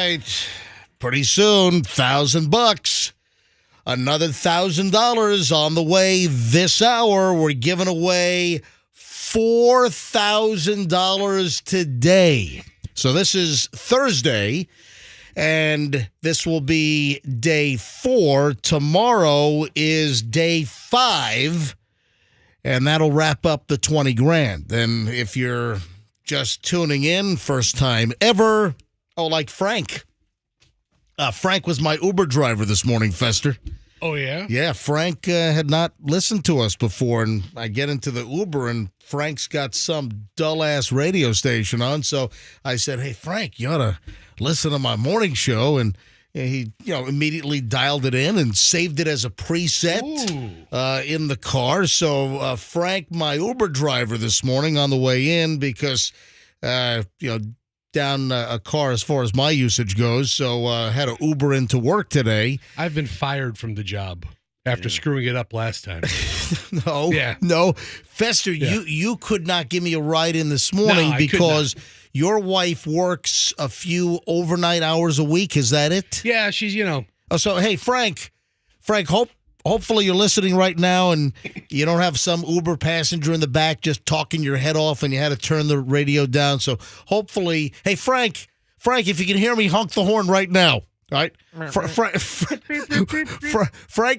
right. Pretty soon, $1,000. Another $1,000 on the way this hour. We're giving away $4,000 today. So this is Thursday, and this will be day 4. Tomorrow is day 5, and that'll wrap up the 20 grand. And if you're just tuning in, first time ever, like Frank. Frank was my Uber driver this morning, Fester. Oh, yeah? Yeah, Frank had not listened to us before, and I get into the Uber, and Frank's got some dull-ass radio station on, so I said, hey, Frank, you ought to listen to my morning show, and he immediately dialed it in and saved it as a preset in the car. So Frank, my Uber driver this morning on the way in, because, down a car as far as my usage goes, so had to Uber into work today. I've been fired from the job after screwing it up last time. No. Fester, you could not give me a ride in this morning because your wife works a few overnight hours a week. Is that it? Yeah, she's, Oh, so, hey, Frank, hopefully you're listening right now and you don't have some Uber passenger in the back just talking your head off and you had to turn the radio down. So hopefully, hey, Frank, if you can hear me, honk the horn right now. All right? Frank,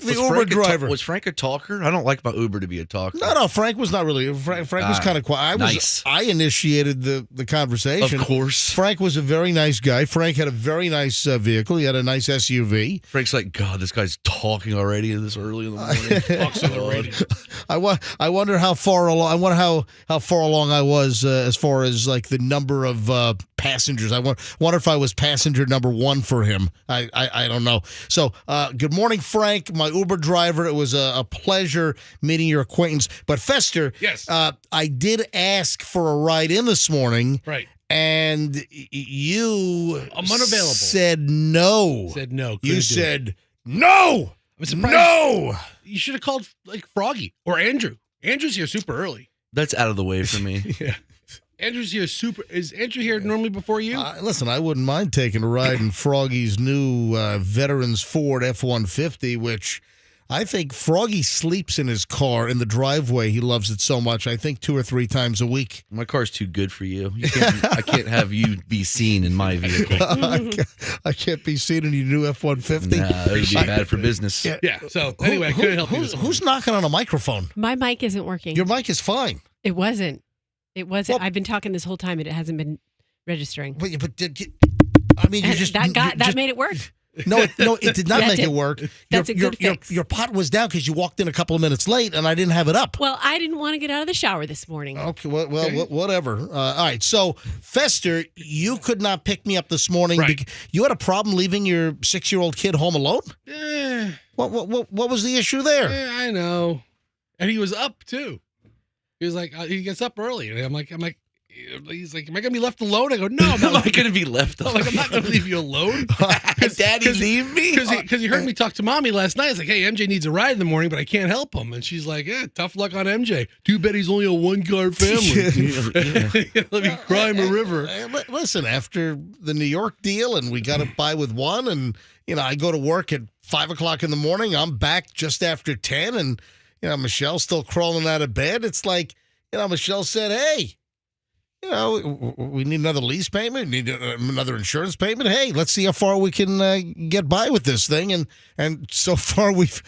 the Uber driver. Was Frank a talker? I don't like my Uber to be a talker. No, Frank was not really. Frank was kind of quiet. I initiated the conversation. Of course. Frank was a very nice guy. Frank had a very nice vehicle. He had a nice SUV. Frank's like, God, this guy's talking already this early in the morning. talks on the radio. I wonder how far along. I wonder how far along I was as far as like the number of passengers. I wonder if I was passenger number 1 for him. I don't know. So, good morning, Frank, my Uber driver. It was a pleasure meeting your acquaintance. But Fester, yes, I did ask for a ride in this morning. Right. And you I'm unavailable. Said no. You said no. I'm surprised. No. You should have called like Froggy or Andrew. Andrew's here super early. That's out of the way for me. Yeah. Andrew's here Is Andrew here normally before you? Listen, I wouldn't mind taking a ride in Froggy's new Veterans Ford F-150, which I think Froggy sleeps in his car in the driveway. He loves it so much. I think 2 or 3 times a week. My car's too good for you. I can't have you be seen in my vehicle. I can't be seen in your new F-150. Nah, it would be bad for business. Yeah. So anyway, I couldn't help you. Who's knocking on a microphone? My mic isn't working. Your mic is fine. It wasn't. Well, I've been talking this whole time, and it hasn't been registering. But you just that made it work. No, it did not make it work. That's a good fix. Your pot was down because you walked in a couple of minutes late, and I didn't have it up. Well, I didn't want to get out of the shower this morning. Okay, whatever. All right, so Fester, you could not pick me up this morning. Right. You had a problem leaving your 6-year-old kid home alone? What was the issue there? I know. And he was up, too. He was like, he gets up early. And I'm like, he's like, am I going to be left alone? I go, no, I'm not going to be left alone. I'm not going to leave you alone. Daddy, leave me? Because he heard me talk to Mommy last night. He's like, hey, MJ needs a ride in the morning, but I can't help him. And she's like, yeah, tough luck on MJ. Too bad he's only a 1-car family. Let me cry him a river. Listen, after the New York deal, and we got it by with 1, and, I go to work at 5 o'clock in the morning. I'm back just after 10, and Michelle's still crawling out of bed. It's like, Michelle said, hey, we need another lease payment. We need another insurance payment. Hey, let's see how far we can get by with this thing. And so far we've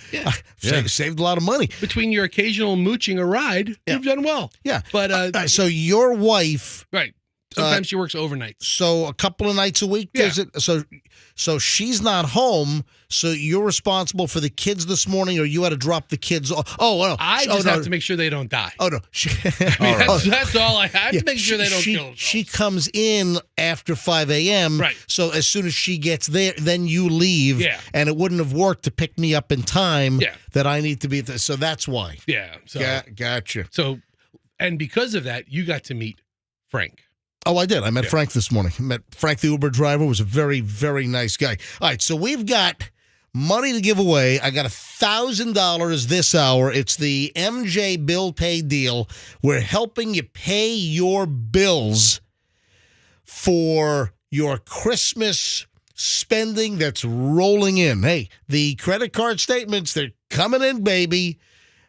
saved a lot of money. Between your occasional mooching a ride, you've done well. Yeah. But so your wife. Right. Sometimes she works overnight. So a couple of nights a week? Yeah. So she's not home, so you're responsible for the kids this morning, or you had to drop the kids off? I just have to make sure they don't die. Oh, no. That's all I have to make sure they don't kill themselves. She comes in after 5 a.m., right. So as soon as she gets there, then you leave, and it wouldn't have worked to pick me up in time that I need to be there. So that's why. Yeah. So, gotcha. So, and because of that, you got to meet Frank. Oh, I did. I met Frank this morning. I met Frank, the Uber driver, was a very, very nice guy. All right, so we've got money to give away. I got $1,000 this hour. It's the MJ Bill Pay deal. We're helping you pay your bills for your Christmas spending that's rolling in. Hey, the credit card statements, they're coming in, baby.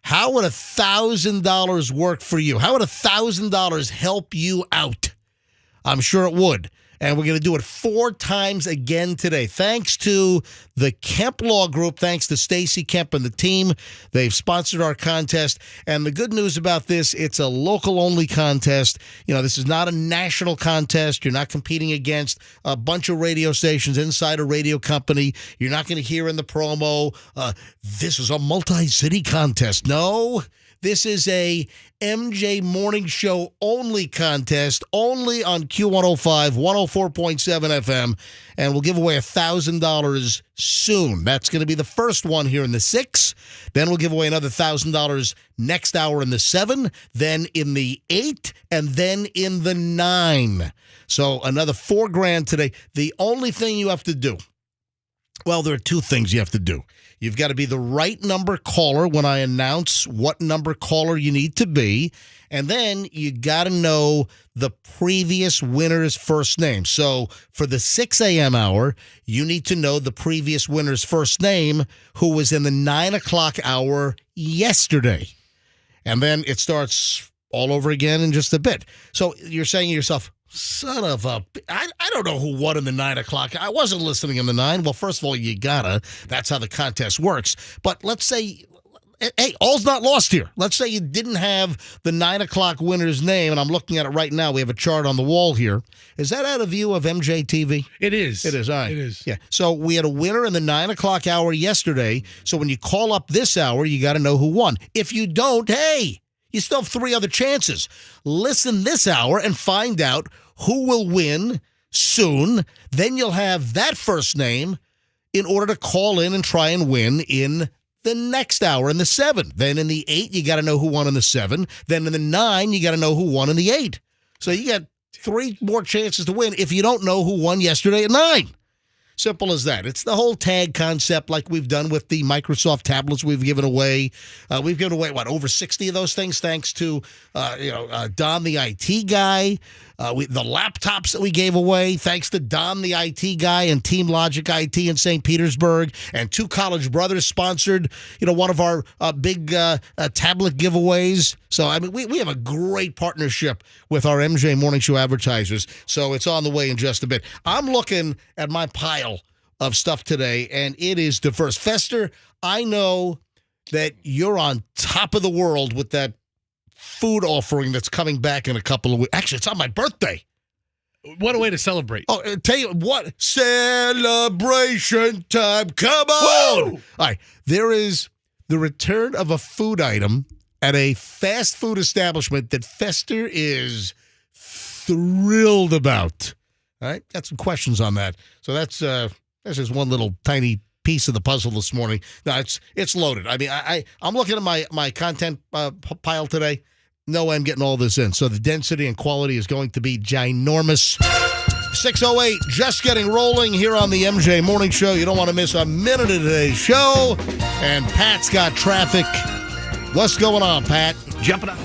How would $1,000 work for you? How would $1,000 help you out? I'm sure it would. And we're going to do it 4 times again today. Thanks to the Kemp Law Group. Thanks to Stacy Kemp and the team. They've sponsored our contest. And the good news about this, it's a local-only contest. You know, this is not a national contest. You're not competing against a bunch of radio stations inside a radio company. You're not going to hear in the promo, this is a multi-city contest. No. This is a MJ Morning Show only contest, only on Q105, 104.7 FM, and we'll give away $1,000 soon. That's going to be the first one here in the 6. Then we'll give away another $1,000 next hour in the 7, then in the 8, and then in the 9. So another $4,000 today. The only thing you have to do, well, there are 2 things you have to do. You've got to be the right number caller when I announce what number caller you need to be. And then you got to know the previous winner's first name. So for the 6 a.m. hour, you need to know the previous winner's first name who was in the 9 o'clock hour yesterday. And then it starts all over again in just a bit. So you're saying to yourself, son of a... I don't know who won in the 9 o'clock. I wasn't listening in the 9. Well, first of all, you gotta. That's how the contest works. But let's say... Hey, all's not lost here. Let's say you didn't have the 9 o'clock winner's name, and I'm looking at it right now. We have a chart on the wall here. Is that out of view of MJTV? It is. It is, all right. It is. Yeah. So we had a winner in the 9 o'clock hour yesterday. So when you call up this hour, you got to know who won. If you don't, hey, you still have 3 other chances. Listen this hour and find out who will win soon. Then you'll have that first name in order to call in and try and win in the next hour in the 7. Then in the 8, you got to know who won in the 7. Then in the 9, you got to know who won in the 8. So you got 3 more chances to win if you don't know who won yesterday at 9. Simple as that. It's the whole tag concept like we've done with the Microsoft tablets we've given away. We've given away, over 60 of those things thanks to, Don, the IT guy. The laptops that we gave away, thanks to Don, the IT guy, and Team Logic IT in St. Petersburg, and 2 college brothers sponsored, one of our big tablet giveaways. So, I mean, we have a great partnership with our MJ Morning Show advertisers. So it's on the way in just a bit. I'm looking at my pile of stuff today, and it is diverse. Fester, I know that you're on top of the world with that food offering that's coming back in a couple of weeks. Actually, it's on my birthday. What a way to celebrate. Oh, tell you what, celebration time. Come on. Woo! All right. There is the return of a food item at a fast food establishment that Fester is thrilled about. All right. Got some questions on that. So that's just one little tiny piece of the puzzle this morning. No, it's loaded. I mean, I'm looking at my content pile today. No way I'm getting all this in. So the density and quality is going to be ginormous. 6:08, just getting rolling here on the MJ Morning Show. You don't want to miss a minute of today's show. And Pat's got traffic. What's going on, Pat? Jumping up.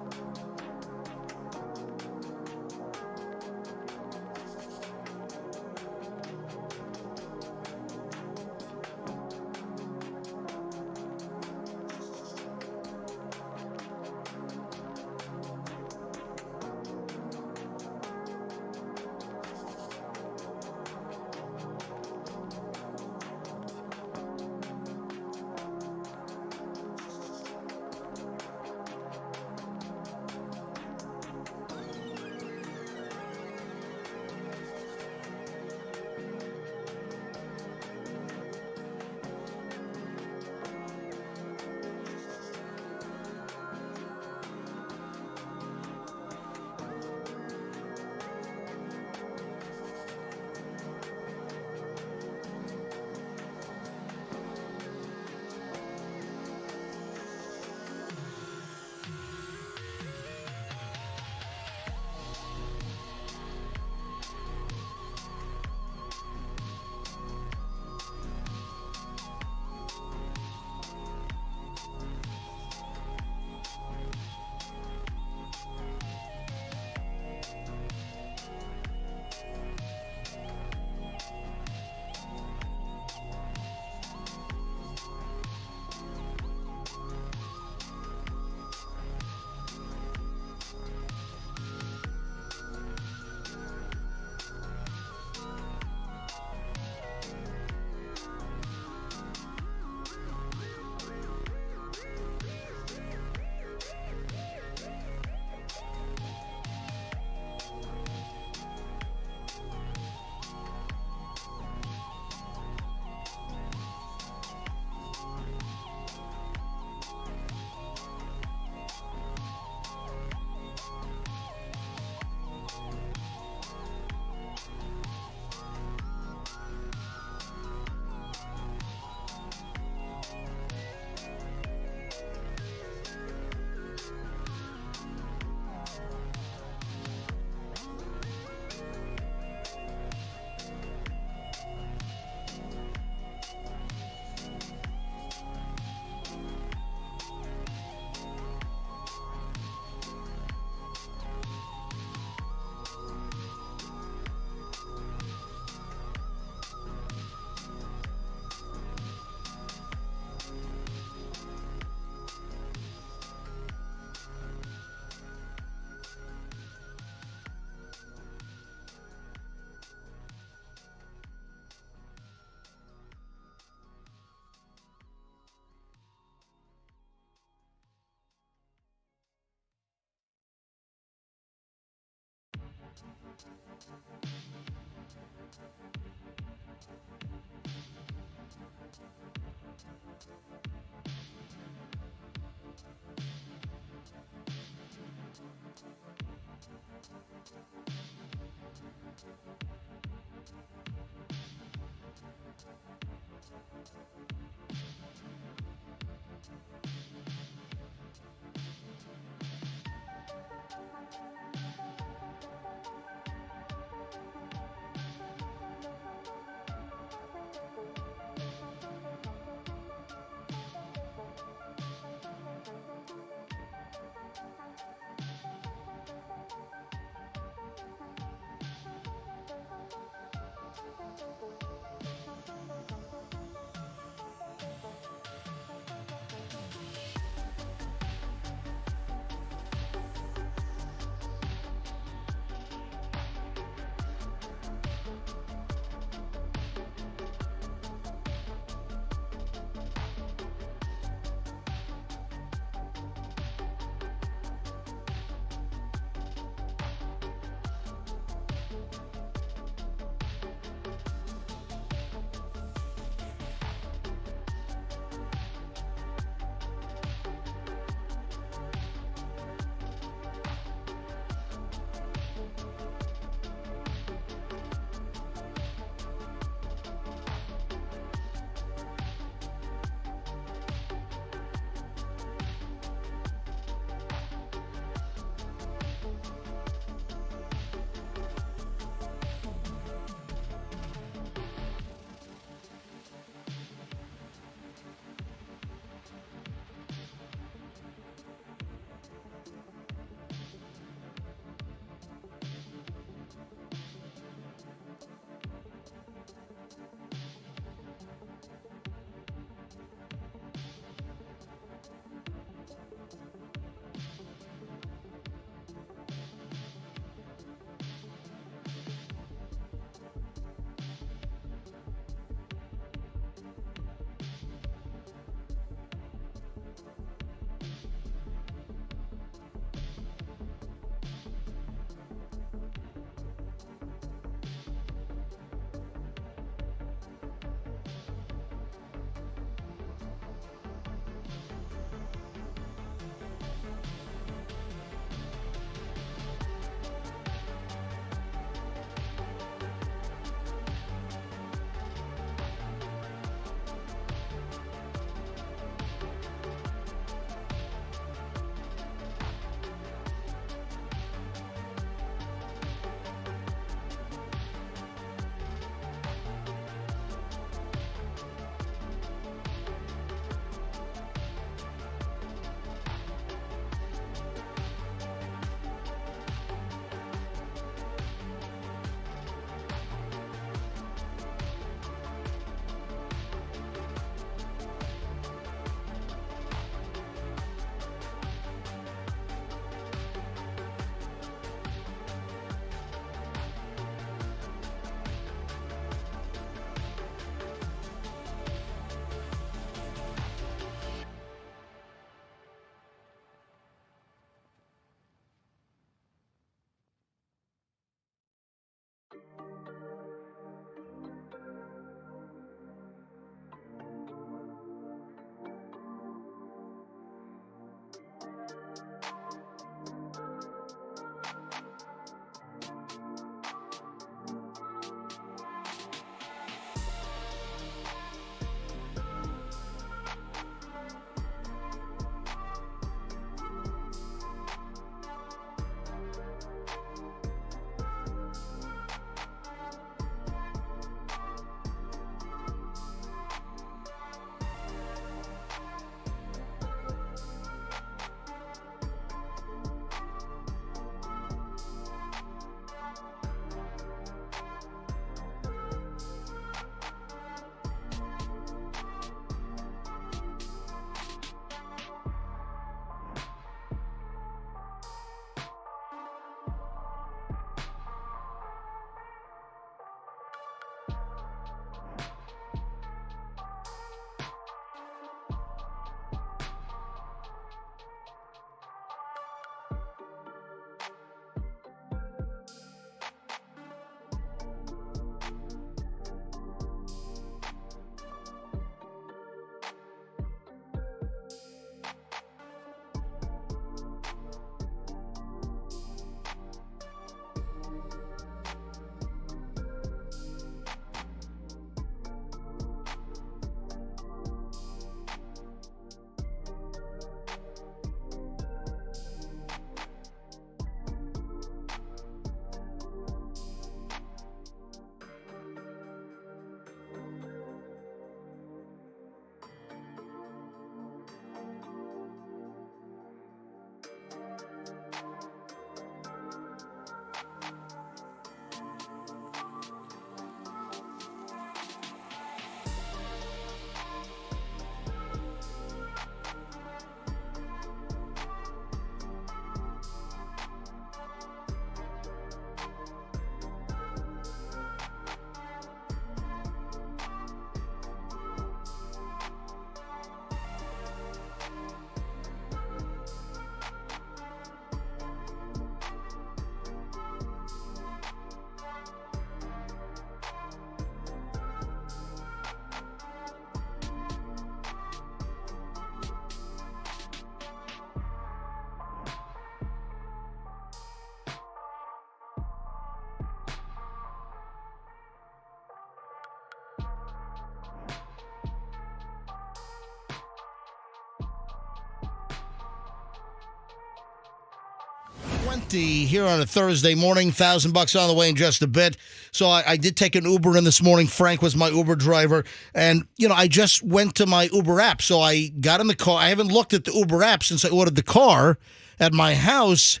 8:20 here on a Thursday morning. $1,000 on the way in just a bit. So I did take an Uber in this morning. Frank was my Uber driver. And, I just went to my Uber app. So I got in the car. I haven't looked at the Uber app since I ordered the car at my house.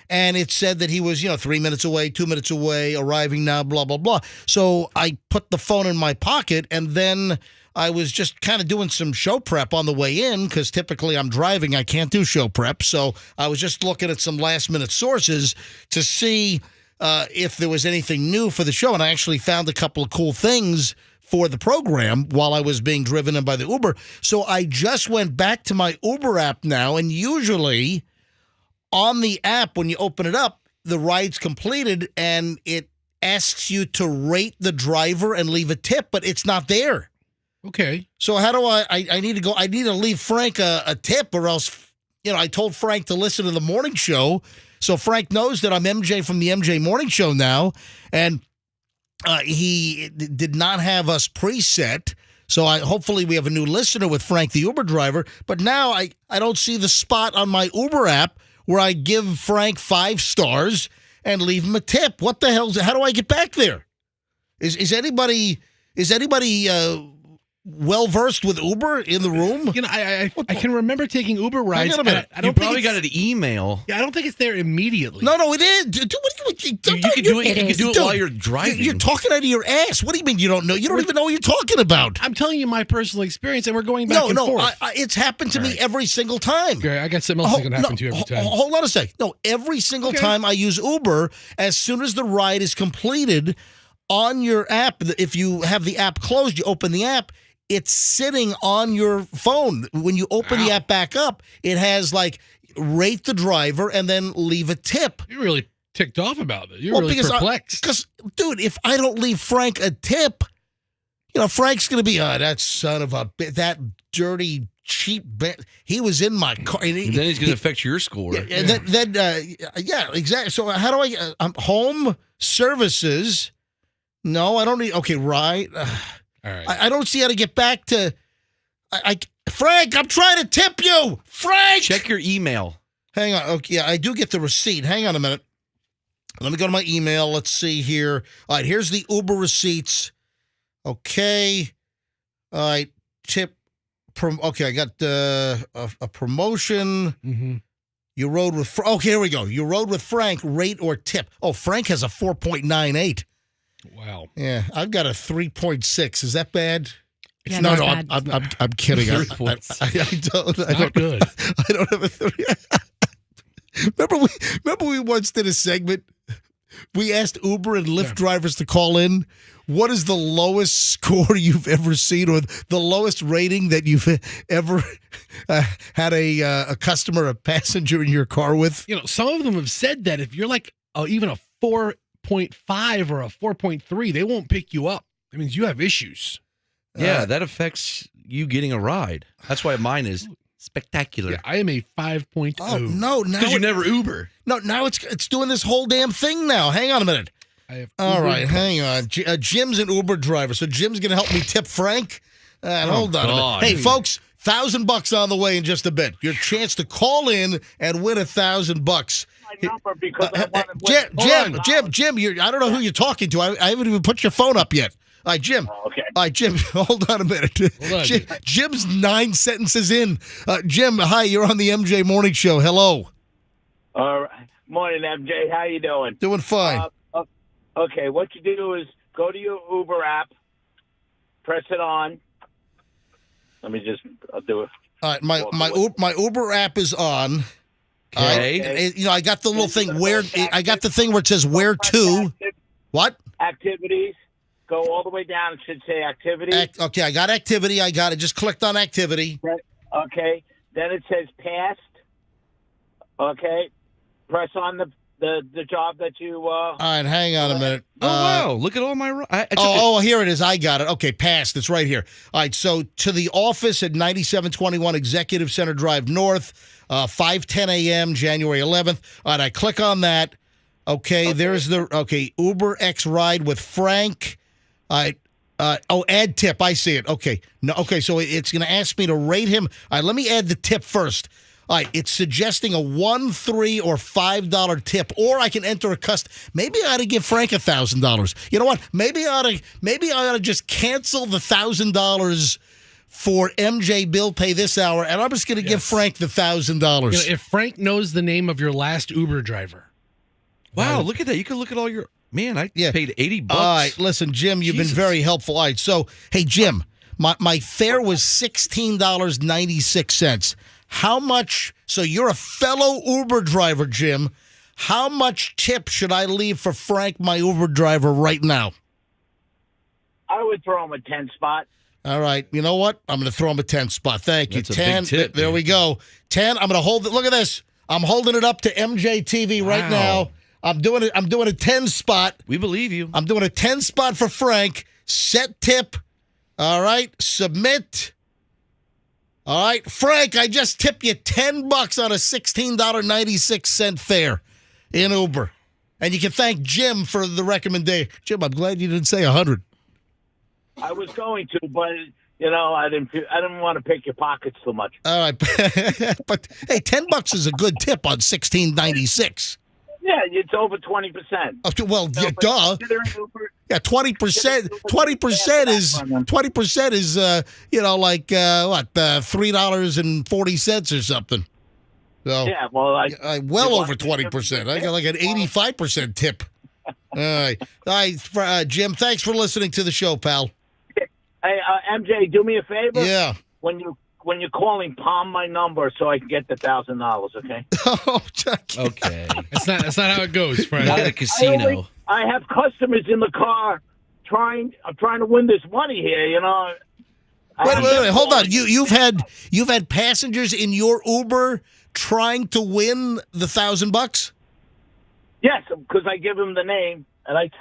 And it said that he was, 3 minutes away, 2 minutes away, arriving now, blah, blah, blah. So I put the phone in my pocket, and then I was just kind of doing some show prep on the way in, because typically I'm driving. I can't do show prep. So I was just looking at some last-minute sources to see if there was anything new for the show. And I actually found a couple of cool things for the program while I was being driven in by the Uber. So I just went back to my Uber app now, and usually on the app, when you open it up, the ride's completed, and it asks you to rate the driver and leave a tip, but it's not there. Okay. So how do I need to go? I need to leave Frank a tip, or else, I told Frank to listen to the morning show. So Frank knows that I'm MJ from the MJ Morning Show now, and he did not have us preset. So hopefully we have a new listener with Frank, the Uber driver. But now I don't see the spot on my Uber app where I give Frank 5 stars and leave him a tip. What the hell? How do I get back there? Is anybody well versed with Uber in the room? I can remember taking Uber rides. Hang on a minute. You probably got an email. Yeah, I don't think it's there immediately. No, it is. You can do it. You can do it while you're driving. You're talking out of your ass. What do you mean you don't know? You don't even know what you're talking about. I'm telling you my personal experience, and we're going back and forth. It's happened to me every single time. Okay, I got something else that's going to happen to you every time. Hold on a sec. No, every single time I use Uber, as soon as the ride is completed on your app, if you have the app closed, you open the app, it's sitting on your phone. When you open the app back up, it has rate the driver and then leave a tip. You're really ticked off about it. You're really perplexed. Because, dude, if I don't leave Frank a tip, Frank's going to be, that son of a bitch, that dirty, cheap he was in my car. And then he's going to affect your score. And then exactly. So how do I, home services? No, I don't need, okay, right. All right. I don't see how to get back to. Frank, I'm trying to tip you. Frank, check your email. Hang on. Okay, yeah, I do get the receipt. Hang on a minute. Let me go to my email. Let's see here. All right, here's the Uber receipts. Okay. All right, tip. Okay, I got a promotion. Mm-hmm. You rode with. Okay, here we go. You rode with Frank. Rate or tip. Oh, Frank has a 4.98. Wow. Yeah, I've got a 3.6. Is that bad? Yeah, no, bad. I'm kidding. I don't good. I don't have a 3. Remember we once did a segment. We asked Uber and Lyft drivers to call in. What is the lowest score you've ever seen, or the lowest rating that you've ever had a customer, a passenger in your car with? Some of them have said that if you're even a 4.5 or a 4.3, they won't pick you up. That means you have issues. Yeah, that affects you getting a ride. That's why mine is spectacular. Yeah, I am a 5.0. Oh, no. Because you never Uber. No, now it's doing this whole damn thing now. Hang on a minute. All right, hang on. Jim's an Uber driver, so Jim's going to help me tip Frank. Hold on a minute. Hey, folks, $1,000 on the way in just a bit. Your chance to call in and win $1,000. My number because I want to Jim, I don't know who you're talking to. I haven't even put your phone up yet. All right, Jim. Okay. All right, Jim, hold on a minute. Jim's 9 sentences in. Jim, hi, you're on the MJ Morning Show. Hello. All right. Morning, MJ. How you doing? Doing fine. Okay, what you do is go to your Uber app, press it on. I'll do it. All right, my Uber app is on. Okay. I got the little thing where I got the thing where it says where to. What? Activities. Go all the way down. It should say activity. Okay, I got activity. I got it. Just clicked on activity. Okay. Then it says past. Okay. Press on the job that you. All right, hang on a minute. Oh wow! Look at all my. Here it is. I got it. Okay, past. It's right here. All right. So to the office at 9721 Executive Center Drive North, 5:10 a.m. January 11th. All right, I click on that. Okay, there's the Uber X ride with Frank. All right. Add tip. I see it. Okay. No. Okay. So it's going to ask me to rate him. All right. Let me add the tip first. All right, it's suggesting a $1, $3, or $5 tip, or I can enter a Maybe I ought to give Frank $1,000. You know what? Maybe I ought to just cancel the $1,000 for MJ bill pay this hour, and I'm just going to give Frank the $1,000. If Frank knows the name of your last Uber driver. Wow, look at that. You can look at all your... Man, I paid $80. All right, listen, Jim, you've been very helpful. All right, so, hey, Jim, my fare was $16.96. How much, so you're a fellow Uber driver, Jim. How much tip should I leave for Frank, my Uber driver, right now? I would throw him a 10 spot. All right, you know what? I'm going to throw him a 10 spot. Thank you. That's a 10. big tip, there man. we go. 10. I'm going to hold it. Look at this. I'm holding it up to MJTV right now. I'm doing it. I'm doing a 10 spot. We believe you. I'm doing a 10 spot for Frank. Set tip. All right. Submit. All right. Frank, I just tipped you $10 on a $16.96 fare in Uber. And you can thank Jim for the recommendation. Jim, I'm glad you didn't say 100. I was going to, but I didn't want to pick your pockets too much. All right. But hey, $10 is a good tip on $16.96. Yeah, it's over 20%. Well, yeah, duh. Yeah, 20%. 20% is like $3.40 or something. So yeah, well, over 20%. I got like an 85% tip. All right, Jim. Thanks for listening to the show, pal. Hey, MJ, do me a favor. Yeah. When you're calling, palm my number so I can get the $1,000. Okay. Okay. That's not how it goes, Frank. Not at a casino. I have customers in the car I'm trying to win this money here. Wait. Hold on. You've had passengers in your Uber trying to win the $1,000? Yes, because I give them the name and I.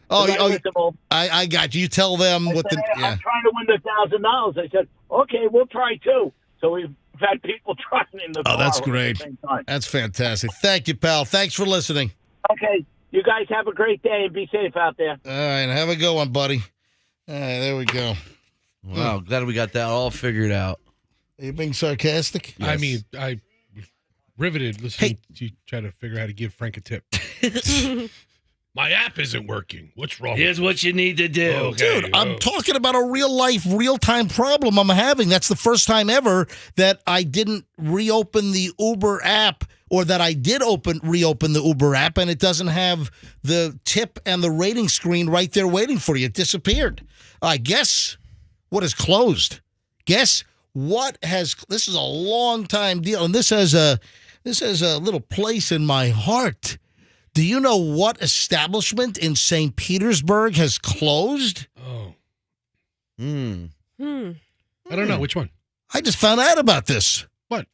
I got you. You tell them what I'm trying to win the $1,000. I said, okay, we'll try too. So we've had people trying in the car. Oh, that's great. At the same time. That's fantastic. Thank you, pal. Thanks for listening. Okay, you guys have a great day and be safe out there. All right, have a good one, buddy. All right, there we go. Wow, glad we got that all figured out. Are you being sarcastic? Yes. I mean, I riveted listening to you try to figure out how to give Frank a tip. My app isn't working. What's wrong? Here's what you need to do. Okay. Dude, I'm talking about a real-time problem I'm having. That's the first time ever that I didn't reopen the Uber app, or that I did reopen the Uber app, and it doesn't have the tip and the rating screen right there waiting for you. It disappeared. Guess what is closed? Guess what has? This is a long-time deal, and this has a little place in my heart. Do you know what establishment in St. Petersburg has closed? Oh. Hmm. I don't know. Which one? I just found out about this. What?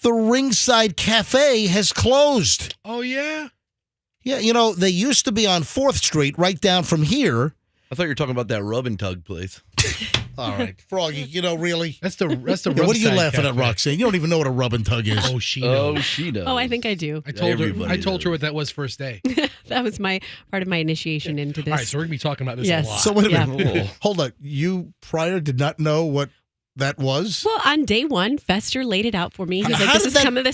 The Ringside Cafe has closed. Oh, yeah? Yeah, they used to be on 4th Street right down from here. I thought you were talking about that rub and tug place. All right, Froggy, really? That's the Yeah, what are you Ringside laughing at, Cafe. Roxanne? You don't even know what a rub and tug is. Oh, she knows. Oh, she does. Oh, I think I do. I told her. Everybody I told her does. what that was first day. That was part of my initiation into this. All right, so we're gonna be talking about this Yes. a lot. So wait a Yeah. minute. Hold on. You prior did not know what that was? Well, on day one, Fester laid it out for me. He was How like, "This did is that- some of the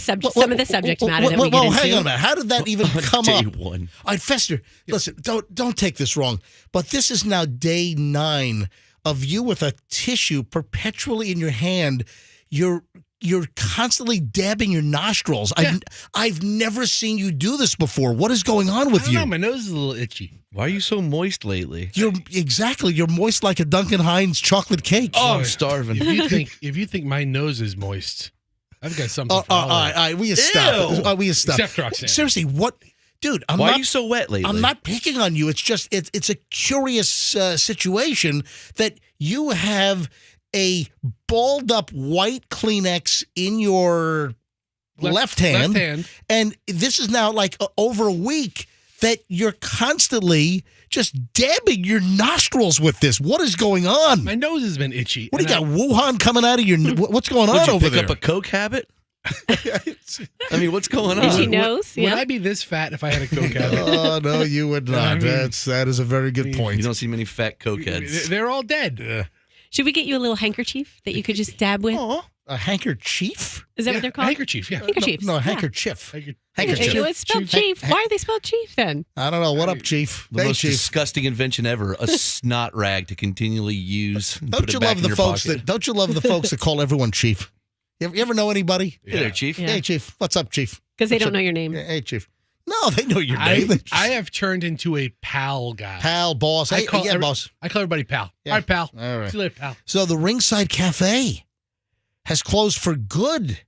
subject matter that we get Well, into." hang on a minute. How did that even come Day up? one. All right, Fester, listen, don't take this wrong, but this is now day 9 of you with a tissue perpetually in your hand. You're constantly dabbing your nostrils. Yeah. I've never seen you do this before. What is going on I with don't you? know, my nose is a little itchy. Why are you so moist lately? You're moist like a Duncan Hines chocolate cake. Oh, I'm starving. If you think my nose is moist, I've got something. For all all of it. right, we just stop. We just stop. Except Roxanne. Seriously, what, dude? Why are you so wet lately? I'm not picking on you. It's just it's a curious situation that you have a balled up white Kleenex in your left hand, and this is now like over a week that you're constantly just dabbing your nostrils with this. What is going on? My nose has been itchy. What do you got? Wuhan coming out of your? What's going on Would you over pick there? up a Coke habit? I mean, what's going on? Itchy nose. Would Yeah. I be this fat if I had a Coke habit? Oh no, you would not. I mean- that is a very good point. You don't see many fat Coke heads. They're all dead. Should we get you a little handkerchief that you could just dab with? Oh, A handkerchief? Is that what they're called? Handkerchief, yeah. Handkerchiefs. No, yeah. handkerchief. Handker- Handkerchief. It's spelled chief. Why are they spelled chief then? I don't know. What up, Chief? The Hey, most Chief. disgusting invention ever, a snot rag to continually use. And Don't put you it back love in the your folks pocket. that? Don't you love the folks that call everyone Chief? You ever know anybody? Hey there, Chief. Yeah. Hey, Chief. What's up, Chief? Because they What's don't up? know your name. Hey, Chief. No, they know your name. I have turned into a pal guy. Pal, boss. I Hey, call yeah, every- boss. I call everybody pal. Yeah. All right, pal. All right. See you later, pal. So the Ringside Cafe has closed for good.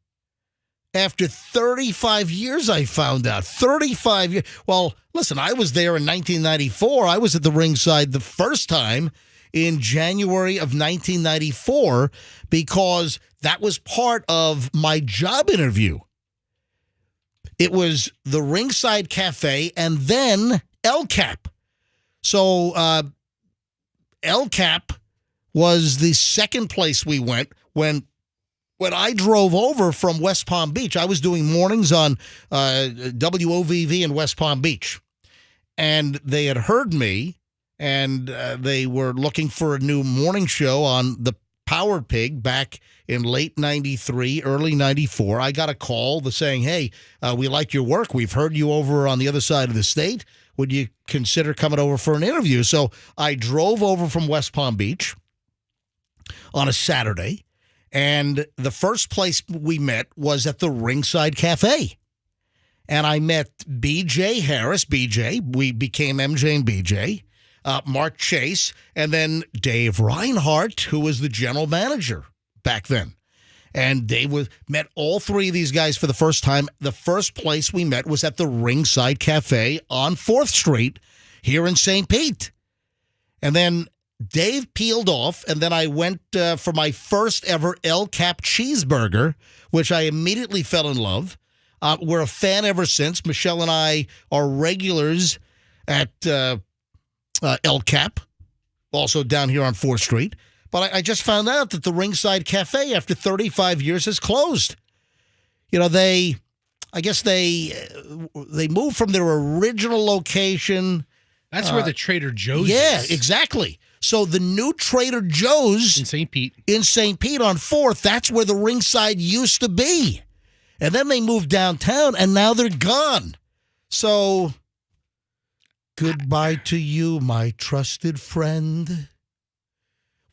After 35 years, I found out. 35 years. Well, listen, I was there in 1994. I was at the Ringside the first time in January of 1994 because that was part of my job interview. It was the Ringside Cafe and then El Cap. So El Cap was the second place we went when I drove over from West Palm Beach. I was doing mornings on WOVV in West Palm Beach. And they had heard me, and they were looking for a new morning show on the Powered Pig back in late 93, early 94. I got a call saying, hey, we like your work. We've heard you over on the other side of the state. Would you consider coming over for an interview? So I drove over from West Palm Beach on a Saturday. And the first place we met was at the Ringside Cafe. And I met BJ Harris, BJ. We became MJ and BJ. Mark Chase, and then Dave Reinhardt, who was the general manager back then. And they met all three of these guys for the first time. The first place we met was at the Ringside Cafe on 4th Street here in St. Pete. And then Dave peeled off, and then I went for my first ever El Cap cheeseburger, which I immediately fell in love. We're a fan ever since. Michelle and I are regulars at El Cap, also down here on 4th Street. But I just found out that the Ringside Cafe, after 35 years, has closed. You know, I guess they moved from their original location. That's where the Trader Joe's Yeah, is. exactly. So the new Trader Joe's In St. Pete. in St. Pete on 4th, that's where the Ringside used to be. And then they moved downtown, and now they're gone. So goodbye to you, my trusted friend.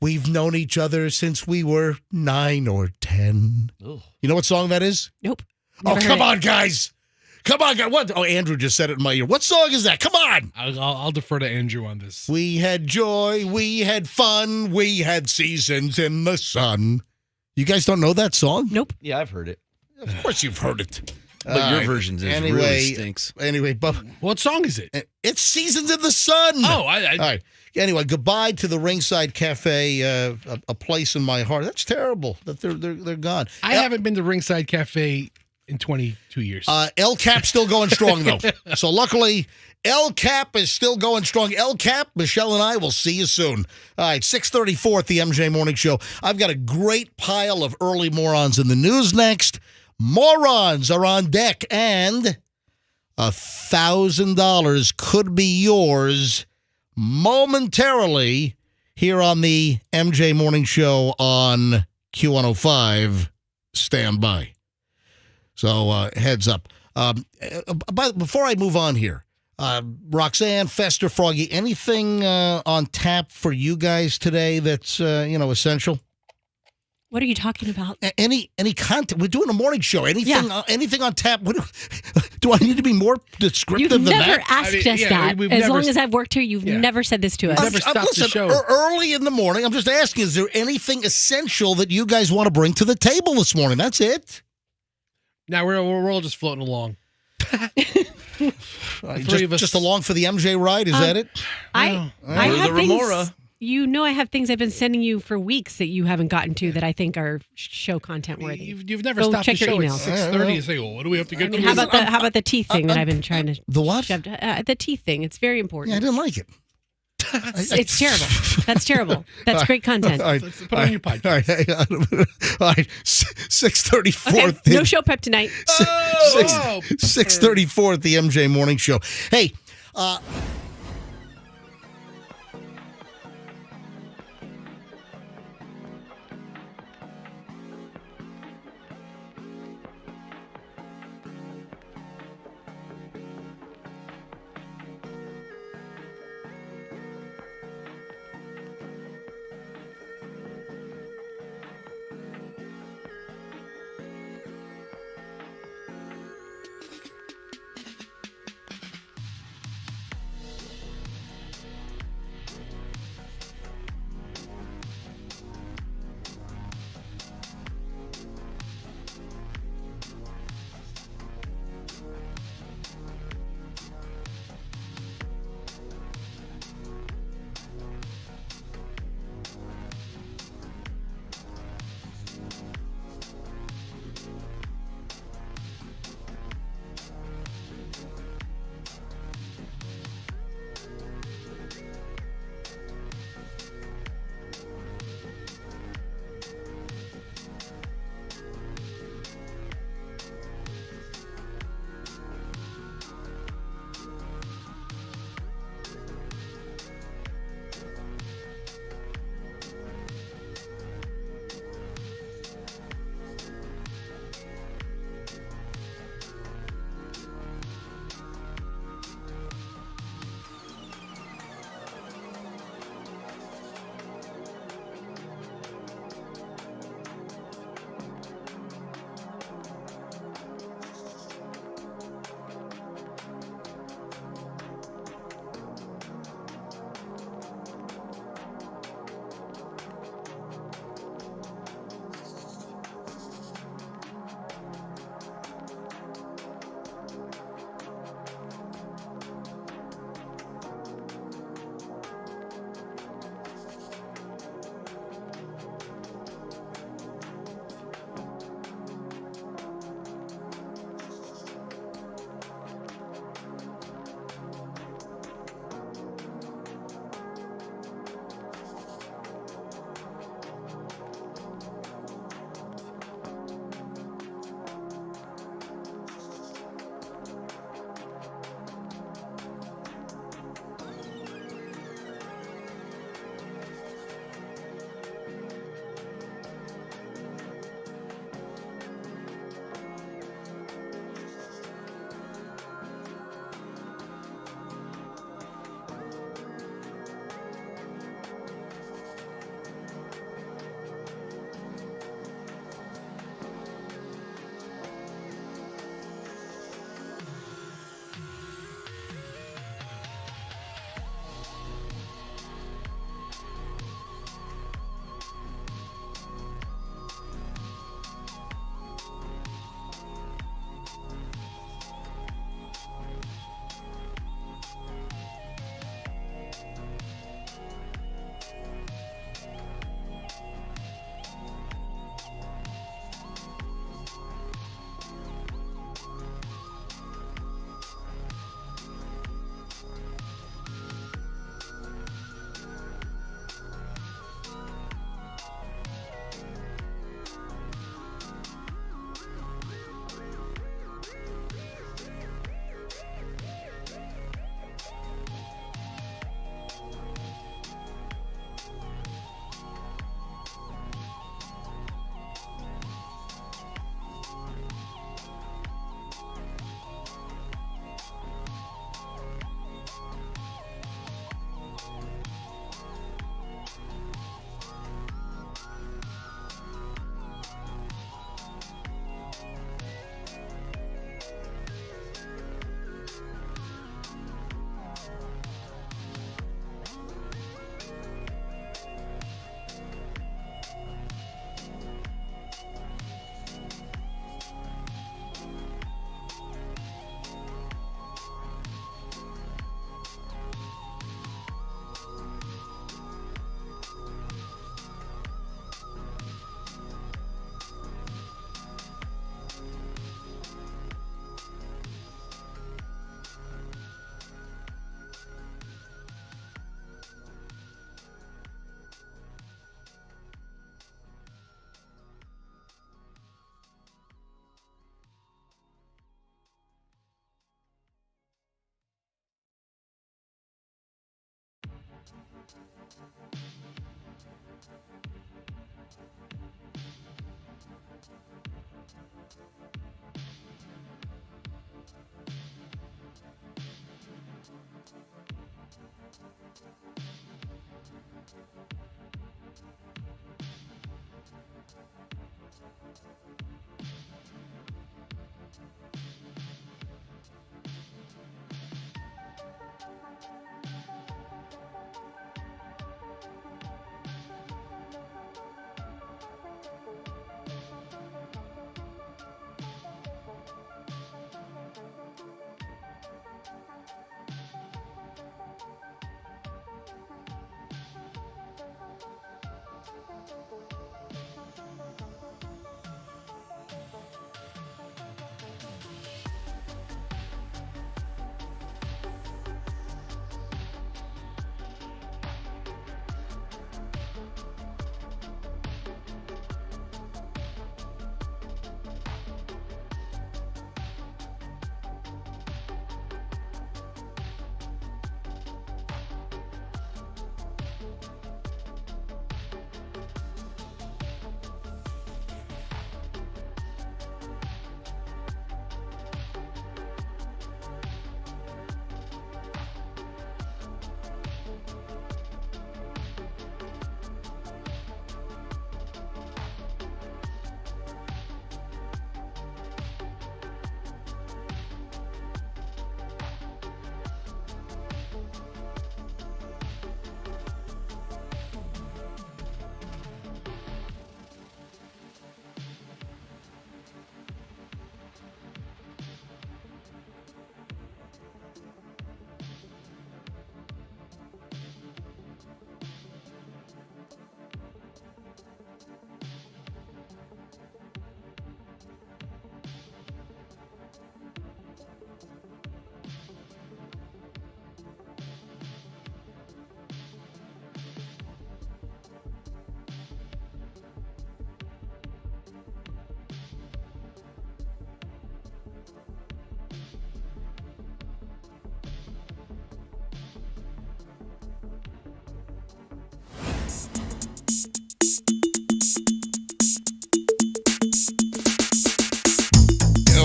We've known each other since we were 9 or 10. Ugh. You know what song that is? Nope. Oh, Never heard come it. on, guys. Come on, guys. What? Oh, Andrew just said it in my ear. What song is that? Come on. I'll defer to Andrew on this. We had joy, we had fun, we had seasons in the sun. You guys don't know that song? Nope. Yeah, I've heard it. Of course you've heard it. But your version really stinks. Anyway, but What song is it? it's Seasons in the Sun. Oh, All right. Anyway, goodbye to the Ringside Cafe, a place in my heart. That's terrible that they're gone. I haven't been to Ringside Cafe in 22 years. El Cap's still going strong, though. So luckily, El Cap is still going strong. El Cap, Michelle and I will see you soon. All right, 6:34 at the MJ Morning Show. I've got a great pile of early morons in the news next. Morons are on deck, and $1,000 could be yours momentarily here on the MJ Morning Show on Q105. Stand by. So heads up. Before I move on here, Roxanne, Fester, Froggy, anything on tap for you guys today that's essential? What are you talking about? Any content? We're doing a morning show. Anything? Yeah. Anything on tap? Do I need to be more descriptive You've than never that? asked us that. we've As never- long as I've worked here, you've Yeah. never said this to us. never stopped the listen, show. Early in the morning, I'm just asking, is there anything essential that you guys want to bring to the table this morning? That's it. Now we're all just floating along. Three of us. Just along for the MJ ride, is that it? I We're have the things. Remora. You know, I have things I've been sending you for weeks that you haven't gotten to that I think are show content worthy. You've never Go stopped check the your show email. at 6:30 and say, "Well, what do we have to get I mean, to?" how about the teeth thing that I've been trying to The what? shove? The teeth thing. It's very important. Yeah, I didn't like it. It's terrible. That's terrible. That's great content. All right, Let's put it on your podcast. all right, hang on. All right, 6:34. Okay, no show prep tonight. Oh, 6:34 at the MJ Morning Show. Hey,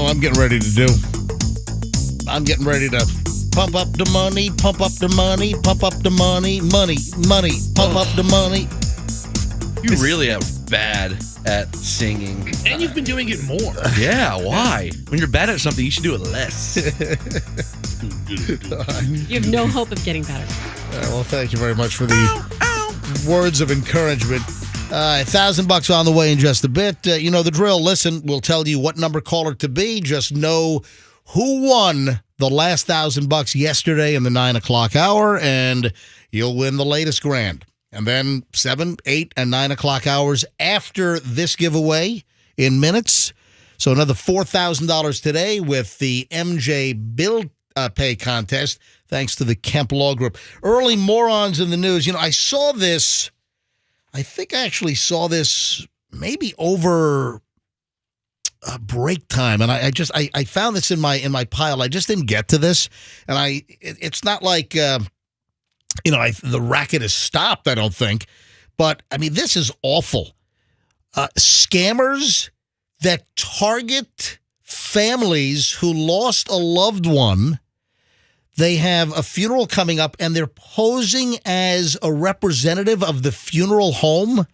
I'm getting ready to do. I'm getting ready to pump up the money, pump up the money, pump up the money, money, pump up the money. You really are bad at singing. And you've been doing it more. Yeah, why? When you're bad at something, you should do it less. You have no hope of getting better. Well, thank you very much for the words of encouragement. $1,000 on the way in just a bit. You know the drill. Listen, we'll tell you what number caller to be. Just know who won the last $1,000 yesterday in the 9 o'clock hour, and you'll win the latest grand. And then 7, 8, and 9 o'clock hours after this giveaway in minutes. So another $4,000 today with the MJ Bill Pay contest, thanks to the Kemp Law Group. Early morons in the news. You know, I saw this. I think I actually saw this maybe over break time, and I found this in my pile. I just didn't get to this, and it's not like the racket has stopped. I don't think, but I mean this is awful. Scammers that target families who lost a loved one. They have a funeral coming up, and they're posing as a representative of the funeral home,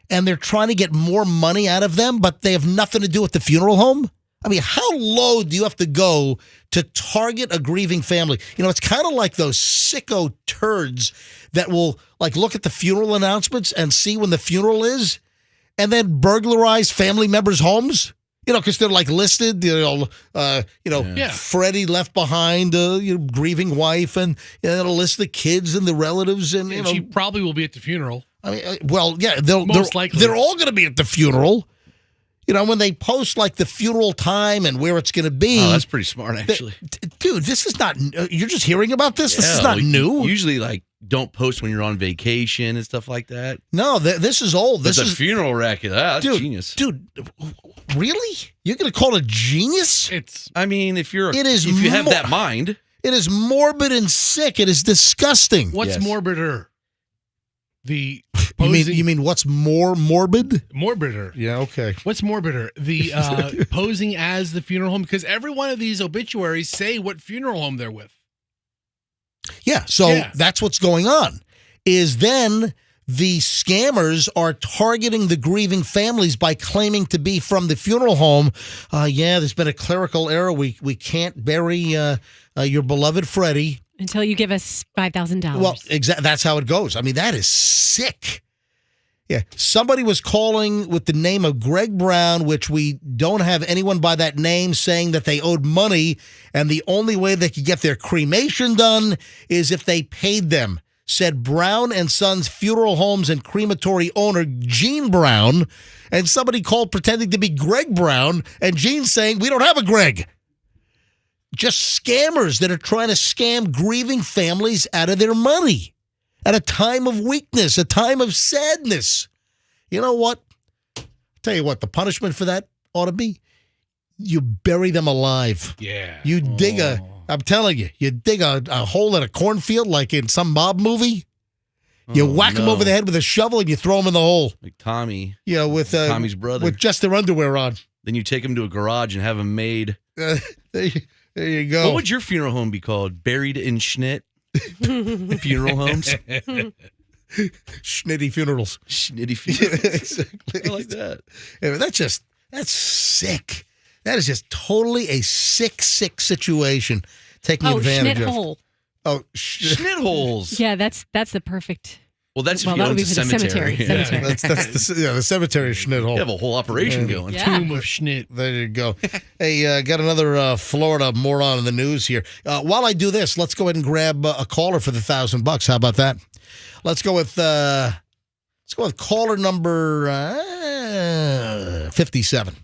and they're trying to get more money out of them, but they have nothing to do with the funeral home. I mean, how low do you have to go to target a grieving family? You know, it's kind of like those sicko turds that will, like, look at the funeral announcements and see when the funeral is, and then burglarize family members' homes. You know, because they're like listed, Freddie left behind a grieving wife, and it'll list the kids and the relatives, and she probably will be at the funeral. I mean, yeah, Most likely. They're all going to be at the funeral. You know, when they post like the funeral time and where it's going to be. Oh, that's pretty smart, actually. Dude, this is not. You're just hearing about this. This is not new. Usually, like, don't post when you're on vacation and stuff like that. No, this is old. This is a funeral racket. That's genius, dude. Really? You're going to call it genius? I mean, if you have that mind, it is morbid and sick. It is disgusting. What's morbider? The you mean what's more morbid? Morbider. Yeah, okay. What's morbider? The posing as the funeral home, because every one of these obituaries say what funeral home they're with. Yeah, so that's what's going on. Is then the scammers are targeting the grieving families by claiming to be from the funeral home. There's been a clerical error. We can't bury your beloved Freddie until you give us $5,000. Well, exactly. That's how it goes. I mean, that is sick. Yeah, somebody was calling with the name of Greg Brown, which we don't have anyone by that name, saying that they owed money, and the only way they could get their cremation done is if they paid them, said Brown and Sons Funeral Homes and Crematory owner Gene Brown. And somebody called pretending to be Greg Brown, and Gene saying, we don't have a Greg. Just scammers that are trying to scam grieving families out of their money. At a time of weakness, a time of sadness. You know what? I'll tell you what, the punishment for that ought to be you bury them alive. Yeah. You dig I'm telling you, you dig a hole in a cornfield like in some mob movie. You whack them over the head with a shovel and you throw them in the hole. Like Tommy. Yeah, with Tommy's brother. with just their underwear on. Then you take them to a garage and have them made. There you go. What would your funeral home be called? Buried in Schnitt? Funeral homes? Schnitty funerals. Schnitty funerals. Exactly. I like that. Yeah, that's sick. That is just totally a sick situation taking advantage of. Hole. Oh, Schnitt holes. Yeah, that's the perfect. Well, that's if Well, you that own would a be for the cemetery. cemetery. that's the cemetery Schnitt hole. You have a whole operation going. Yeah. Tomb of Schnitt. There you go. Hey, got another Florida moron in the news here. While I do this, let's go ahead and grab a caller for the $1,000. How about that? Let's go with caller number 57.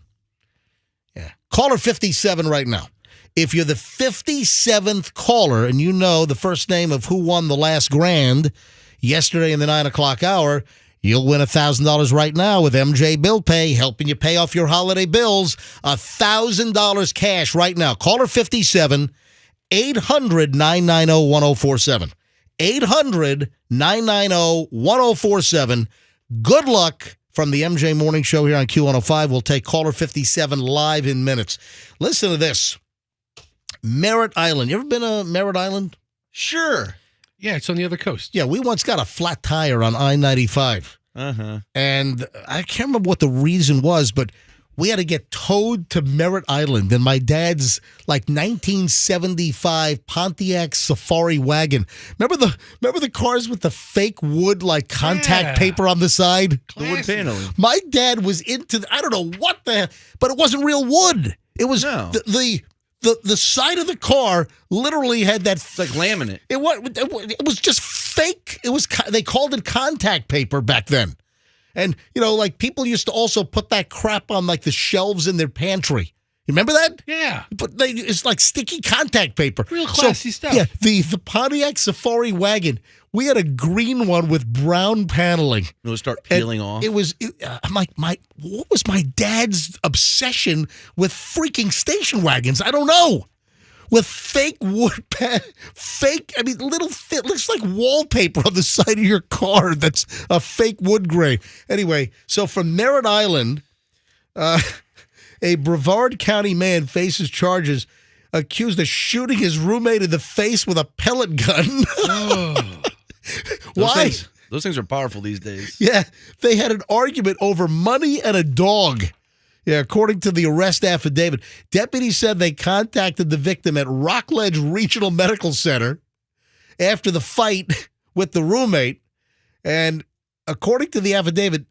Yeah, caller 57 right now. If you're the 57th caller and you know the first name of who won the last grand yesterday in the 9 o'clock hour, you'll win $1,000 right now with MJ Bill Pay, helping you pay off your holiday bills. $1,000 cash right now. Caller 57, 800-990-1047. 800-990-1047. Good luck from the MJ Morning Show here on Q105. We'll take caller 57 live in minutes. Listen to this. Merritt Island. You ever been to Merritt Island? Sure. Yeah, it's on the other coast. Yeah, we once got a flat tire on I-95. Uh-huh. And I can't remember what the reason was, but we had to get towed to Merritt Island in my dad's like 1975 Pontiac Safari wagon. Remember the cars with the fake wood like contact paper on the side? The wood paneling. My dad was into I don't know what but it wasn't real wood. It was the side of the car literally had that. It's like laminate. It was just fake. They called it contact paper back then. And, like people used to also put that crap on like the shelves in their pantry. You remember that? Yeah. But it's like sticky contact paper. Real classy stuff. Yeah, the Pontiac Safari wagon, we had a green one with brown paneling. It'll start peeling off. I'm like, what was my dad's obsession with freaking station wagons? I don't know. With fake wood, looks like wallpaper on the side of your car that's a fake wood grain. Anyway, so from Merritt Island, a Brevard County man faces charges accused of shooting his roommate in the face with a pellet gun. Why? Those things are powerful these days. Yeah, they had an argument over money and a dog. Yeah, according to the arrest affidavit, deputies said they contacted the victim at Rockledge Regional Medical Center after the fight with the roommate. And according to the affidavit,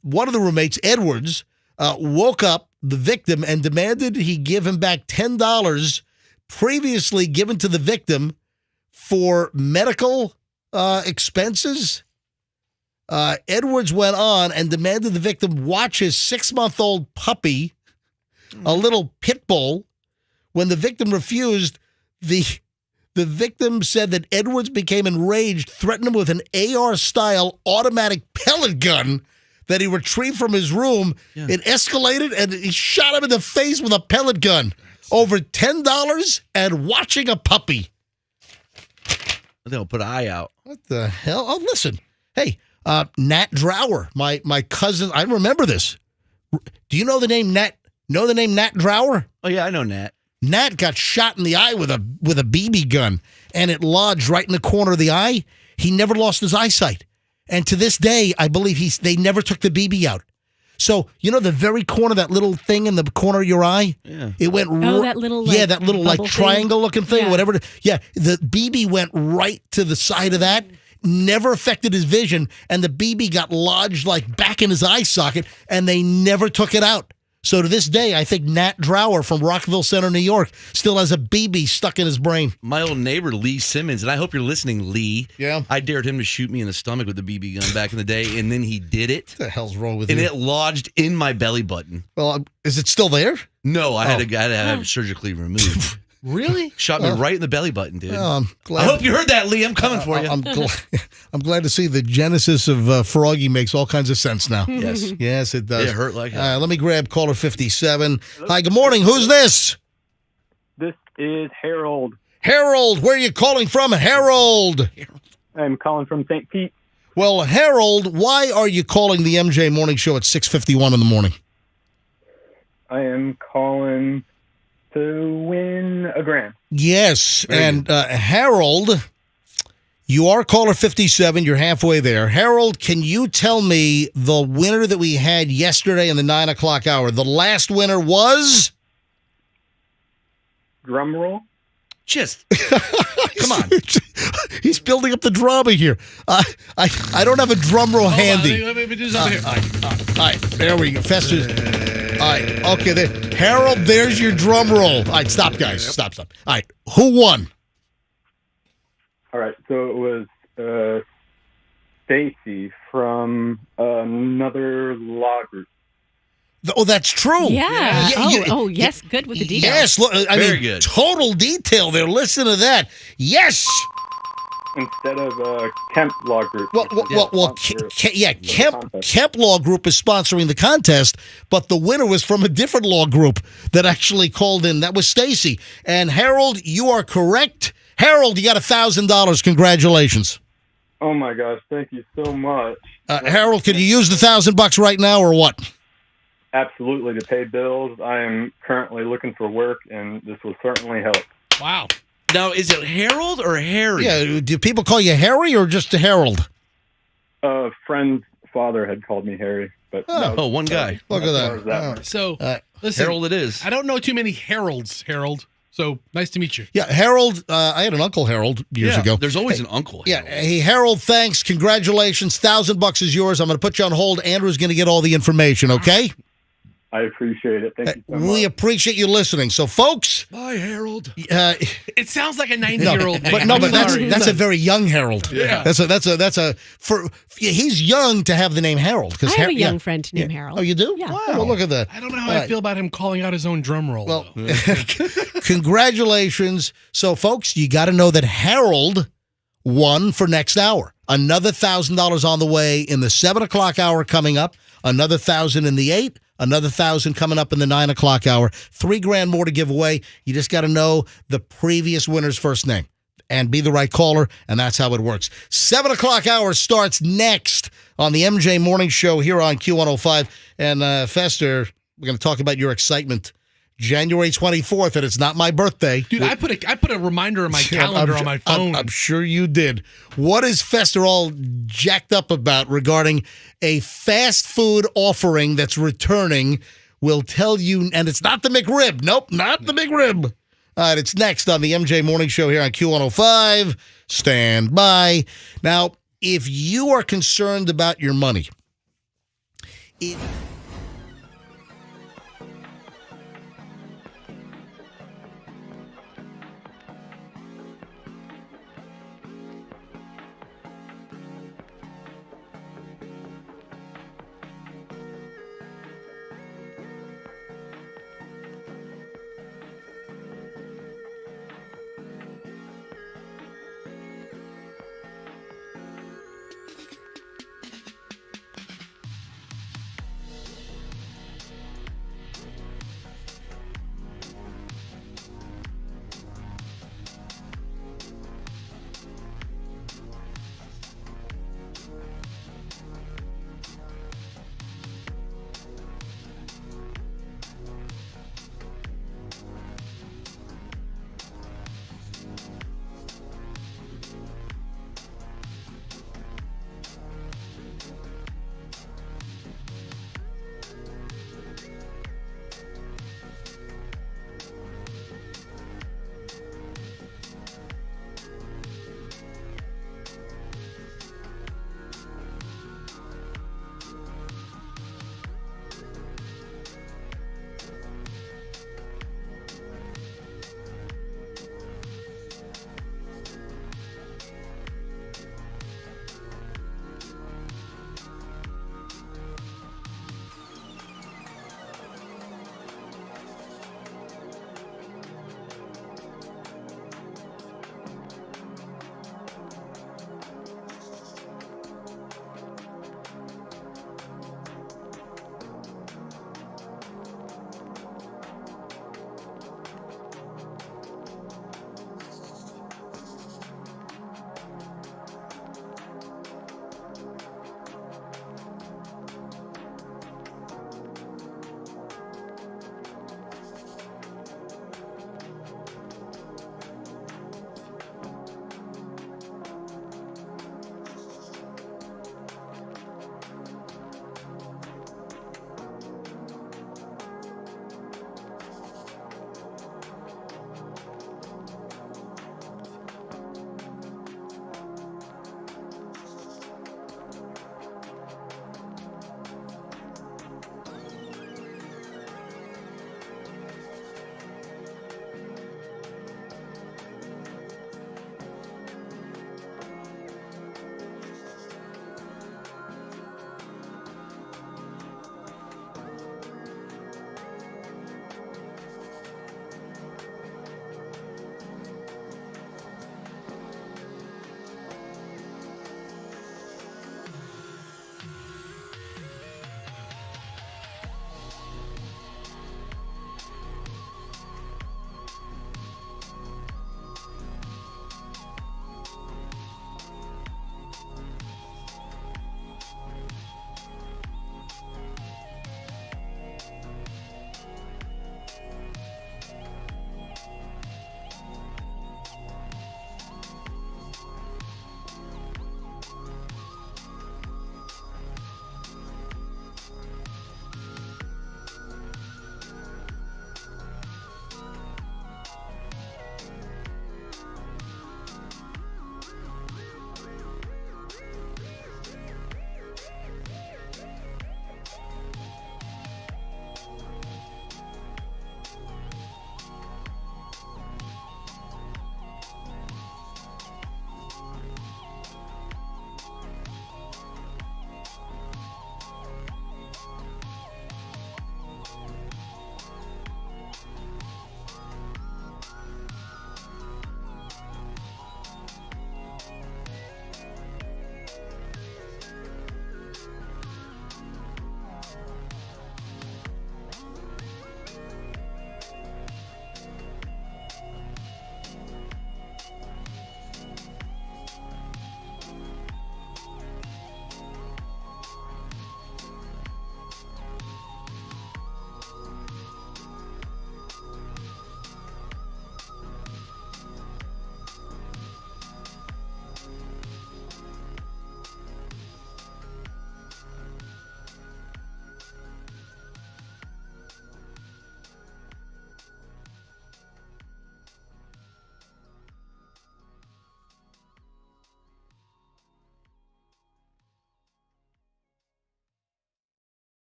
one of the roommates, Edwards, woke up the victim and demanded he give him back $10 previously given to the victim for medical expenses. Edwards went on and demanded the victim watch his 6-month-old puppy, a little pit bull. When the victim refused, the victim said that Edwards became enraged, threatened him with an AR-style automatic pellet gun that he retrieved from his room. Yeah. It escalated, and he shot him in the face with a pellet gun. Over $10 and watching a puppy. They'll put an eye out. What the hell? Oh, listen. Hey. Nat Drower, my cousin. I remember this. Do you know the name Nat? Know the name Nat Drower? Oh yeah, I know Nat. Nat got shot in the eye with a BB gun, and it lodged right in the corner of the eye. He never lost his eyesight, And to this day, I believe they never took the BB out. So, the very corner, that little thing in the corner of your eye? Yeah. It went that little, that little bubble triangle-looking thing, Yeah. whatever. Yeah, the BB went right to the side of that, never affected his vision, and the BB got lodged back in his eye socket, and they never took it out. So to this day, I think Nat Drower from Rockville Center, New York, still has a BB stuck in his brain. My old neighbor, Lee Simmons, and I hope you're listening, Lee. Yeah. I dared him to shoot me in the stomach with the BB gun back in the day, and then he did it. What the hell's wrong with And you? it lodged in my belly button. Well, is it still there? No, I had to have it surgically removed. Really? Shot me right in the belly button, dude. I'm glad. I hope you heard that, Lee. I'm coming for you. I'm glad to see the genesis of Froggy makes all kinds of sense now. Yes. Yes, it does. It hurt like hell. Let me grab caller 57. Hi, good morning. Who's this? This is Harold. Harold, where are you calling from, Harold? I'm calling from St. Pete. Well, Harold, why are you calling the MJ Morning Show at 6:51 in the morning? I am calling to win a grand. Yes, Very and Harold, you are caller 57. You're halfway there. Harold, can you tell me the winner that we had yesterday in the 9 o'clock hour? The last winner was? Drum roll. Just come on. He's building up the drama here. I don't have a drum roll handy. Let me do something here. All right, there we go. Fester's. All right, okay. There. Harold, there's your drum roll. All right, stop, guys. Stop. All right, who won? All right, so it was Stacy from another law group. Oh, that's true. Yeah. Yeah, Yes. Good with the details. Yes, look, I Very mean, good. total detail there. Listen to that. Yes. Instead of Kemp Law Group. Well, Kemp Law Group is sponsoring the contest, but the winner was from a different law group that actually called in. That was Stacy. And Harold, you are correct. Harold, you got $1,000. Congratulations. Oh my gosh, thank you so much. Harold, can you use the $1,000 right now or what? Absolutely, to pay bills. I am currently looking for work, and this will certainly help. Wow. Now, is it Harold or Harry? Yeah, do people call you Harry or just Harold? A friend's father had called me Harry, but Oh, one guy. Look at as far as that that. went. So, listen, Harold it is. I don't know too many Harolds, Harold. So, nice to meet you. Yeah, Harold, I had an Uncle Harold years Yeah, ago. There's always an uncle. Yeah, Harold. hey, Harold, thanks. Congratulations. $1,000 is yours. I'm going to put you on hold. Andrew's going to get all the information, okay? I appreciate it. Thank you so much. We appreciate you listening. So, folks, Bye, Harold. It sounds like a 90-year-old man. but I'm sorry. that's a very young Harold. Yeah. He's young to have the name Harold. I have a young friend named Harold. Oh, you do? Yeah. Wow. Well, look at that. I don't know how I feel about him calling out his own drum roll. Well, though. congratulations. So, folks, you got to know that Harold won for next hour. Another $1,000 on the way in the 7 o'clock hour coming up. Another 1,000 in the 8. Another 1,000 coming up in the 9 o'clock hour. $3,000 more to give away. You just got to know the previous winner's first name and be the right caller, and that's how it works. 7 o'clock hour starts next on the MJ Morning Show here on Q105. And Fester, we're going to talk about your excitement. January 24th, and it's not my birthday. Dude, I put a reminder in my calendar on my phone. I'm sure you did. What is Fester all jacked up about regarding a fast food offering that's returning? We'll tell you, and it's not the McRib. Nope, not the McRib. All right, it's next on the MJ Morning Show here on Q105. Stand by. Now, if you are concerned about your money,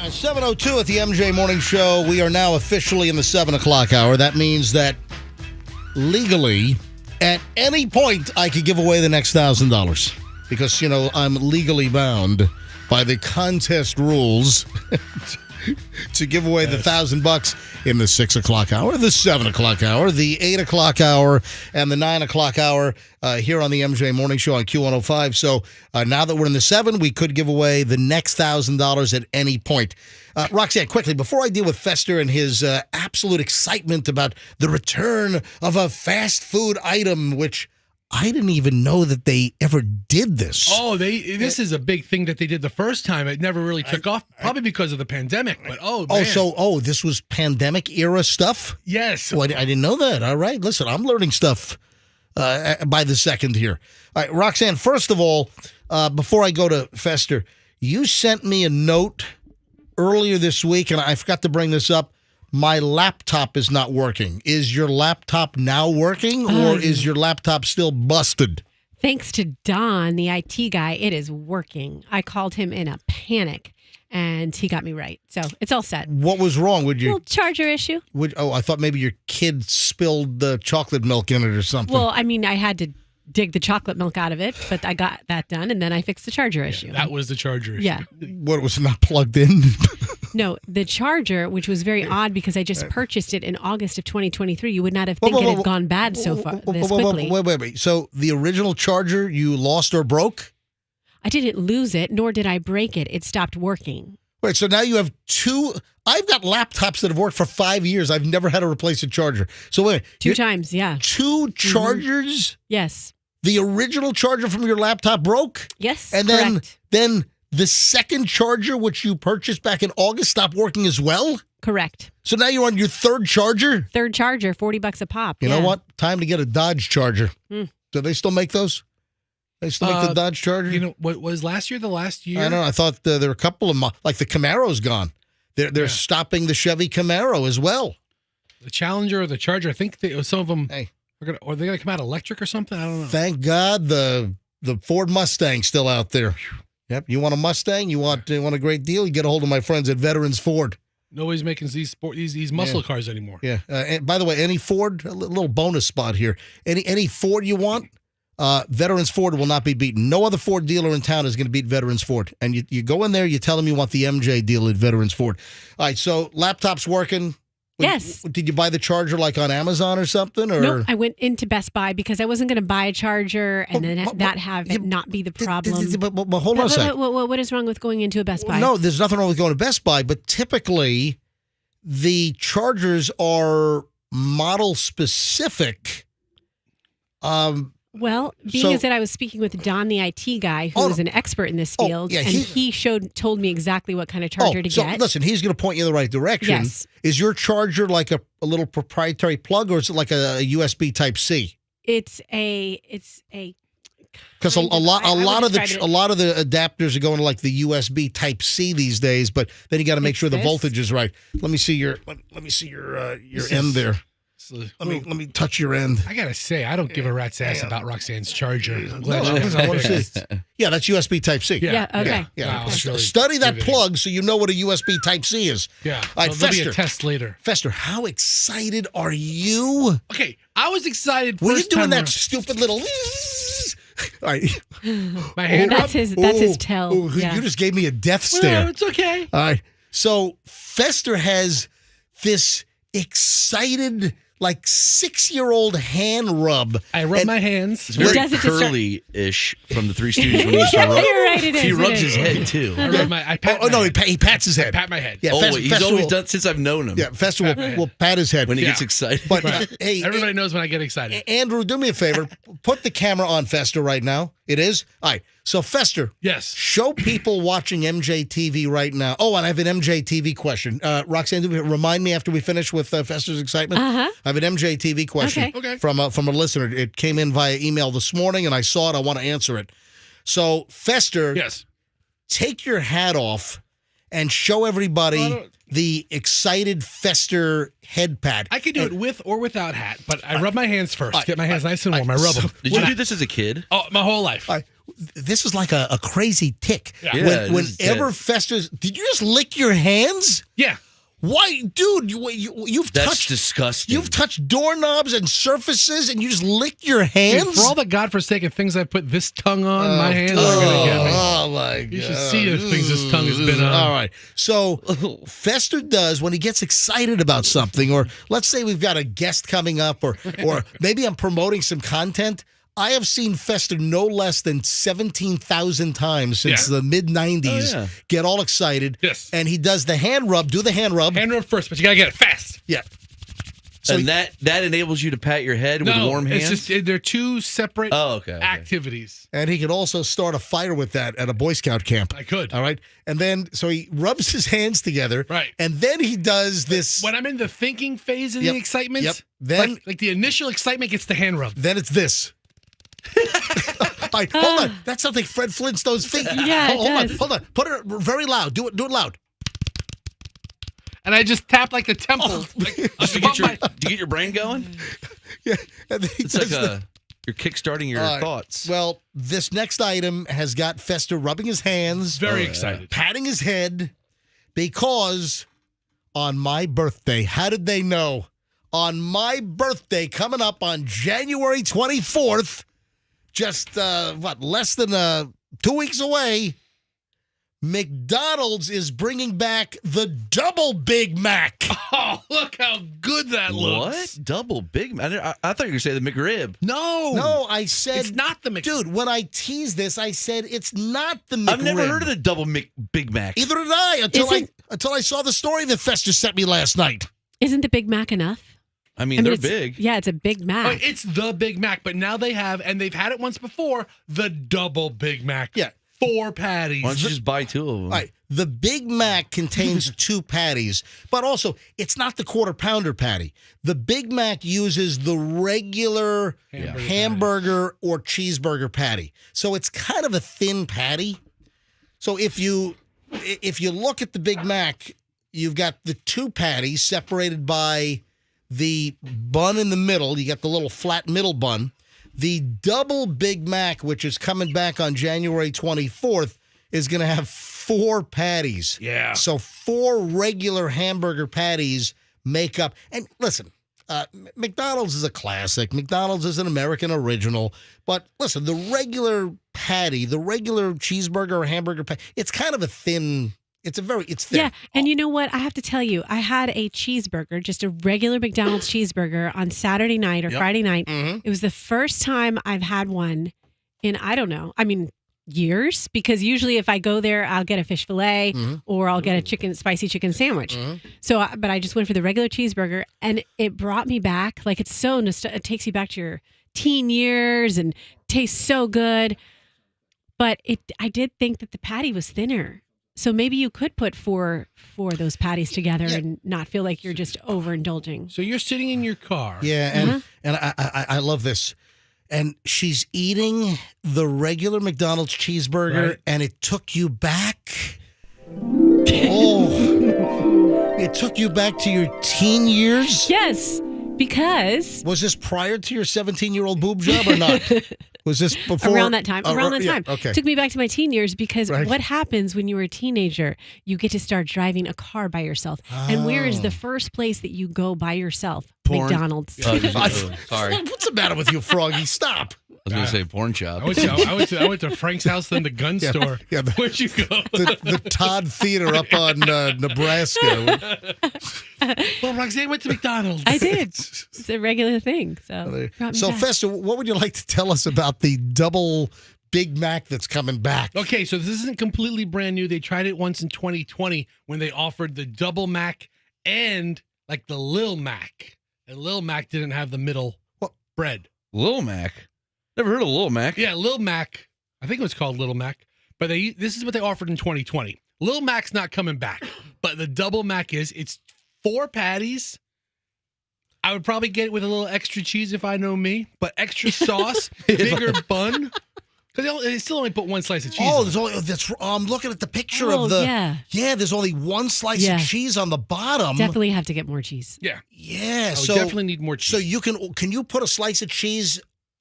7:02 at the MJ Morning Show. We are now officially in the 7 o'clock hour. That means that legally, at any point, I could give away the next $1,000 because, I'm legally bound by the contest rules to give away the $1,000 in the 6 o'clock hour, the 7 o'clock hour, the 8 o'clock hour, and the 9 o'clock hour here on the MJ Morning Show on Q105. So now that we're in the 7, we could give away the next $1,000 at any point. Roxanne, quickly, before I deal with Fester and his absolute excitement about the return of a fast food item, which I didn't even know that they ever did this. Oh, this is a big thing that they did the first time. It never really took off, probably because of the pandemic. But man. This was pandemic era stuff? Yes. Oh, I didn't know that. All right, listen, I'm learning stuff by the second here. All right, Roxanne, first of all, before I go to Fester, you sent me a note earlier this week, and I forgot to bring this up. My laptop is not working. Is your laptop now working, or is your laptop still busted? Thanks to Don, the IT guy, it is working. I called him in a panic, and he got me right. So it's all set. What was wrong? Little charger issue. I thought maybe your kid spilled the chocolate milk in it or something. Well, I mean, I had to dig the chocolate milk out of it, but I got that done, and then I fixed the charger issue. That was the charger issue. Yeah. What, was it not plugged in? No, the charger, which was very odd because I just purchased it in August of 2023. You would not have think it had gone bad so far this quickly. Wait. So the original charger you lost or broke? I didn't lose it, nor did I break it. It stopped working. Wait, so now you have two. I've got laptops that have worked for 5 years. I've never had to replace a charger. So wait. Two times, yeah. Two chargers? Yes. The original charger from your laptop broke? Yes, and correct. then the second charger, which you purchased back in August, stopped working as well? Correct. So now you're on your third charger? Third charger, $40 a pop. You know what? Time to get a Dodge Charger. Do they still make those? They still make the Dodge Charger? You know, what was last year the last year? I don't know. I thought there were a couple of like the Camaro's gone. They're stopping the Chevy Camaro as well. The Challenger or the Charger, I think some of them Hey. are they going to come out electric or something? I don't know. Thank God the Ford Mustang's still out there. Yep. You want a Mustang? You want a great deal? You get a hold of my friends at Veterans Ford. Nobody's making these muscle cars anymore. Yeah. And by the way, any Ford, a little bonus spot here. Any Ford you want, Veterans Ford will not be beaten. No other Ford dealer in town is going to beat Veterans Ford. And you go in there, you tell them you want the MJ deal at Veterans Ford. All right, so laptop's working. Yes. Did you buy the charger like on Amazon or something? Or No, I went into Best Buy because I wasn't going to buy a charger and then have it not be the problem. But hold on a second. What is wrong with going into a Best Buy? No, there's nothing wrong with going to Best Buy, but typically the chargers are model specific. Well, being as that I was speaking with Don, the IT guy, who is an expert in this field, and he told me exactly what kind of charger to get. Listen, he's going to point you in the right direction. Yes. Is your charger like a little proprietary plug, or is it like a USB Type C? It's a because a lot of the adapters are going to like the USB Type C these days, but then you got to make sure the voltage is right. Let me see your end there. Let me touch your end. I gotta say, I don't give a rat's ass about Roxanne's charger. I'm glad I want to see. Yeah, that's USB Type C. Yeah. Okay. Yeah. Study that plug so you know what a USB Type C is. Yeah. All right, there'll be a test later. Fester, how excited are you? Okay, I was excited. Were you doing that stupid little? All right. My hand. That's his tell. You just gave me a death stare. Well, it's okay. All right. So Fester has this excited, like 6-year-old hand rub. I rub my hands. It's very curly-ish from the Three Stooges when he used to rub. You're right, it is. He rubs his head too. I pat my head. He pats his head. I pat my head. Yeah, he's always done since I've known him. Yeah, Fester will pat his head when he gets excited. But hey, everybody knows when I get excited. Andrew, do me a favor. Put the camera on Fester right now. It is? All right. So, Fester. Yes. Show people watching MJTV right now. Oh, and I have an MJTV question. Roxanne, remind me after we finish with Fester's excitement. Uh-huh. I have an MJTV question from a listener. It came in via email this morning, and I saw it. I want to answer it. So, Fester, take your hat off and show everybody the excited Fester head pat. I can do it with or without hat, but I rub my hands first. Get my hands nice and warm. I rub them. Did you do this as a kid? Oh, my whole life. This is like a crazy tick. Yeah. Whenever Fester's... Did you just lick your hands? Yeah. Why, dude? You've That's touched disgusting. You've touched doorknobs and surfaces, and you just lick your hands. Dude, for all the godforsaken things I've put this tongue on, my hands are gonna get me. Oh my god! You should see the things this tongue has been on. All right. So Fester does when he gets excited about something, or let's say we've got a guest coming up, or maybe I'm promoting some content. I have seen Fester no less than 17,000 times since the mid-'90s get all excited. Yes. And he does the hand rub. Do the hand rub. Hand rub first, but you got to get it fast. Yeah. So that enables you to pat your head with warm hands? It's just, they're two separate activities. And he could also start a fire with that at a Boy Scout camp. I could. All right. And then, so he rubs his hands together. Right. And then he does this. When I'm in the thinking phase of the excitement, then like the initial excitement gets the hand rub. Then it's this. Hold on. That's something Fred Flintstone's feet. Yeah, hold on. Put it very loud. Do it loud. And I just tap like the temple. Do you get your brain going? Yeah. And then It's like you're kickstarting your thoughts. Well, this next item has got Fester rubbing his hands. Very excited. Patting his head. Because on my birthday, how did they know? On my birthday, coming up on January 24th, just, less than 2 weeks away, McDonald's is bringing back the Double Big Mac. Oh, look how good that looks. What? Double Big Mac? I thought you were going to say the McRib. No, I said... It's not the McRib. Dude, when I teased this, I said it's not the McRib. I've never heard of the Double Big Mac. Either did I, until I saw the story that Fester sent me last night. Isn't the Big Mac enough? I mean they're big. Yeah, it's a Big Mac. Oh, it's the Big Mac, but now they have, and they've had it once before, the Double Big Mac. Yeah. 4 patties. Why don't you just buy 2 of them? All right. The Big Mac contains 2 patties, but also it's not the quarter pounder patty. The Big Mac uses the regular hamburger or cheeseburger patty. So it's kind of a thin patty. So if you look at the Big Mac, you've got the 2 patties separated by the bun in the middle. You got the little flat middle bun. The Double Big Mac, which is coming back on January 24th, is going to have 4 patties. Yeah. So 4 regular hamburger patties make up. And listen, McDonald's is a classic. McDonald's is an American original. But listen, the regular patty, the regular cheeseburger or hamburger patty, it's kind of a thin. It's thin. Yeah, and you know what? I have to tell you, I had a cheeseburger, just a regular McDonald's cheeseburger on Saturday night or Friday night. Mhm. It was the first time I've had one in, I don't know, years, because usually if I go there, I'll get a fish fillet or I'll get a spicy chicken sandwich. So, but I just went for the regular cheeseburger, and it brought me back. Like, it's so it takes you back to your teen years and tastes so good. But I did think that the patty was thinner. So maybe you could put four of those patties together and not feel like you're just overindulging. So you're sitting in your car. Yeah, and I love this. And she's eating the regular McDonald's cheeseburger, and it took you back. It took you back to your teen years? Yes, because... Was this prior to your 17-year-old boob job or not? Was this before? Around that time. Yeah, okay. Took me back to my teen years because what happens when you were a teenager? You get to start driving a car by yourself. And where is the first place that you go by yourself? Porn. McDonald's. Sorry. What's the matter with you, Froggy? Stop. I was going to say porn shop. I went to Frank's house, then the gun store. Yeah, Where'd you go? The Todd Theater up on Nebraska. Well, Roxanne went to McDonald's. I did. It's a regular thing. So brought me back. Fester, what would you like to tell us about the double Big Mac that's coming back? Okay, so this isn't completely brand new. They tried it once in 2020 when they offered the double Mac and like the Lil Mac. And Lil Mac didn't have the middle bread. Lil Mac? Never heard of Lil Mac. Yeah, Lil Mac. I think it was called Little Mac. But this is what they offered in 2020. Lil Mac's not coming back. But the double Mac is. It's 4 patties. I would probably get it with a little extra cheese if I know me. But extra sauce, bigger bun. Because they still only put 1 slice of cheese. Oh, there's only I'm looking at the picture of the. Yeah, there's only 1 slice of cheese on the bottom. Definitely have to get more cheese. Yeah. Yeah. So definitely need more cheese. So can you put a slice of cheese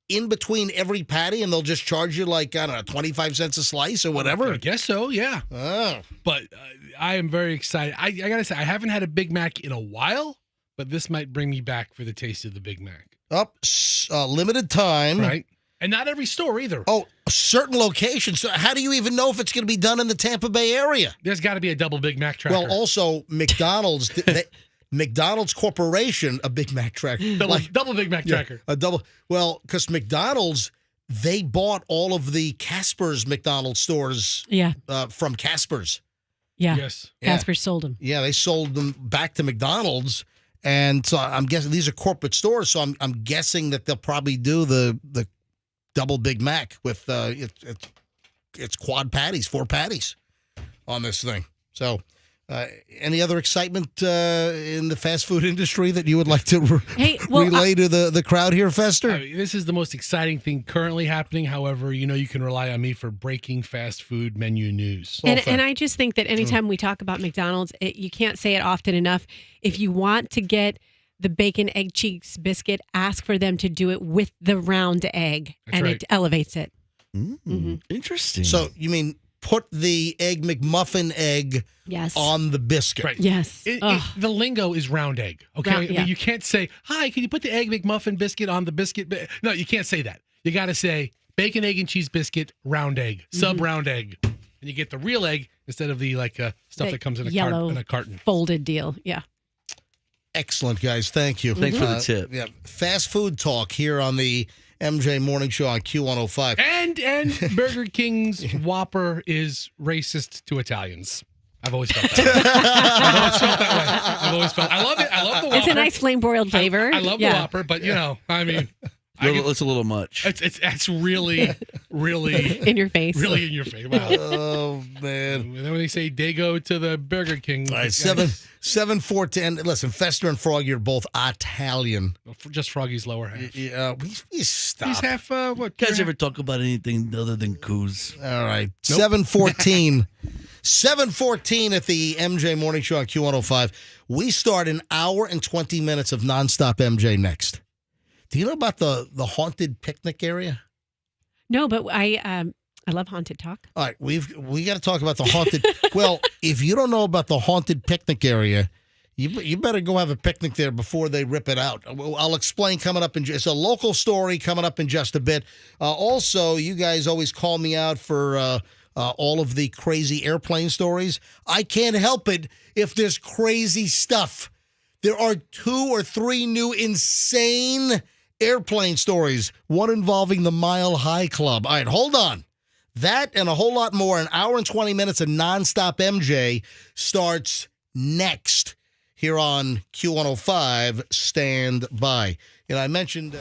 in between every patty and they'll just charge you like, I don't know, 25 cents a slice or whatever? I guess so, yeah. Oh. But I am very excited. I got to say, I haven't had a Big Mac in a while, but this might bring me back for the taste of the Big Mac. Limited time. Right. And not every store either. Oh, a certain location. So how do you even know if it's going to be done in the Tampa Bay area? There's got to be a double Big Mac tracker. Well, also McDonald's, McDonald's Corporation, a Big Mac tracker. Double Big Mac tracker. A double. Well, because McDonald's, they bought all of the Casper's McDonald's stores from Casper's. Yeah. Yes. Casper sold them. Yeah, they sold them back to McDonald's. And so I'm guessing these are corporate stores. So I'm guessing that they'll probably do the double Big Mac with it's quad patties, 4 patties on this thing. So any other excitement in the fast food industry that you would like to relay to the crowd here, Fester? I mean, this is the most exciting thing currently happening. However, you can rely on me for breaking fast food menu news. And I just think that anytime we talk about McDonald's, you can't say it often enough. If you want to get the bacon egg cheese biscuit, ask for them to do it with the round egg, it elevates it. Interesting. So you mean put the egg McMuffin egg on the biscuit? Right. Yes. The lingo is round egg. Okay. I mean, you can't say, "Hi, can you put the egg McMuffin biscuit on the biscuit?" No, you can't say that. You got to say bacon, egg, and cheese biscuit, round egg, sub round egg, and you get the real egg instead of the stuff that comes in a carton, folded deal. Yeah. Excellent, guys. Thank you. Thanks for the tip. Yeah, fast food talk here on the MJ Morning Show on Q105. And Burger King's Whopper is racist to Italians. I've always felt that. I've always felt. I love it. I love the Whopper. It's a nice flame broiled flavor. I love the Whopper, but I mean. It's a little much. It's really, really in your face. Really in your face. Wow. Oh man! And then when they say they go to the Burger King, all right, 7-4-10. Listen, Fester and Froggy are both Italian. Just Froggy's lower half. Yeah, we stop. He's half. What? You guys ever talk about anything other than coos? All right, 7-14. 7:14 at the MJ Morning Show on Q105. We start an hour and 20 minutes of nonstop MJ next. Do you know about the haunted picnic area? No, but I I love haunted talk. All right, we got to talk about the haunted. Well, if you don't know about the haunted picnic area, you better go have a picnic there before they rip it out. I'll explain coming up it's a local story coming up in just a bit. Also, you guys always call me out for all of the crazy airplane stories. I can't help it if there's crazy stuff. There are 2 or 3 new insane airplane stories. One involving the Mile High Club. All right, hold on. That and a whole lot more. An hour and 20 minutes of nonstop MJ starts next here on Q105. Stand by. I mentioned...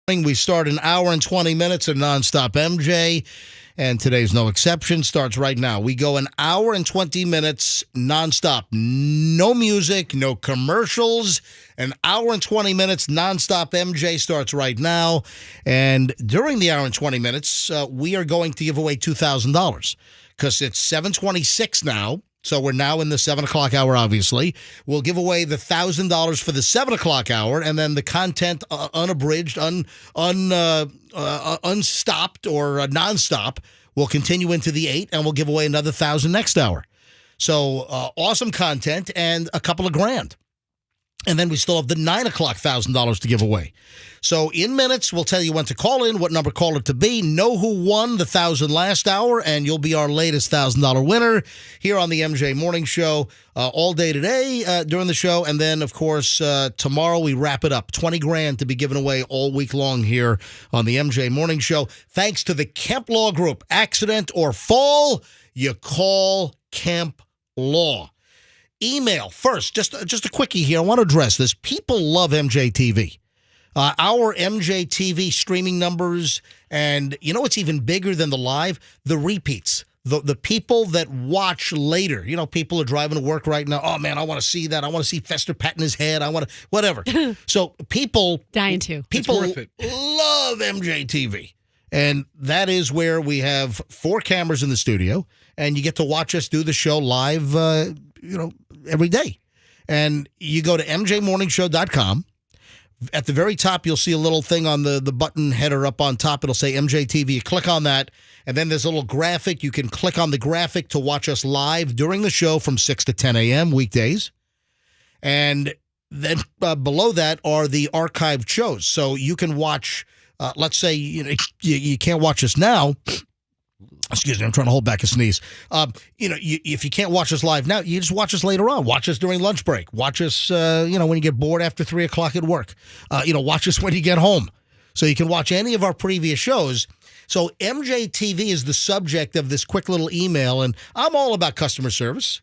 We start an hour and 20 minutes of nonstop MJ, and today's no exception. Starts right now. We go an hour and 20 minutes nonstop. No music, no commercials. An hour and 20 minutes nonstop MJ starts right now. And during the hour and 20 minutes, we are going to give away $2,000 because it's 7:26 now. So we're now in the 7 o'clock hour, obviously. We'll give away the $1,000 for the 7 o'clock hour, and then the content unabridged, unstopped or nonstop will continue into the 8, and we'll give away another $1,000 next hour. So awesome content and a couple of grand. And then we still have the 9 o'clock $1,000 to give away. So in minutes, we'll tell you when to call in, what number caller to be, know who won the $1,000 last hour, and you'll be our latest $1,000 winner here on the MJ Morning Show all day today during the show. And then, of course, tomorrow we wrap it up. 20 grand to be given away all week long here on the MJ Morning Show. Thanks to the Kemp Law Group. Accident or fall, you call Kemp Law. Email first, just a quickie here. I want to address this. People love MJTV. Our MJTV streaming numbers, and you know what's even bigger than the live? The repeats. The people that watch later. You know, people are driving to work right now. Oh, man, I want to see that. I want to see Fester patting his head. I want to, whatever. So people. Dying to. People It's worth it. love MJTV. And that is where we have 4 cameras in the studio, and you get to watch us do the show live, every day. And you go to mjmorningshow.com. At the very top, you'll see a little thing on the button header up on top. It'll say MJTV. You click on that, and then there's a little graphic. You can click on the graphic to watch us live during the show from 6 to 10 a.m. weekdays. And then below that are the archived shows. So you can watch, let's say you can't watch us now. Excuse me, I'm trying to hold back a sneeze. If you can't watch us live now, you just watch us later on. Watch us during lunch break. Watch us, when you get bored after 3 o'clock at work. Watch us when you get home. So you can watch any of our previous shows. So MJTV is the subject of this quick little email, and I'm all about customer service.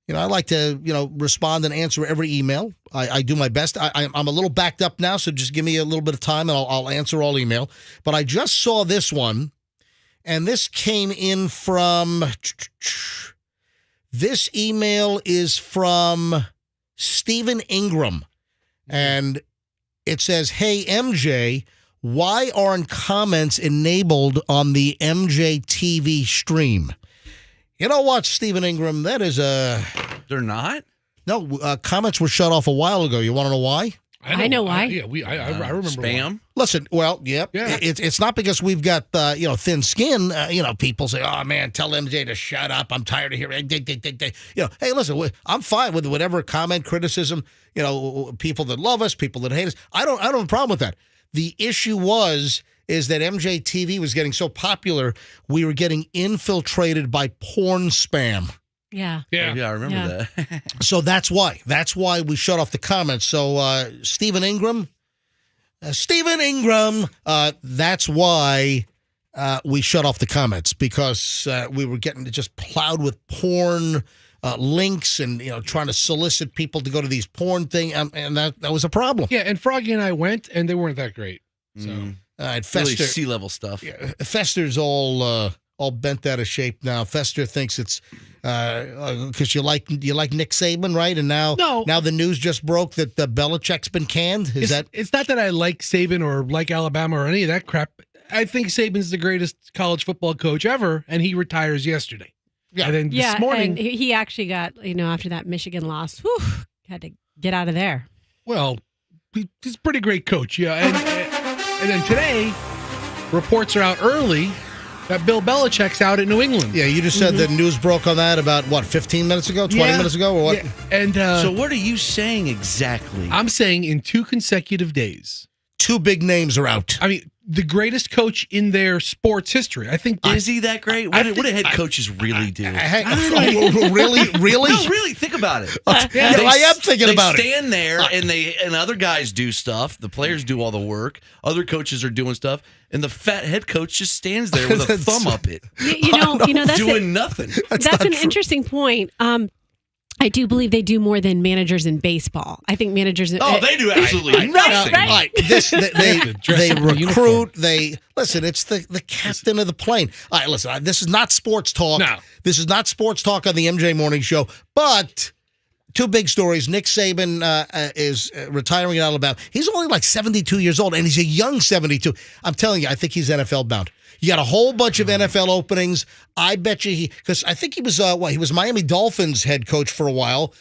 I like to, respond and answer every email. I do my best. I'm a little backed up now, so just give me a little bit of time, and I'll answer all email. But I just saw this one. And this came in from, this email is from Stephen Ingram. And it says, hey, MJ, why aren't comments enabled on the MJ TV stream? You know what, Stephen Ingram, that is They're not? No, comments were shut off a while ago. You want to know why? I know why. I remember Spam? why. Listen, well, yep. Yeah. It's not because we've got, thin skin. People say, oh, man, tell MJ to shut up. I'm tired of hearing. Hey, listen, I'm fine with whatever comment, criticism, people that love us, people that hate us. I don't have a problem with that. The issue is that MJTV was getting so popular, we were getting infiltrated by porn spam. Yeah. Yeah. Yeah, I remember that. So that's why. That's why we shut off the comments. So Stephen Ingram, that's why we shut off the comments, because we were getting just plowed with porn links and trying to solicit people to go to these porn things, and that was a problem. Yeah, and Froggy and I went, and they weren't that great. So Fester, Really sea-level stuff. yeah, Fester's all bent out of shape now. Fester thinks it's because you like Nick Saban, right? And now the news just broke that Belichick's been canned. It's not that I like Saban or like Alabama or any of that crap. I think Saban's the greatest college football coach ever, and he retires yesterday. Yeah. And then this morning, and he actually got, after that Michigan loss, had to get out of there. well, he's a pretty great coach. Yeah, and then today, reports are out early that Bill Belichick's out at New England. Yeah, you just said the news broke on that about, 15 minutes ago, 20 minutes ago, or what? Yeah. And So what are you saying exactly? I'm saying in 2 consecutive days. 2 big names are out. I mean, the greatest coach in their sports history. I think. Is he that great? What do head coaches really do? Really? No, really, think about it. I am thinking about it. They stand there and other guys do stuff. The players do all the work. Other coaches are doing stuff, and the fat head coach just stands there with a thumb up it, That's doing nothing. that's an interesting point. I do believe they do more than managers in baseball. I think managers. Oh, they do absolutely nothing. Right. They recruit. They listen. It's the captain of the plane. All right, listen. This is not sports talk. No. This is not sports talk on the MJ Morning Show. But two big stories. Nick Saban is retiring in Alabama. He's only like 72 years old, and he's a young 72. I'm telling you, I think he's NFL bound. You got a whole bunch of NFL openings. I bet you because I think he was he was Miami Dolphins head coach for a while.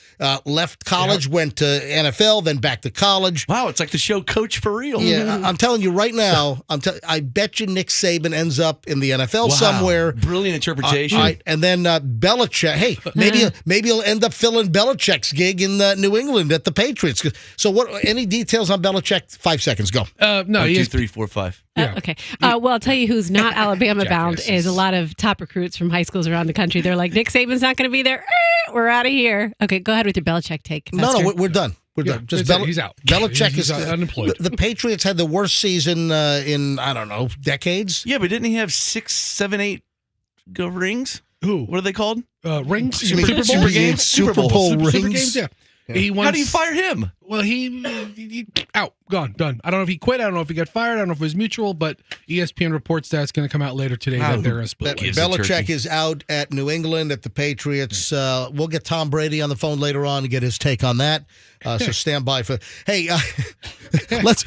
Left college, went to NFL, then back to college. Wow, it's like the show Coach for Real. Yeah, I'm telling you right now. I bet you Nick Saban ends up in the NFL somewhere. Brilliant interpretation. Right, and then Belichick. Hey, maybe he'll end up filling Belichick's gig in New England at the Patriots. So, what? Any details on Belichick? 5 seconds. Go. No, 1, he 2, is 3, 4, 5. Okay. Well, I'll tell you who's not Alabama bound is a lot of top recruits from high schools around the country. They're like, Nick Saban's not going to be there. We're out of here. Okay, go ahead with your Belichick take. No, we're done. We're done. Just he's out. Belichick He's is unemployed. The Patriots had the worst season in I don't know decades. Yeah, but didn't he have 6, 7, 8 rings? Who? What are they called? Rings? You mean Super games? Super Bowl rings? Super games, yeah. He won. How do you fire him? Well, he out, gone, done. I don't know if he quit. I don't know if he got fired. I don't know if it was mutual, but ESPN reports that it's going to come out later today that they're a split. Belichick is out at New England at the Patriots. We'll get Tom Brady on the phone later on to get his take on that. So stand by for. Hey, let's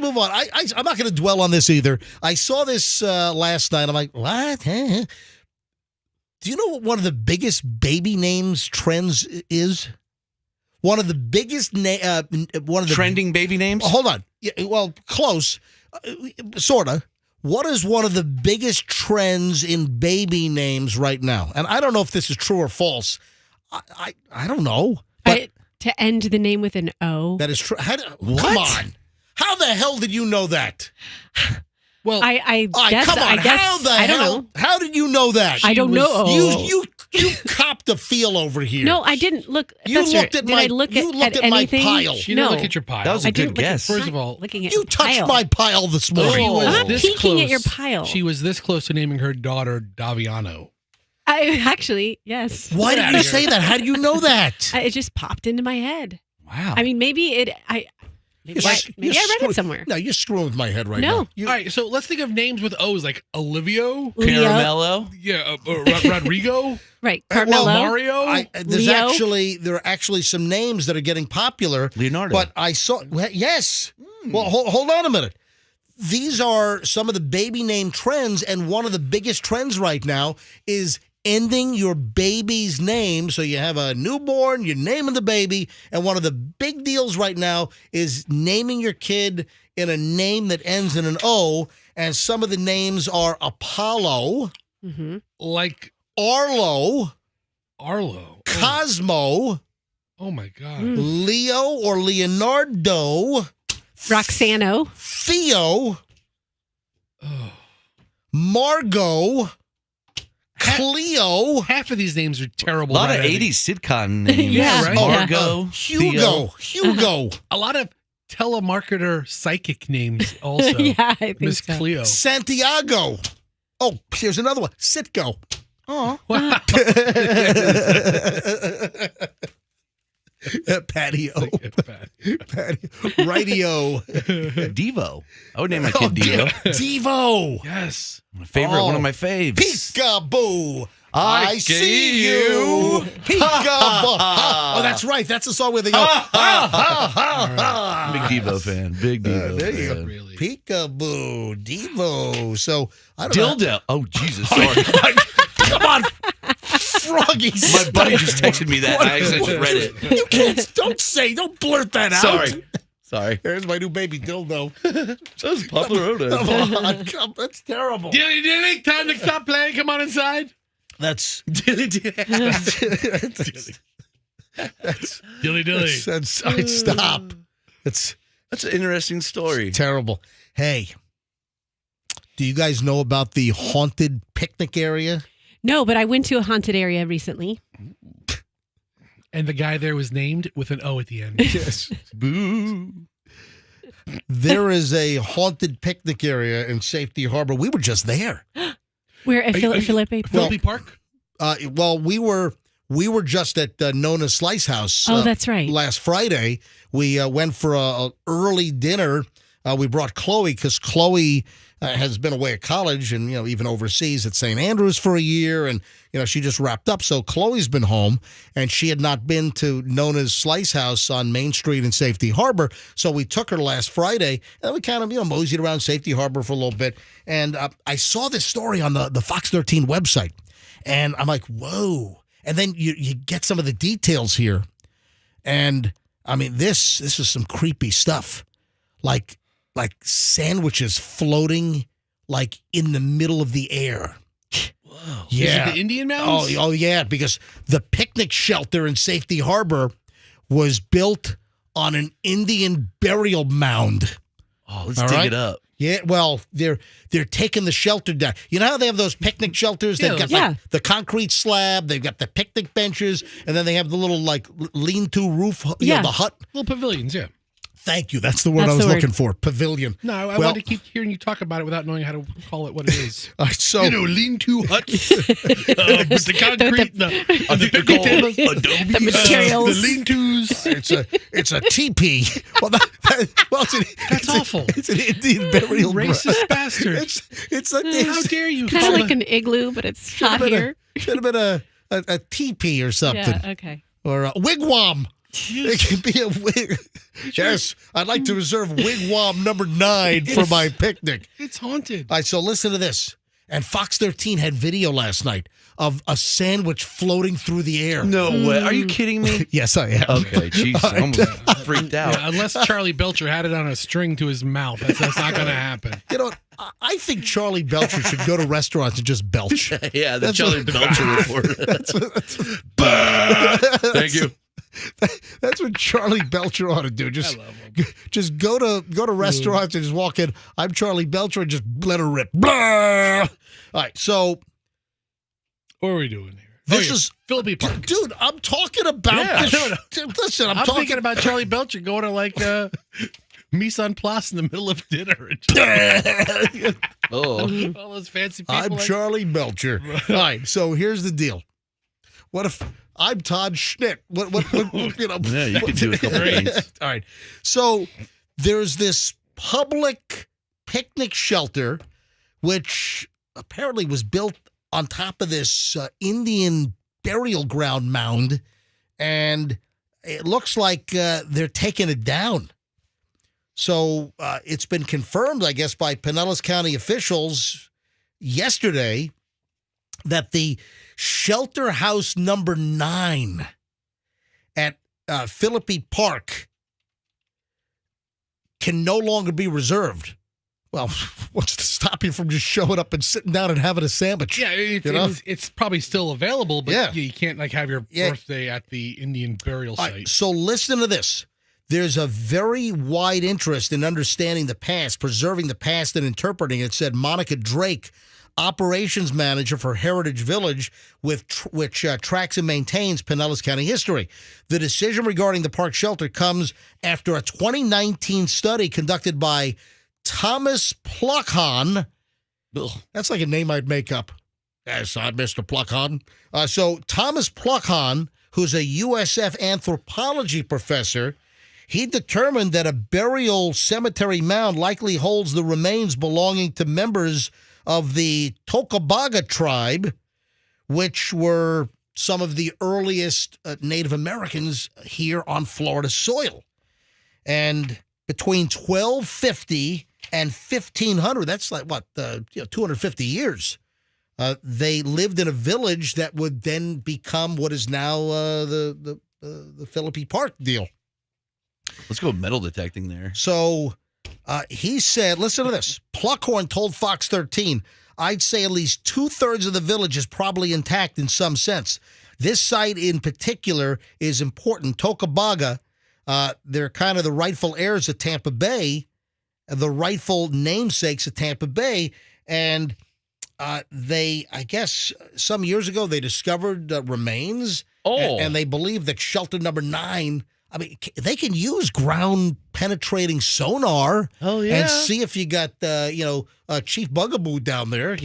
move on. I'm not going to dwell on this either. I saw this last night. I'm like, what? Huh? Do you know what one of the biggest baby names trends is? One of the biggest Trending baby names? Hold on. Yeah, well, close. Sort of. What is one of the biggest trends in baby names right now? And I don't know if this is true or false. I don't know. But to end the name with an O. that is true. Come on. How the hell did you know that? Well, I guess. Come on. I guess. How the I don't hell? know. How did you know that? I don't know. You copped a feel over here. No, I didn't look. You Fester, looked at did my. I look you at, looked at my anything? pile. she didn't No. look at your pile. That was a I didn't good look at- guess. First of all, looking at You your touched pile. my pile this morning. She was I'm this peeking close. at your pile. She was this close to naming her daughter Daviano. I actually, yes. Why did you say that? How do you know that? It just popped into my head. Wow. I mean, maybe it. Maybe I read it somewhere. No, you're screwing with my head right No. now. You- All right, so let's think of names with O's like Olivio, Leo. Caramello? yeah, Rodrigo, Right, Well, Carmelo. Mario. there are actually some names that are getting popular. Leonardo. But I saw, yes. Well, hold on a minute. These are some of the baby name trends, and one of the biggest trends right now is ending your baby's name. So you have a newborn, you're naming the baby, and one of the big deals right now is naming your kid in a name that ends in an O, and some of the names are Apollo, Mm-hmm. like Arlo, Arlo. Cosmo, Oh my God. Leo or Leonardo, Roxanne. Theo, Oh. Margot, Cleo, Half of these names are A terrible. lot of writing. 80s sitcom names. Yeah, right? Margot, Hugo, Hugo, A lot of telemarketer psychic names also. Yeah, I think Miss so. Cleo. Santiago. Oh, here's another one. Sitgo. Oh. Wow. Patio. Patio. Radio. Devo. I would name my kid Devo. Devo. Yes. My favorite, one of my faves. Peekaboo. I see see you. you. Peekaboo. Oh, that's right. That's the song where they go. Big Devo fan. Big Devo there you go. fan. Really. Peekaboo. Devo. So, I don't know. Dildo. Oh, Jesus. Sorry. Come on. Froggy. My buddy just texted me that. I actually read it. You can't. Don't blurt that out. Sorry. There's my new baby dildo. So is Papa Roda. Come on, that's terrible. Dilly dilly, time to stop playing. Come on inside. That's Dilly dilly. Dilly dilly. that's stop. It's That's an interesting story. terrible. Hey, do you guys know about the haunted picnic area? No, but I went to a haunted area recently. And the guy there was named with an O at the end. Yes. Boo. There is a haunted picnic area in Safety Harbor. We were just there. Where at Are you- Philippi? Philippi Park? Well, we were we were just at Nona's Slice House. Oh, that's right. Last Friday, we went for a early dinner. We brought Chloe because Chloe has been away at college and, even overseas at St. Andrews for a year. And, she just wrapped up. So Chloe's been home and she had not been to Nona's Slice House on Main Street in Safety Harbor. So we took her last Friday and we kind of, moseyed around Safety Harbor for a little bit. And I saw this story on the Fox 13 website and I'm like, whoa. And then you get some of the details here. And I mean, this is some creepy stuff. Like sandwiches floating like in the middle of the air. Whoa. Yeah. Is it the Indian mounds? Oh, yeah, because the picnic shelter in Safety Harbor was built on an Indian burial mound. Oh, let's dig it up. Yeah, well, they're taking the shelter down. You know how they have those picnic shelters? They've got the concrete slab, they've got the picnic benches, and then they have the little lean-to roof, the hut. Little pavilions, yeah. Thank you. That's the word I was looking for. Pavilion. No, I wanted to keep hearing you talk about it without knowing how to call it what it is. So lean-to huts with the concrete, the picnic tables, the materials, the lean-tos. It's a teepee. That's awful. It's an Indian burial ground. Racist bastard. How dare you? Kind of like an igloo, but it's hot here. Should have been a teepee or something. Yeah. Okay. Or a wigwam. It could be a wig. Yes, I'd like to reserve wigwam number 9 for my picnic. It's haunted. All right, so listen to this. And Fox 13 had video last night of a sandwich floating through the air. No way. Are you kidding me? Yes, I am. Okay, jeez. I almost freaked out. Yeah, unless Charlie Belcher had it on a string to his mouth. That's not going to happen. You know what? I think Charlie Belcher should go to restaurants and just belch. Yeah, the Charlie Belcher report. Thank you. That's what Charlie Belcher ought to do. Just go to restaurants and just walk in. I'm Charlie Belcher and just let her rip. Blah! All right, so what are we doing here? This is Philippi Park. Dude, I'm talking about this. Listen, I'm talking thinking about Charlie Belcher going to Mise en place in the middle of dinner. All those fancy people. I'm Charlie Belcher. All right, so here's the deal. What if I'm Todd Schnitt? What Yeah, you could do a couple things. All right. So there's this public picnic shelter, which apparently was built on top of this Indian burial ground mound, and it looks like they're taking it down. So it's been confirmed, I guess, by Pinellas County officials yesterday that the shelter house number 9 at Philippi Park can no longer be reserved. Well, what's to stop you from just showing up and sitting down and having a sandwich? Yeah, it's probably still available, but you can't have your birthday at the Indian burial site. Right, so listen to this. There's a very wide interest in understanding the past, preserving the past, and interpreting it, said Monica Drake, operations manager for Heritage Village, which tracks and maintains Pinellas County history. The decision regarding the park shelter comes after a 2019 study conducted by Thomas Pluckhon. That's like a name I'd make up. Yes, I'm Mr. Pluckhon. So Thomas Pluckhon, who's a USF anthropology professor, he determined that a burial cemetery mound likely holds the remains belonging to members of the Tocobaga tribe, which were some of the earliest Native Americans here on Florida soil. And between 1250 and 1500, that's like, 250 years, they lived in a village that would then become what is now the Philippi Park deal. Let's go metal detecting there. So he said, listen to this. Pluckhorn told Fox 13, I'd say at least 2/3 of the village is probably intact in some sense. This site in particular is important. Tocobaga, they're kind of the rightful heirs of Tampa Bay, the rightful namesakes of Tampa Bay. And they, I guess, some years ago, they discovered remains. And they believe that shelter number 9, I mean, they can use ground-penetrating sonar and see if you got, Chief Bugaboo down there,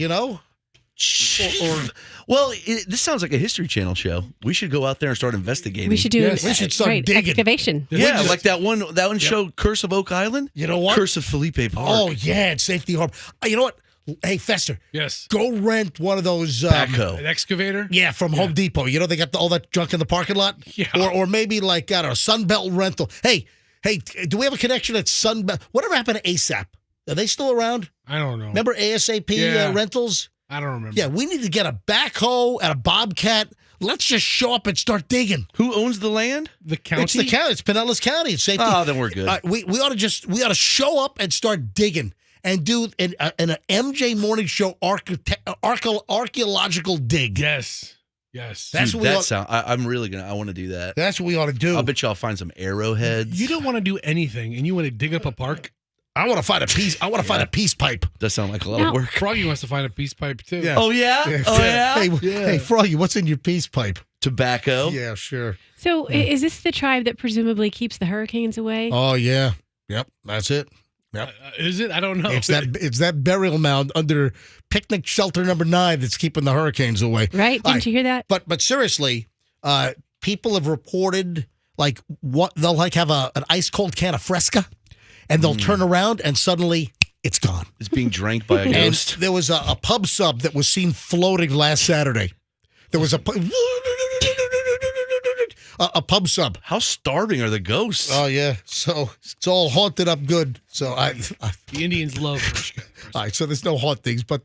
Well, this sounds like a History Channel show. We should go out there and start investigating. We should do Yes. We should start digging. excavation. Yeah, like that one show, Curse of Oak Island. You know what? Curse of Felipe Park. Oh, yeah, and Safety Harbor. You know what? Hey, Fester, Yes. go rent one of those. Backhoe. An excavator? Yeah, from Home Depot. You know, they got all that junk in the parking lot? Yeah. Or maybe like, I don't know, Sunbelt Rental. Hey, do we have a connection at Sunbelt? Whatever happened to ASAP? Are they still around? I don't know. Remember ASAP Yeah. Rentals? I don't remember. Yeah, we need to get a backhoe and a bobcat. Let's just show up and start digging. Who owns the land? The county? It's the county. It's Pinellas County. It's safety. Oh, then we're good. We ought to show up and start digging and do an MJ Morning Show archaeological dig. Yes. Yes. That's Dude, what we ought, I'm really gonna. I want to do that. That's what we ought to do. I'll bet you I'll find some arrowheads. You don't want to do anything, and you want to dig up a park? I want to find a piece. I want to find a peace pipe. Does sound like a lot No. of work. Froggy wants to find a peace pipe, too. Yeah. Oh yeah. Oh yeah. Hey, Froggy, what's in your peace pipe? Tobacco. Yeah, sure. So is this the tribe that presumably keeps the hurricanes away? Oh yeah. Yep. That's it. Yep. Is it? I don't know. It's that burial mound under picnic shelter number 9 that's keeping the hurricanes away. Right? Didn't you hear that? But seriously, people have reported like what they'll like have an ice cold can of Fresca, and they'll turn around and suddenly it's gone. It's being drank by a And ghost. there was a pub sub that was seen floating last Saturday. There was a pub sub. How starving are the ghosts? Oh yeah, so it's all haunted up good. So The Indians love Frisca. all right. So there's no hauntings, but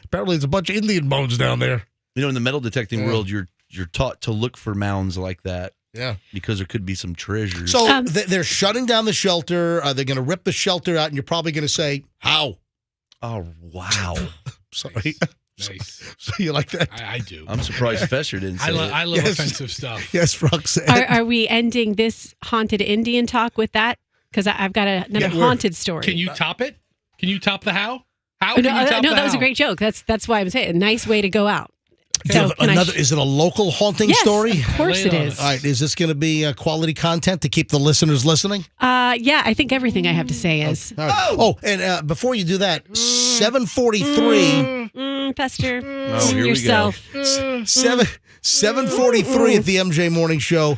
apparently there's a bunch of Indian bones down there. You know, in the metal detecting world, you're taught to look for mounds like that. Yeah. Because there could be some treasures. So they're shutting down the shelter. They're going to rip the shelter out, and you're probably going to say, "How?" Oh wow. Sorry. Nice. So you like that? I do. I'm surprised Fester didn't say it. I love Yes. offensive stuff. Yes, Roxanne. Are we ending this haunted Indian talk with that? Because I've got another haunted story. Can you top it? Can you top the how? How Oh, can no, you top no, the that was a how? great joke. That's why I'm saying a nice way to go out. Do you have can I another? Is it a local haunting Yes, story? of course Lay it it on is. All right. Is this going to be quality content to keep the listeners listening? Yeah, I think everything I have to say is. All right. Oh, and before you do that, 7:43. Fester, Oh, here yourself. 7:43 at the MJ Morning Show.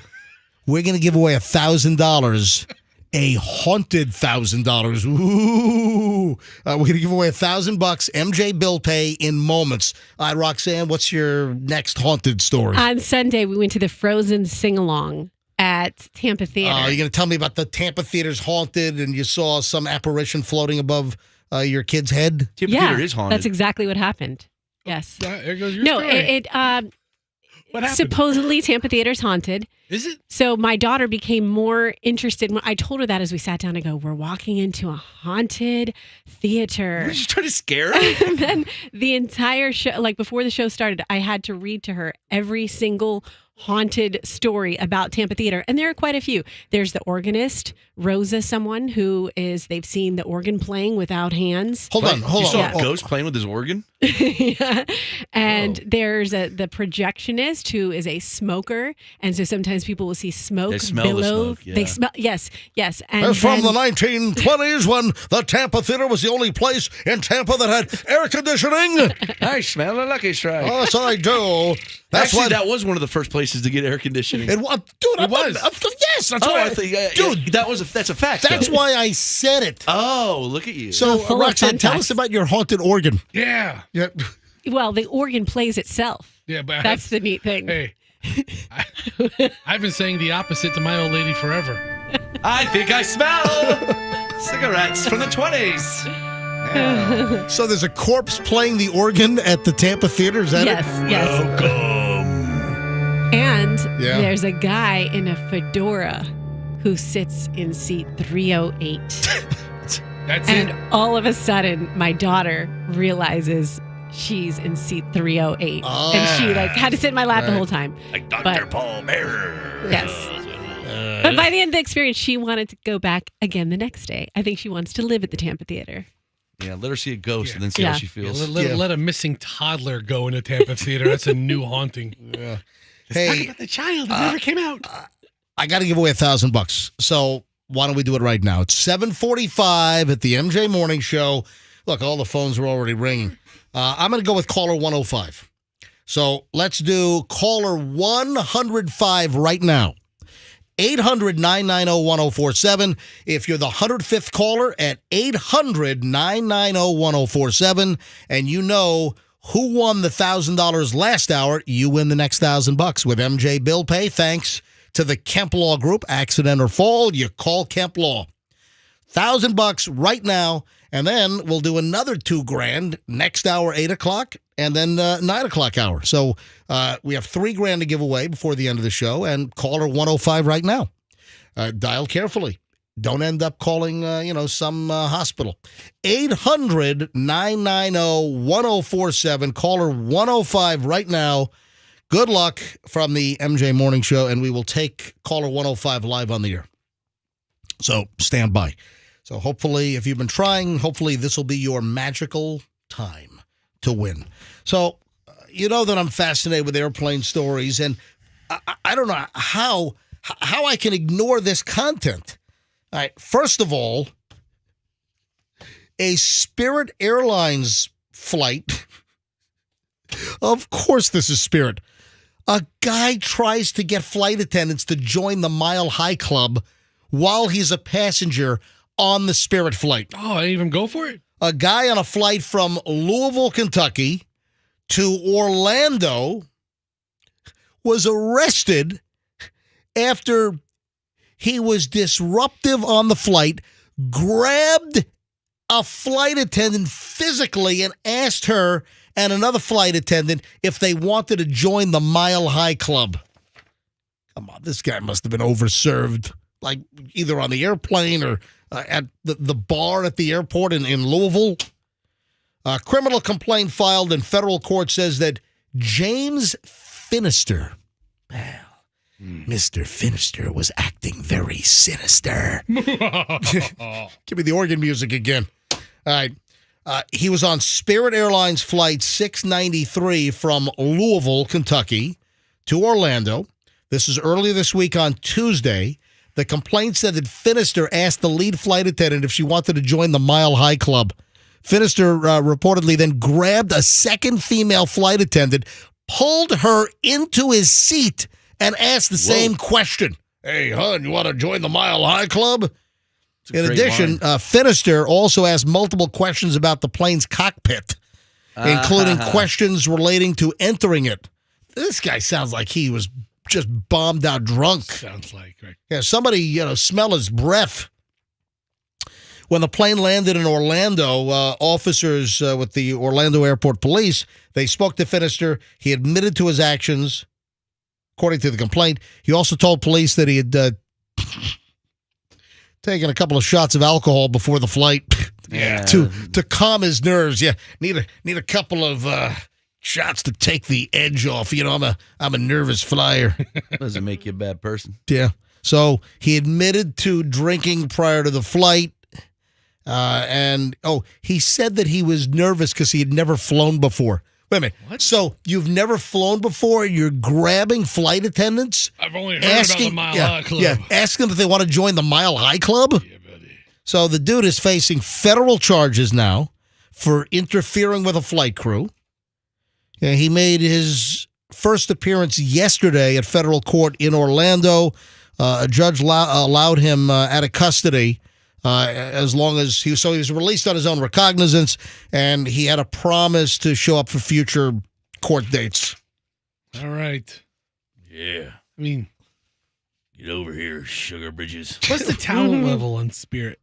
We're going to give away $1,000, a haunted $1,000. Ooh! We're going to give away $1,000 MJ bill pay in moments. All right, Roxanne, what's your next haunted story? On Sunday, we went to the Frozen sing-along at Tampa Theater. You're going to tell me about the Tampa Theater's haunted, and you saw some apparition floating above your kid's head. Tampa Theater is haunted. that's exactly what happened. Yes. There goes your No, story. What happened? supposedly Tampa Theater's haunted. Is it? So my daughter became more interested. When I told her that as we sat down, I go, "We're walking into a haunted theater." You're just trying to scare her? And then the entire show, like before the show started, I had to read to her every single haunted story about Tampa Theater. And there are quite a few. There's the organist, Rosa, someone who they've seen the organ playing without hands. Hold on. You saw Yeah. a ghost playing with his organ? Yeah. And there's the projectionist who is a smoker. And so sometimes people will see smoke They smell the billow. smoke, yeah. They smell, yes. And That's from then- the 1920s when the Tampa Theater was the only place in Tampa that had air conditioning. I smell a Lucky Strike. Oh, that's what I do. That's Actually, why that was one of the first places to get air conditioning. it was. Dude, It was. Yes, that's Oh, why. I think, dude, that's a fact. that's though. why I said it. Oh, look at you. So, full of Roxanne, fun tell facts. us about your haunted organ. Yeah. Yeah. Well, the organ plays itself. Yeah, but That's the neat thing. Hey. I've been saying the opposite to my old lady forever. I think I smell cigarettes from the 20s. So there's a corpse playing the organ at the Tampa Theater. Is that Yes, yes. And Yeah. there's a guy in a fedora who sits in seat 308. That's And it. all of a sudden, my daughter realizes she's in seat 308. Oh. And she had to sit in my lap the Right. whole time. Like But- Paul Bearer. Yes. But by the end of the experience, she wanted to go back again the next day. I think she wants to live at the Tampa Theater. Yeah, let her see a ghost and then see Yeah. how she feels. Let a missing toddler go into Tampa Theater. That's a new haunting. Yeah. Talk Hey, about the child that never came out. I got to give away $1,000. So why don't we do it right now? It's 7:45 at the MJ Morning Show. Look, all the phones were already ringing. I'm going to go with caller 105. So let's do caller 105 right now. 800-990-1047. If you're the 105th caller at 800-990-1047 and you know who won the $1,000 last hour, you win the next $1,000 with MJ Bill Pay. Thanks to the Kemp Law Group. Accident or fall, you call Kemp Law. $1,000 right now, and then we'll do another $2,000 next hour, 8 o'clock, and then 9 o'clock hour. So we have $3,000 to give away before the end of the show, and caller 105 right now. Dial carefully. Don't end up calling, some hospital. 800-990-1047. Caller 105 right now. Good luck from the MJ Morning Show, and we will take caller 105 live on the air. So stand by. So hopefully, if you've been trying, hopefully this will be your magical time to win. So you know that I'm fascinated with airplane stories, and I don't know how I can ignore this content. All right, first of all, a Spirit Airlines flight, of course this is Spirit, a guy tries to get flight attendants to join the Mile High Club while he's a passenger on the Spirit flight. Oh, I didn't even go for it? A guy on a flight from Louisville, Kentucky to Orlando was arrested after he was disruptive on the flight, grabbed a flight attendant physically and asked her and another flight attendant if they wanted to join the Mile High Club. Come on, this guy must have been overserved, like either on the airplane or at the bar at the airport in Louisville. A criminal complaint filed in federal court says that James Finister, Mr. Finister was acting very sinister. Give me the organ music again. All right. He was on Spirit Airlines Flight 693 from Louisville, Kentucky to Orlando. This is earlier this week on Tuesday. The complaint said that Finister asked the lead flight attendant if she wanted to join the Mile High Club. Finister reportedly then grabbed a second female flight attendant, pulled her into his seat, and asked the same question. Hey, hon, you want to join the Mile High Club? In addition, Finister also asked multiple questions about the plane's cockpit, including questions relating to entering it. This guy sounds like he was just bombed out drunk. Sounds like, right? Yeah, somebody, smell his breath. When the plane landed in Orlando, officers with the Orlando Airport Police, they spoke to Finister. He admitted to his actions. According to the complaint, he also told police that he had taken a couple of shots of alcohol before the flight to calm his nerves. Yeah, need a couple of shots to take the edge off. I'm a nervous flyer. Doesn't make you a bad person. Yeah. So he admitted to drinking prior to the flight. He said that he was nervous because he had never flown before. Wait a minute. What? So you've never flown before and you're grabbing flight attendants? I've only heard about the Mile High Club. Yeah, asking them if they want to join the Mile High Club? Yeah, buddy. So the dude is facing federal charges now for interfering with a flight crew. Yeah, he made his first appearance yesterday at federal court in Orlando. A judge allowed him out of custody as long as he was released on his own recognizance, and he had a promise to show up for future court dates. All right. Yeah. I mean, Get over here, Sugar Bridges. what's the talent level on Spirit?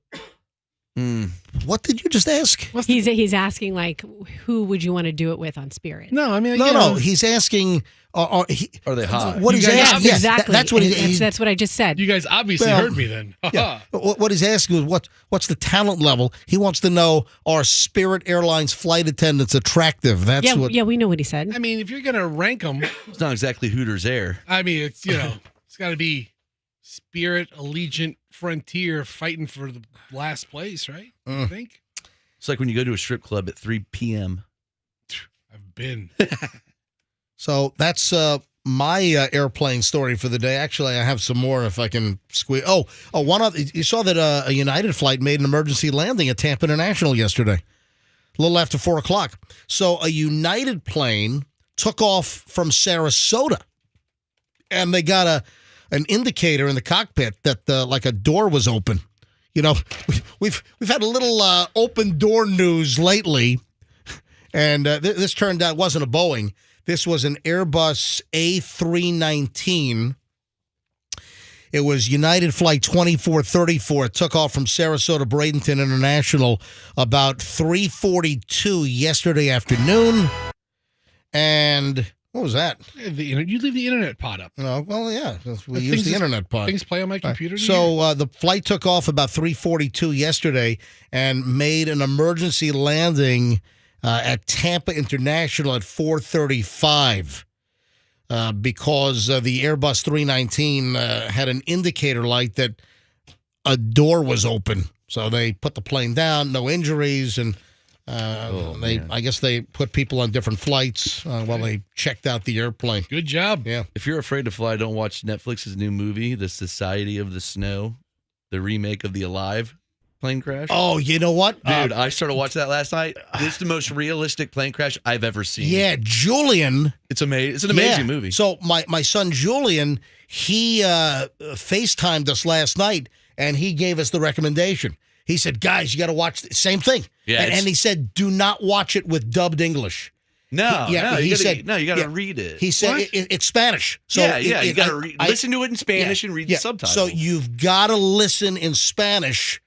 What did you just ask? He's asking, like, who would you want to do it with on Spirit? No, I mean, No, he's asking. Are they hot? What he's guys- asking? Yes, exactly. That's what he's. That's what I just said. You guys obviously Well, heard me then. Yeah. What he's asking is what's the talent level? He wants to know, are Spirit Airlines flight attendants attractive? That's what. Yeah, we know what he said. I mean, if you're gonna rank them, It's not exactly Hooters Air. I mean, it's it's got to be Spirit, Allegiant, Frontier fighting for the last place, right? I think. It's like when you go to a strip club at 3 p.m. I've been. So that's my airplane story for the day. Actually, I have some more if I can squeeze. One other. You saw that a United flight made an emergency landing at Tampa International yesterday. a little after 4 o'clock. So a United plane took off from Sarasota, and they got an indicator in the cockpit that like a door was open. You know, we've had a little open door news lately, and this turned out wasn't a Boeing. This was an Airbus A319. It was United Flight 2434. It took off from Sarasota Bradenton International about 3:42 yesterday afternoon. And what was that? You leave the internet pod up. Well, yeah, we use the internet pod. Things play on my computer. So the flight took off about 3:42 yesterday and made an emergency landing at Tampa International at 4:35 because the Airbus 319 had an indicator light that a door was open. So they put the plane down, no injuries, and I guess they put people on different flights while they checked out the airplane. Good job. Yeah. If you're afraid to fly, don't watch Netflix's new movie, The Society of the Snow, the remake of the Alive plane crash. Oh, you know what? Dude, I started watching that last night. It's the most realistic plane crash I've ever seen. Yeah, Julian. It's amazing. It's an amazing movie. So my son Julian, he FaceTimed us last night, and he gave us the recommendation. He said, guys, you got to watch the same thing. Yeah, and he said, do not watch it with dubbed English. You got to read it. He said it's Spanish. So you got to listen to it in Spanish and read the subtitles. So you've got to listen in Spanish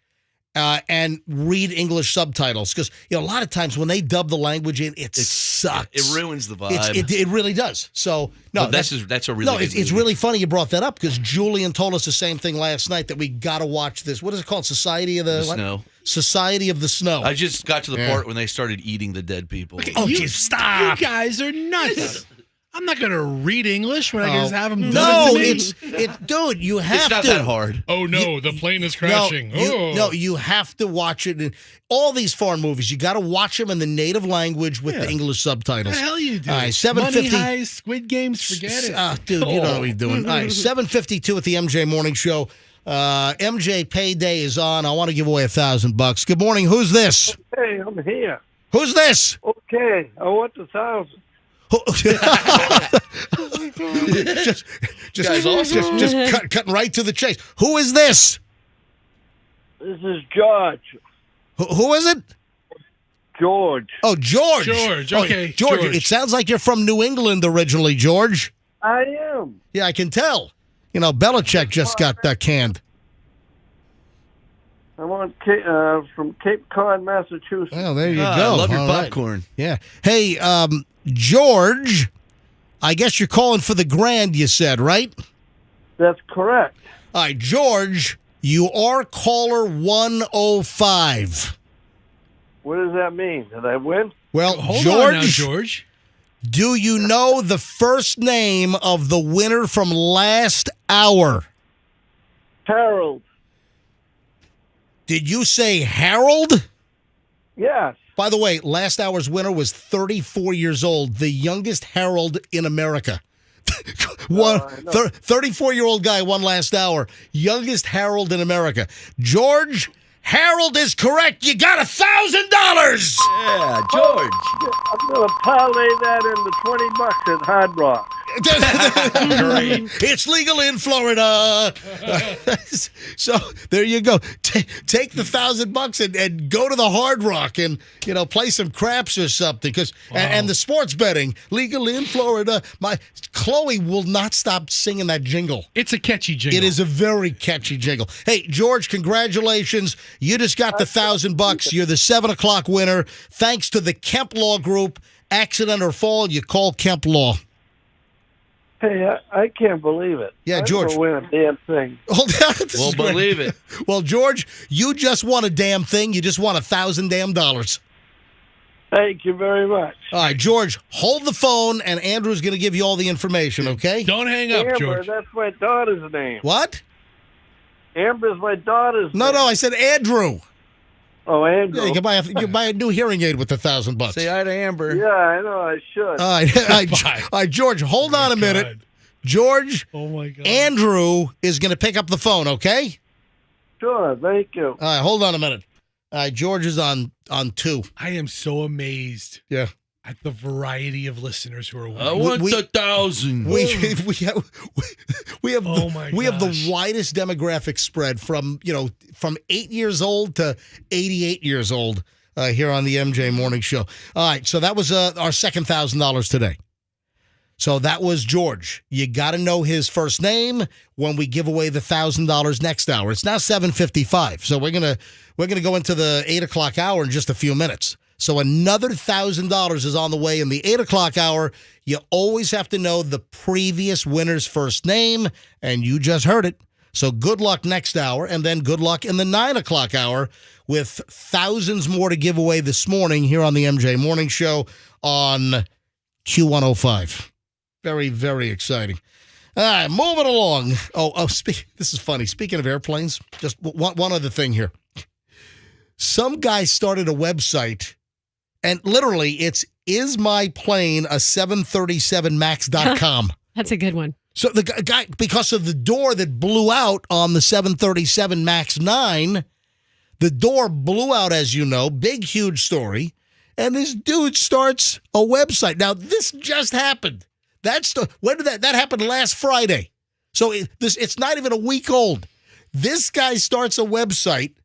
and read English subtitles, because a lot of times when they dub the language in, it sucks. It ruins the vibe. It really does. So no, that's a really good it's really funny you brought that up, because Julian told us the same thing last night, that we got to watch this. What is it called? Society of the Snow. Society of the Snow. I just got to the part when they started eating the dead people. Oh, geez, stop! You guys are nuts. I'm not going to read English when I can just have them done No, it to me. dude, you have It's not to. that hard. Oh, no, the plane is crashing. You have to watch it. In all these foreign movies, you got to watch them in the native language with the English subtitles. The hell you do? All right, Money Heist, Squid Games, forget it. Dude, you know what he's doing. All right, 7:52 at the MJ Morning Show. MJ Payday is on. I want to give away $1,000. Good morning. Who's this? Hey, I'm here. Who's this? Okay, I want the 1,000. just cutting right to the chase. Who is this? This is George. Who is it? George. Oh, George. George, Oh, okay, George. George. It sounds like you're from New England originally, George. I am. Yeah, I can tell. Belichick just got canned. I'm on from Cape Cod, Massachusetts. Well, there you go. I love your All right. popcorn. Yeah. Hey, George, I guess you're calling for the grand, you said, right? That's correct. All right, George, you are caller 105. What does that mean? Did I win? Well, Hold George, on now, George. do you know the first name of the winner from last hour? Harold. Did you say Harold? Yes. By the way, last hour's winner was 34 years old, the youngest Harold in America. 34-year-old guy won last hour, youngest Harold in America. George, Harold is correct. You got $1,000. Yeah, George. I'm going to parlay that into $20 at Hard Rock. Great. It's legal in Florida. So there you go. Take the $1,000 and go to the Hard Rock and play some craps or something. And the sports betting legal in Florida. My Chloe will not stop singing that jingle. It's a catchy jingle. It is a very catchy jingle. Hey, George, congratulations. You just got the $1,000. You're the 7 o'clock winner. Thanks to the Kemp Law Group. Accident or fall, you call Kemp Law. Hey, I can't believe it. Yeah, George. I don't win a damn thing. We'll believe it. Well, George, you just won a damn thing. You just won $1,000 damn. Thank you very much. All right, George, hold the phone, and Andrew's going to give you all the information, okay? Don't hang up, Amber, George. that's my daughter's name. What? Amber's my daughter's name. No, I said Andrew. Oh, Andrew. Yeah, you can buy a new hearing aid with the $1,000. Say hi to Amber. Yeah, I know. I should. All right, George, hold on a minute. God. George, Oh, my God. Andrew is going to pick up the phone, okay? Sure. Thank you. All right, hold on a minute. George is on 2. I am so amazed. Yeah. At the variety of listeners who are I winning. want 1,000. We have Oh my we have the gosh. widest demographic spread from 8 years old to 88 years old here on the MJ Morning Show. All right, so that was our second $1,000 today. So that was George. You got to know his first name when we give away the $1,000 next hour. It's now 7:55, so we're gonna go into the 8 o'clock hour in just a few minutes. So another $1,000 is on the way in the 8 o'clock hour. You always have to know the previous winner's first name, and you just heard it. So good luck next hour, and then good luck in the 9 o'clock hour with thousands more to give away this morning here on the MJ Morning Show on Q105. Very, very exciting. All right, moving along. This is funny. Speaking of airplanes, just one other thing here. Some guy started a website. And literally, it's ismyplane737max.com. That's a good one. So the guy, because of the door that blew out on the 737 MAX 9, the door blew out, as you know, big, huge story. And this dude starts a website. Now, this just happened. When did that happened last Friday. So it's not even a week old. This guy starts a website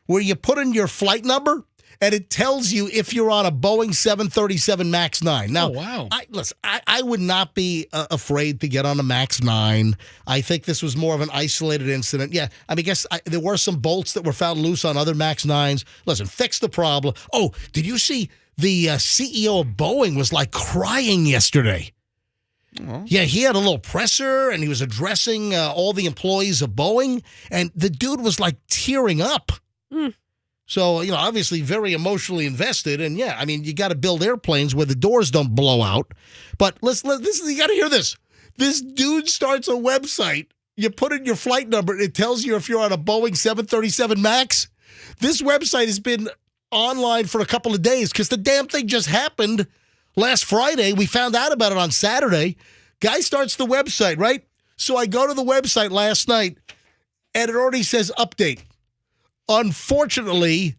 where you put in your flight number, and it tells you if you're on a Boeing 737 MAX 9. Now, wow. I would not be afraid to get on a MAX 9. I think this was more of an isolated incident. Yeah, I mean, there were some bolts that were found loose on other MAX 9s. Listen, fix the problem. Oh, did you see the CEO of Boeing was like crying yesterday? Oh. Yeah, he had a little presser, and he was addressing all the employees of Boeing, and the dude was like tearing up. Mm. So, obviously very emotionally invested. And yeah, I mean, you got to build airplanes where the doors don't blow out. But you got to hear this. This dude starts a website. You put in your flight number. It tells you if you're on a Boeing 737 MAX. This website has been online for a couple of days because the damn thing just happened last Friday. We found out about it on Saturday. Guy starts the website, right? So I go to the website last night, and it already says update. Unfortunately,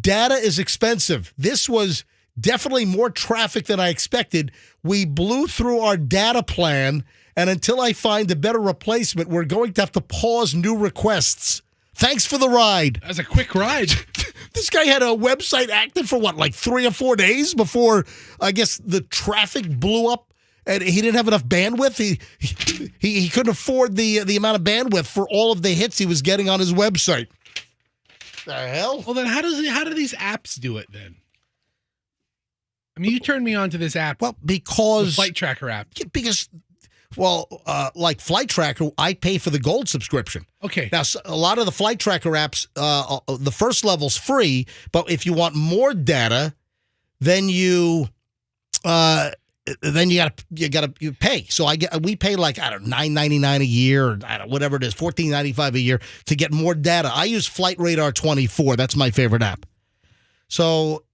data is expensive. This was definitely more traffic than I expected. We blew through our data plan, and until I find a better replacement, we're going to have to pause new requests. Thanks for the ride. That was a quick ride. This guy had a website active for like 3 or 4 days before, I guess, the traffic blew up. And he didn't have enough bandwidth. He couldn't afford the amount of bandwidth for all of the hits he was getting on his website. The hell? Well, then how do these apps do it then? I mean, you turned me on to this app. Well, because the Flight Tracker app. Like Flight Tracker, I pay for the gold subscription. Okay. Now, a lot of the Flight Tracker apps, the first level's free, but if you want more data, then you gotta pay. So we pay like $9.99 a year, or whatever it is, $14.95 a year to get more data. I use Flight Radar 24. That's my favorite app. So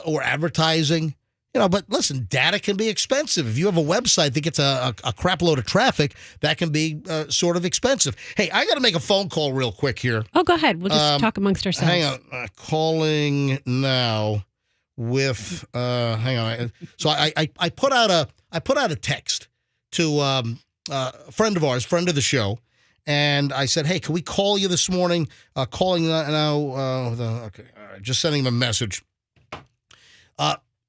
or advertising, But listen, data can be expensive. If you have a website that gets a crap load of traffic, that can be sort of expensive. Hey, I got to make a phone call real quick here. Oh, go ahead. We'll just talk amongst ourselves. Hang on, calling now. With hang on, so I put out a text to a friend of ours, friend of the show, and I said, hey, can we call you this morning? Calling now. Okay, all right, just sending him a message.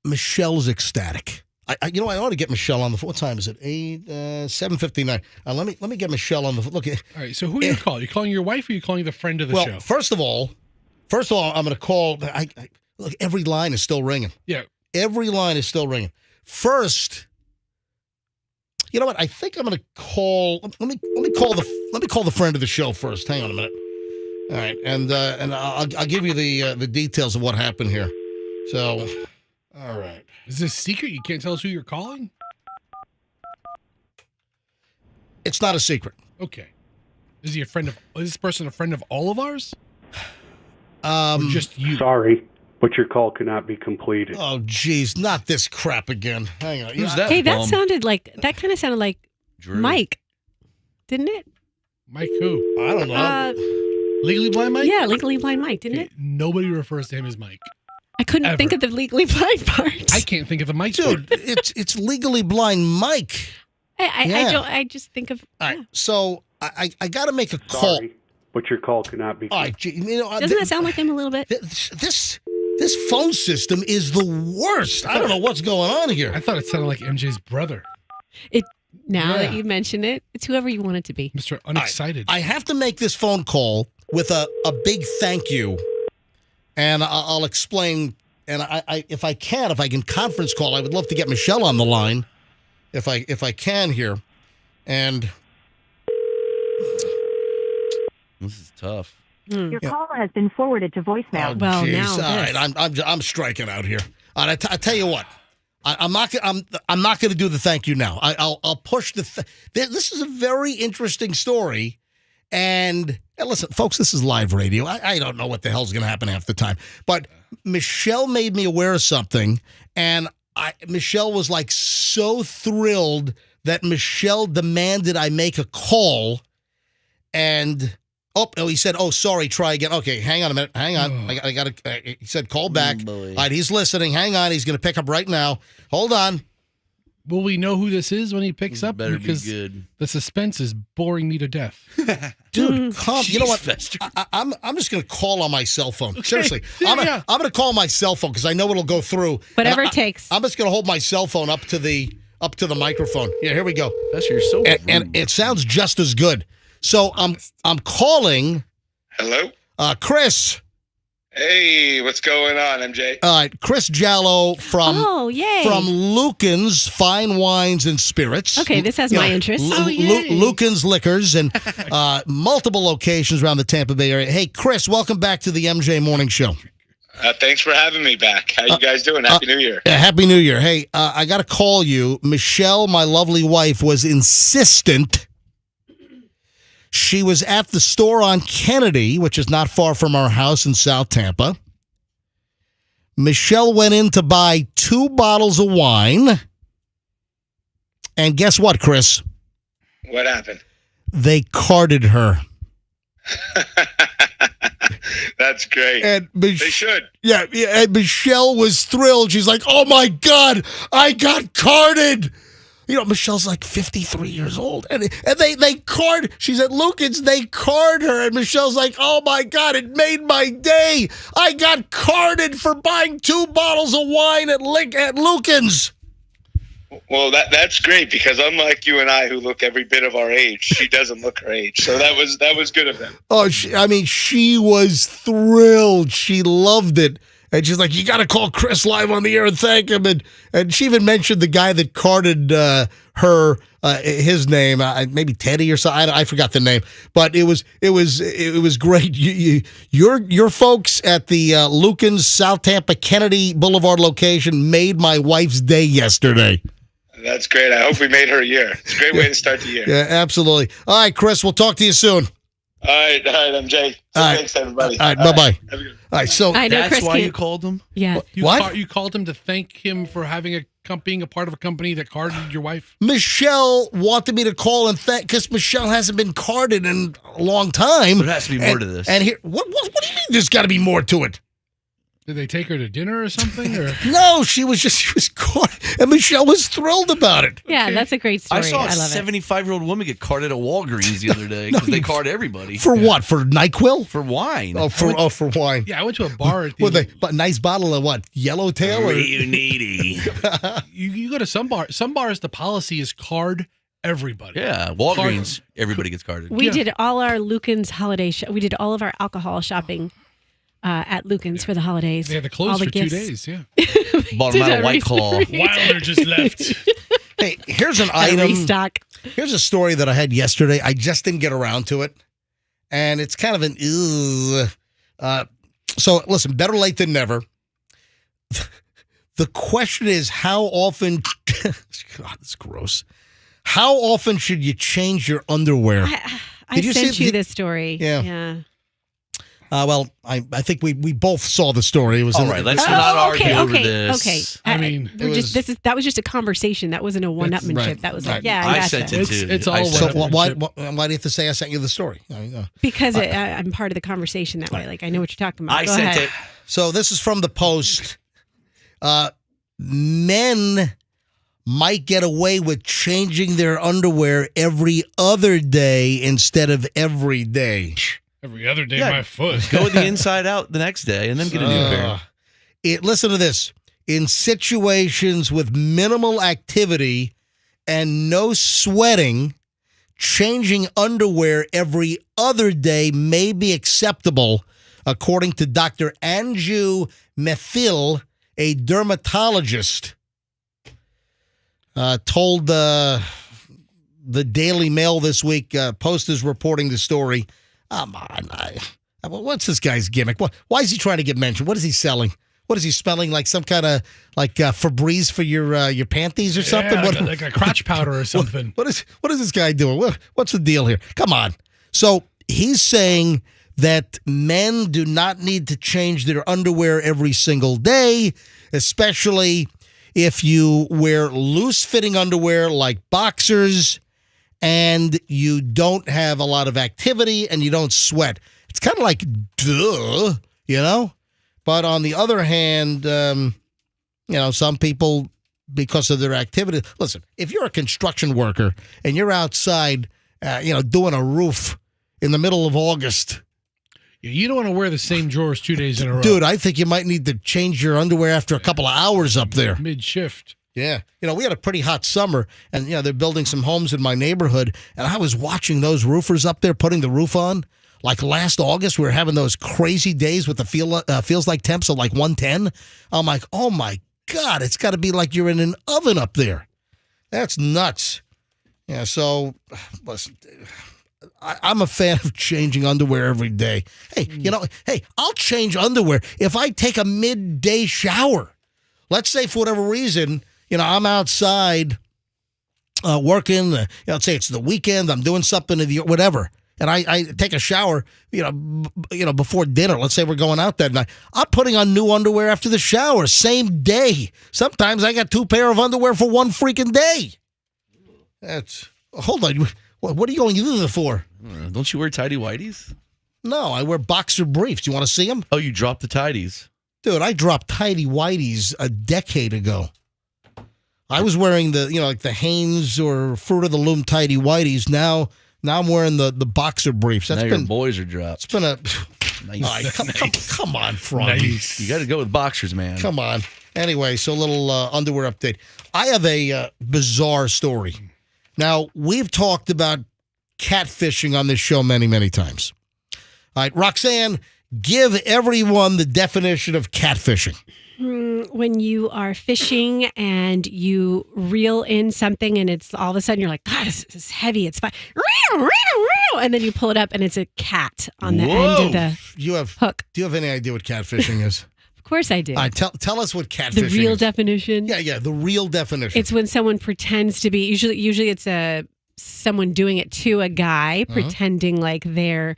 Michelle's ecstatic. I ought to get Michelle on the phone. What time is it? 7:59. Let me get Michelle on the phone. Look. All right. So who are you calling? You calling your wife, or you calling the friend of the show? Well, first of all, I'm going to call. Look, every line is still ringing. Yeah. Every line is still ringing. First, you know what? I think I'm going to call. Let me call the friend of the show first. Hang on a minute. All right, and I'll give you the details of what happened here. So, all right. Is this secret? You can't tell us who you're calling? It's not a secret. Okay. Is this person a friend of all of ours? Or just you? Sorry, but your call cannot be completed. Oh, geez, not this crap again. Hang on. Who's that? Hey, that bum? kind of sounded like Drew. Mike, didn't it? Mike who? I don't know. Legally Blind Mike? Yeah, Legally Blind Mike, didn't it? Nobody refers to him as Mike. I couldn't Ever. think of the Legally Blind part. I can't think of the Mike. Dude, it's Legally Blind Mike. I just think of. All right, so I got to make a call. Sorry, but your call cannot be. All right, Doesn't that sound like him a little bit? This phone system is the worst. I don't know what's going on here. I thought it sounded like MJ's brother, Now Yeah. that you mention it, it's whoever you want it to be. Mr. Unexcited. I have to make this phone call with a big thank you, and I'll explain. And if I can conference call, I would love to get Michelle on the line, if I can here, and This is tough. Your call has been forwarded to voicemail. oh, Well, geez. now all right, this. I'm striking out here. All right, I tell you what. I'm not going to do the thank you now. I'll push this is a very interesting story, and listen, folks, this is live radio. I don't know what the hell's going to happen half the time, but Michelle made me aware of something, and Michelle was like so thrilled that Michelle demanded I make a call, and he said, "Oh, sorry, try again." Okay, hang on a minute. Hang on. I got to. He said, "Call back." Boy. All right, he's listening. Hang on. He's going to pick up right now. Hold on. Will we know who this is when he picks up? Better Because be good. the suspense is boring me to death. Dude, calm. You know what? Fester. I'm just going to call on my cell phone. Seriously. Yeah, I'm going to call my cell phone because I know it'll go through. Whatever And it takes. I'm just going to hold my cell phone up to the microphone. Yeah, here we go. Fester, you're so And it sounds just as good. So I'm calling Hello? Chris. Hey, what's going on, MJ? All right, Chris Jallo from Yay. Lucan's Fine Wines and Spirits. Okay, this has my interest. Lucan's Liquors and multiple locations around the Tampa Bay area. Hey, Chris, welcome back to the MJ Morning Show. Thanks for having me back. How you guys doing? Happy New Year. Happy New Year. Hey, I got to call you. Michelle, my lovely wife, was insistent. She was at the store on Kennedy, which is not far from our house in South Tampa. Michelle went in to buy 2 bottles of wine. And guess what, Chris? What happened? They carded her. That's great. And They should. Yeah, and Michelle was thrilled. She's like, "Oh my God, I got carded." You know, Michelle's like 53 years old. And they card, she's at Lucan's, they card her. And Michelle's like, "Oh my God, it made my day. I got carded for buying 2 bottles of wine at Lucan's." Well, that's great because unlike you and I, who look every bit of our age, she doesn't look her age. So that was good of them. Oh, she was thrilled. She loved it. And she's like, "You got to call Chris live on the air and thank him." And she even mentioned the guy that carded her, his name, maybe Teddy or something. I forgot the name, but it was great. Your folks at the Lucan's South Tampa Kennedy Boulevard location made my wife's day yesterday. That's great. I hope we made her year. It's a great way to start the year. Yeah, absolutely. All right, Chris, we'll talk to you soon. All right, MJ. Thanks, everybody. All right, bye-bye. Have a good one. All right, so I know That's Chris why can't. you called him? Yeah. What? You called him to thank him for having being a part of a company that carded your wife? Michelle wanted me to call and thank, because Michelle hasn't been carded in a long time. There has to be more to this. And here, what do you mean there's got to be more to it? Did they take her to dinner or something? Or No, she was caught, and Michelle was thrilled about it. Yeah, that's a great story. I saw a love it. 75-year-old woman get carded at Walgreens the other day because they card everybody. For what? For NyQuil? For wine. Oh, for wine. yeah, I went to a bar. At With a nice bottle of what? Yellowtail? Or? You needy. you go to some bar. Some bars, the policy is card everybody. Yeah, Walgreens, everybody gets carded. We did all our Lucan's holiday. We did all of our alcohol shopping at Lucan's for the holidays. They had to all close the for gifts. 2 days. Yeah. Bought them out of White Claw. Wilder just left. Hey, here's an Had a item. restock. Here's a story that I had yesterday. I just didn't get around to it. And it's kind of an so listen, better late than never. The question is, how often God, it's gross. How often should you change your underwear? I Did you sent see- you this story. Yeah. Yeah. Well, I think we both saw the story. It was All right, let's not argue over okay, this. okay. I mean, that was just a conversation. That wasn't a one-upmanship. right, That was right. like, yeah, I gotcha. sent it too. It's all I one sent So up. why do you have to say I sent you the story? Because I'm part of the conversation that way. Like, I know what you're talking about. I Go sent ahead. it. So this is from the Post. Men might get away with changing their underwear every other day instead of every day. Every other day, Yeah, my foot. Go with the inside out the next day and then get a new pair. Listen to this. In situations with minimal activity and no sweating, changing underwear every other day may be acceptable, according to Dr. Anju Methil, a dermatologist, told the Daily Mail this week. Post is reporting the story. Come on. What's this guy's gimmick? Why is he trying to get mentioned? What is he selling? What is he spelling? Like some kind of Febreze for your panties or something? Yeah, like a crotch powder or something. What is this guy doing? What's the deal here? Come on. So he's saying that men do not need to change their underwear every single day, especially if you wear loose-fitting underwear like boxers and you don't have a lot of activity and you don't sweat. It's kind of like, duh, you know? But on the other hand, some people, because of their activity, listen, if you're a construction worker and you're outside, doing a roof in the middle of August. You don't want to wear the same drawers 2 days in a row. Dude, I think you might need to change your underwear after a couple of hours up there. Mid-shift. Yeah. We had a pretty hot summer, and, they're building some homes in my neighborhood, and I was watching those roofers up there putting the roof on. Like last August, we were having those crazy days with the feels like temps of like 110. I'm like, oh, my God, it's got to be like you're in an oven up there. That's nuts. Yeah, so, listen, I'm a fan of changing underwear every day. Hey, I'll change underwear if I take a midday shower. Let's say for whatever reason, I'm outside working. Let's say it's the weekend. I'm doing something whatever. And I take a shower, before dinner. Let's say we're going out that night. I'm putting on new underwear after the shower, same day. Sometimes I got 2 pair of underwear for one freaking day. Hold on. What are you going in there for? Don't you wear tidy whities? No, I wear boxer briefs. You want to see them? Oh, you dropped the tidies. Dude, I dropped tidy whities a decade ago. I was wearing the, like the Hanes or Fruit of the Loom tidy whities. Now I'm wearing the boxer briefs. Now your boys are dropped. It's been a nice. Come on, Froggy. Nice. You got to go with boxers, man. Come on. Anyway, so a little underwear update. I have a bizarre story. Now, we've talked about catfishing on this show many, many times. All right, Roxanne, give everyone the definition of catfishing. When you are fishing and you reel in something and it's all of a sudden you're like, God, this is heavy. It's fine. And then you pull it up and it's a cat on the end of the hook. Do you have any idea what catfishing is? Of course I do. All right, tell us what catfishing is. The real definition? Yeah, the real definition. It's when someone pretends to be, usually it's someone doing it to a guy, pretending like they're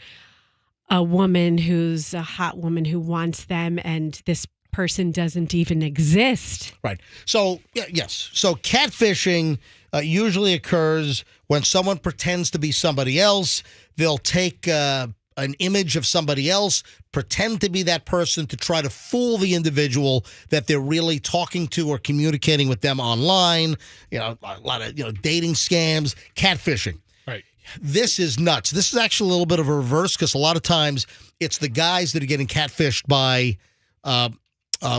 a woman who's a hot woman who wants them, and this person doesn't even exist. Right. So, yes. So catfishing usually occurs when someone pretends to be somebody else. They'll take an image of somebody else, pretend to be that person to try to fool the individual that they're really talking to or communicating with them online. A lot of, dating scams, catfishing. Right. This is nuts. This is actually a little bit of a reverse because a lot of times it's the guys that are getting catfished by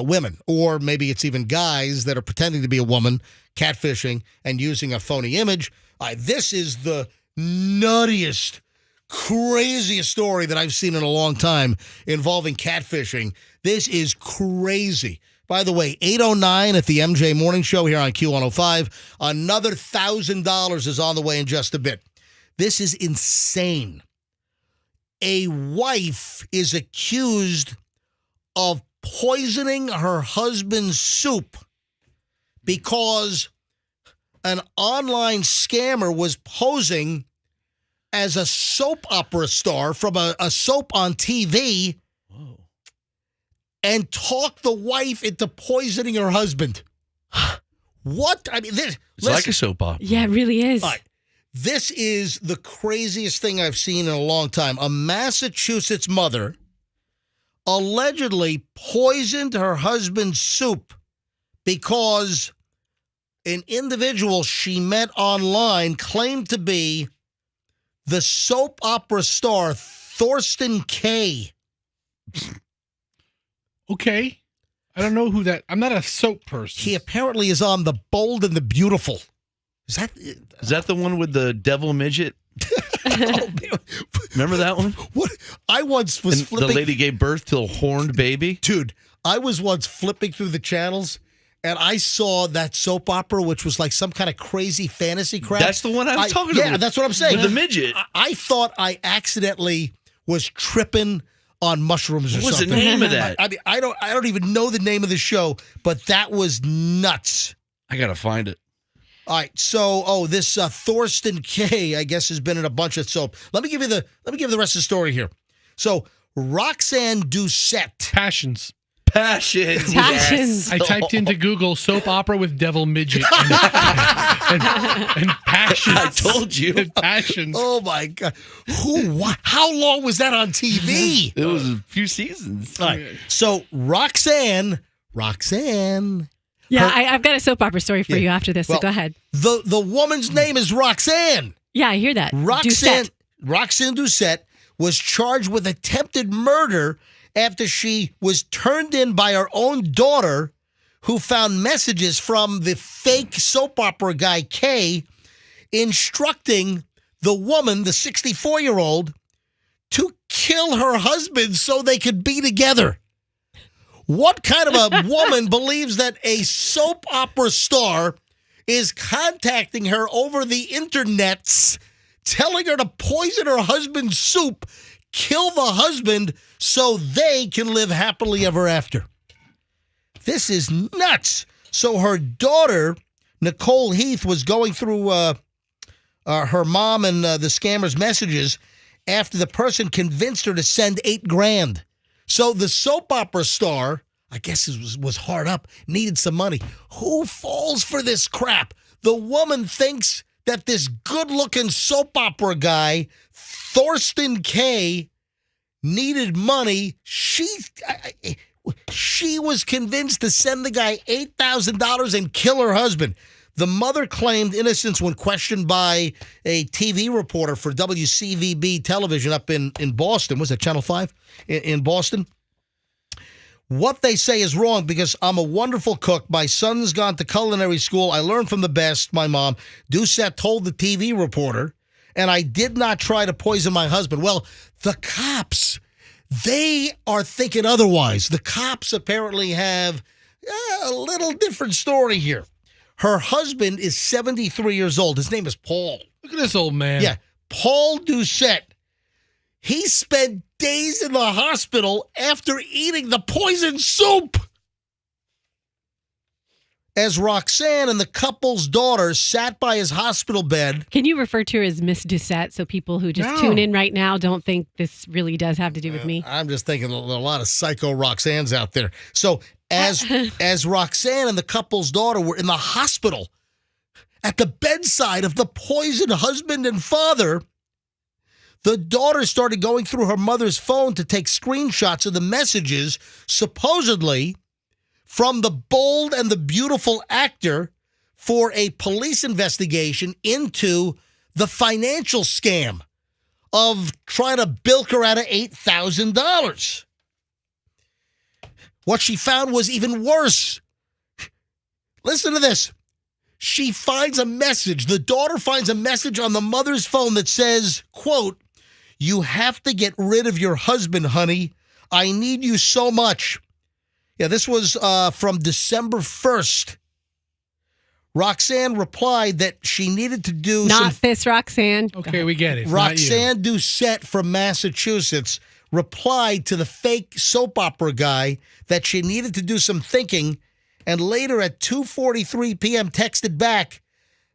women, or maybe it's even guys that are pretending to be a woman, catfishing and using a phony image. This is the nuttiest, craziest story that I've seen in a long time involving catfishing. This is crazy. By the way, 8:09 at the MJ Morning Show here on Q105. Another $1,000 is on the way in just a bit. This is insane. A wife is accused of poisoning her husband's soup because an online scammer was posing as a soap opera star from a soap on TV and talk the wife into poisoning her husband. What? I mean, this It's like a soap opera. Yeah, it really is. All right. This is the craziest thing I've seen in a long time. A Massachusetts mother allegedly poisoned her husband's soup because an individual she met online claimed to be the soap opera star Thorsten Kaye. Okay. I don't know who that. I'm not a soap person. He apparently is on The Bold and the Beautiful. Is that the one with the devil midget? Remember that one? What? I once was flipping. The lady gave birth to a horned baby? Dude, I was once flipping through the channels and I saw that soap opera, which was like some kind of crazy fantasy crap. That's the one I was talking about. Yeah, that's what I'm saying. With the midget. I thought I accidentally was tripping on mushrooms or What was something. the name of that? I mean, I don't even know the name of the show, but that was nuts. I got to find it. All right, so this Thorsten Kaye, I guess, has been in a bunch of soap. Let me give you the rest of the story here. So Roxanne Doucette. Passions. Yes. I typed into Google soap opera with devil midget and passions. I told you. And passions. Oh my God! How long was that on TV? It was a few seasons. All right. So Roxanne. Yeah, I've got a soap opera story for you after this, so Well, go ahead. The woman's name is Roxanne. Yeah, I hear that. Roxanne Doucette. Doucette was charged with attempted murder after she was turned in by her own daughter, who found messages from the fake soap opera guy Kay instructing the woman, the 64-year-old, to kill her husband so they could be together. What kind of a woman believes that a soap opera star is contacting her over the internets, telling her to poison her husband's soup, kill the husband so they can live happily ever after? This is nuts. So her daughter, Nicole Heath, was going through her mom and the scammer's messages after the person convinced her to send $8,000. So the soap opera star, I guess it was hard up, needed some money. Who falls for this crap? The woman thinks that this good-looking soap opera guy, Thorsten Kaye, needed money. She was convinced to send the guy $8,000 and kill her husband. The mother claimed innocence when questioned by a TV reporter for WCVB television up in Boston. Was that Channel 5 in Boston? What they say is wrong because I'm a wonderful cook. My son's gone to culinary school. I learned from the best, my mom. Doucette told the TV reporter, and I did not try to poison my husband. Well, the cops, they are thinking otherwise. The cops apparently have a little different story here. Her husband is 73 years old. His name is Paul. Look at this old man. Yeah, Paul Doucette. He spent days in the hospital after eating the poisoned soup. As Roxanne and the couple's daughter sat by his hospital bed. Can you refer to her as Miss Doucette so people who just tune in right now don't think this really does have to do with me? I'm just thinking a lot of psycho Roxannes out there. So as Roxanne and the couple's daughter were in the hospital at the bedside of the poisoned husband and father, the daughter started going through her mother's phone to take screenshots of the messages, supposedly from the bold and the beautiful actor, for a police investigation into the financial scam of trying to bilk her out of $8,000. What she found was even worse. Listen to this. She finds a message. The daughter finds a message on the mother's phone that says, quote, "You have to get rid of your husband, honey. I need you so much." Yeah, this was from December 1st. Roxanne replied that she needed to do Not this Roxanne. Okay, we get it. It's Roxanne Doucette from Massachusetts replied to the fake soap opera guy that she needed to do some thinking, and later at 2:43 p.m. texted back,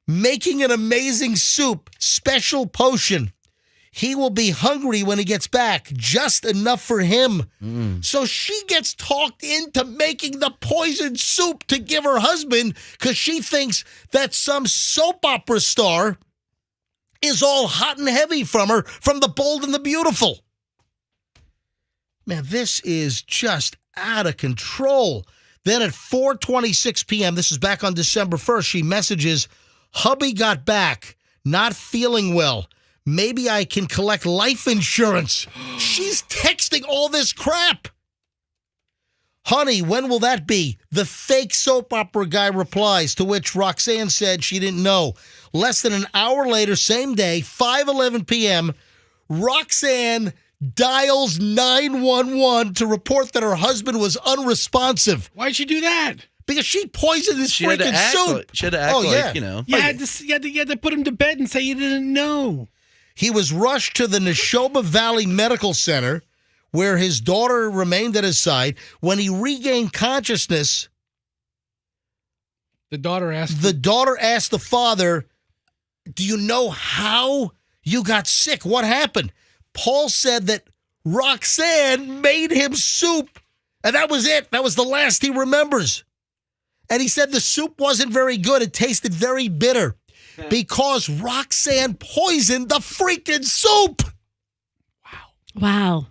"Making an amazing soup, special potion. He will be hungry when he gets back, just enough for him. So she gets talked into making the poison soup to give her husband because she thinks that some soap opera star is all hot and heavy from her, from The Bold and the Beautiful. Man, this is just out of control. Then at 4:26 p.m., this is back on December 1st, she messages, hubby got back, not feeling well. Maybe I can collect life insurance. She's texting all this crap. Honey, when will that be? The fake soap opera guy replies, to which Roxanne said she didn't know. Less than an hour later, same day, 5:11 p.m., Roxanne dials 911 to report that her husband was unresponsive. Why'd she do that? Because she poisoned his She had to freaking act soup. like, she had to act like, you know. You had to put him to bed and say you didn't know. He was rushed to the Neshoba Valley Medical Center, where his daughter remained at his side. When he regained consciousness, the daughter asked the father, do you know how you got sick? What happened? Paul said that Roxanne made him soup, and that was it. That was the last he remembers. And he said the soup wasn't very good. It tasted very bitter because Roxanne poisoned the freaking soup. Wow.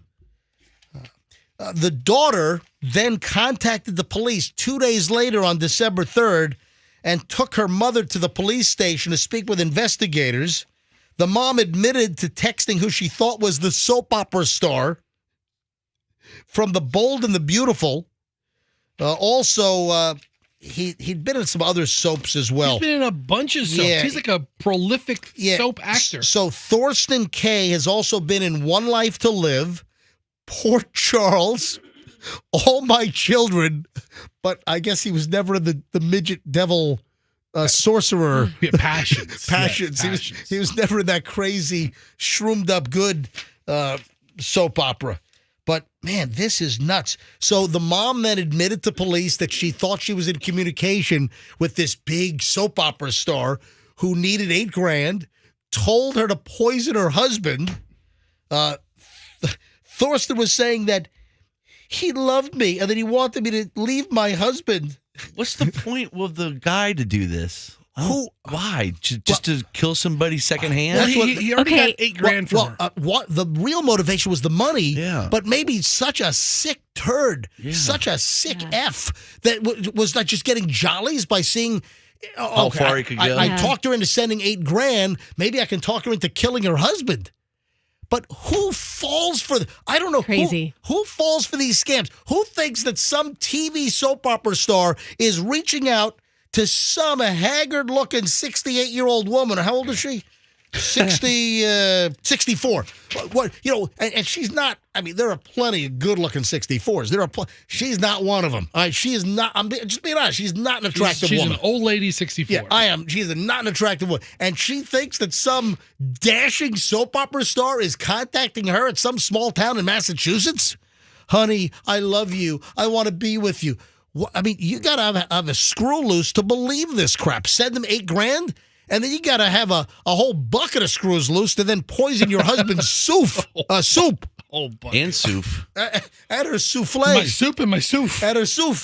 The daughter then contacted the police 2 days later on December 3rd and took her mother to the police station to speak with investigators. The mom admitted to texting who she thought was the soap opera star from The Bold and the Beautiful. He'd been in some other soaps as well. He's been in a bunch of soaps. Yeah. He's like a prolific soap actor. So Thorsten Kaye has also been in One Life to Live, Port Charles, All My Children, but I guess he was never in the midget devil sorcerer. Yeah, Passions. Passions. Yes, He was never in that crazy, shroomed up good soap opera. But, man, this is nuts. So the mom then admitted to police that she thought she was in communication with this big soap opera star who needed $8,000, told her to poison her husband. Thorsten was saying that he loved me and that he wanted me to leave my husband. What's the point of the guy to do this? Why? Just to kill somebody secondhand? Well, he already got $8,000 from her. What the real motivation was the money, Yeah. but maybe such a sick turd, such a sick F that was not just getting jollies by seeing how far he could go. I talked her into sending $8,000. Maybe I can talk her into killing her husband. But who falls for I don't know. Crazy. Who falls for these scams? Who thinks that some TV soap opera star is reaching out to some haggard-looking 68-year-old woman? How old is she? 64. What and she's not. I mean, there are plenty of good-looking 64s. She's not one of them. All right, she is not. I'm just being honest. She's not an attractive She's woman. an old lady 64. Yeah, I am. She's not an attractive woman. And she thinks that some dashing soap opera star is contacting her at some small town in Massachusetts. Honey, I love you. I want to be with you. I mean, you got to have a screw loose to believe this crap. Send them $8,000, and then you got to have a whole bucket of screws loose to then poison your husband's soup. Oh, bucket. And soup. At her souffle. My soup and my soup. At her soup.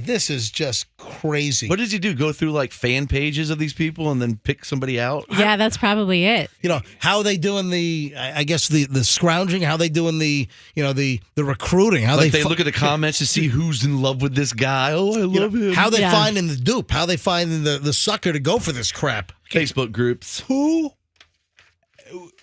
This is just crazy. What does he do? Go through like fan pages of these people and then pick somebody out? Yeah, that's probably it. How they doing the scrounging, how they doing the recruiting, how Like they they look at the comments to see who's in love with this guy. Oh, I love him. how they finding the dupe, how they finding the sucker to go for this crap. Facebook groups. Who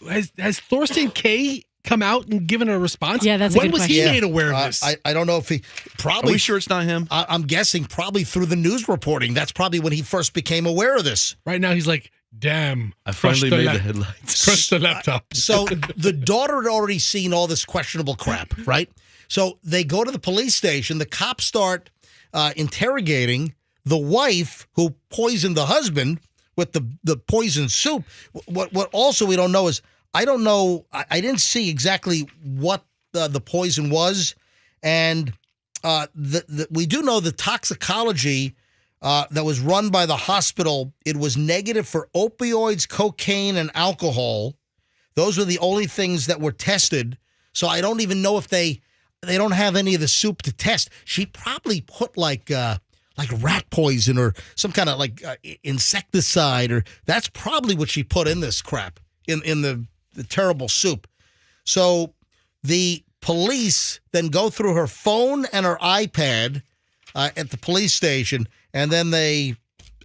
has Thorsten Kaye come out and given a response? Yeah, that's a when good was he question. made aware of this? I don't know if he probably. Are we sure it's not him? I'm guessing probably through the news reporting. That's probably when he first became aware of this. Right now, he's like, damn. I finally crushed made la- the headlines. Crushed the laptop. So the daughter had already seen all this questionable crap, right? So they go to the police station. The cops start interrogating the wife who poisoned the husband with the poison soup. What also we don't know is, I don't know. I didn't see exactly what the poison was, and we do know the toxicology that was run by the hospital. It was negative for opioids, cocaine, and alcohol. Those were the only things that were tested. So I don't even know if they don't have any of the soup to test. She probably put like rat poison or some kind of insecticide, or that's probably what she put in this crap in the terrible soup. So the police then go through her phone and her iPad at the police station, and then they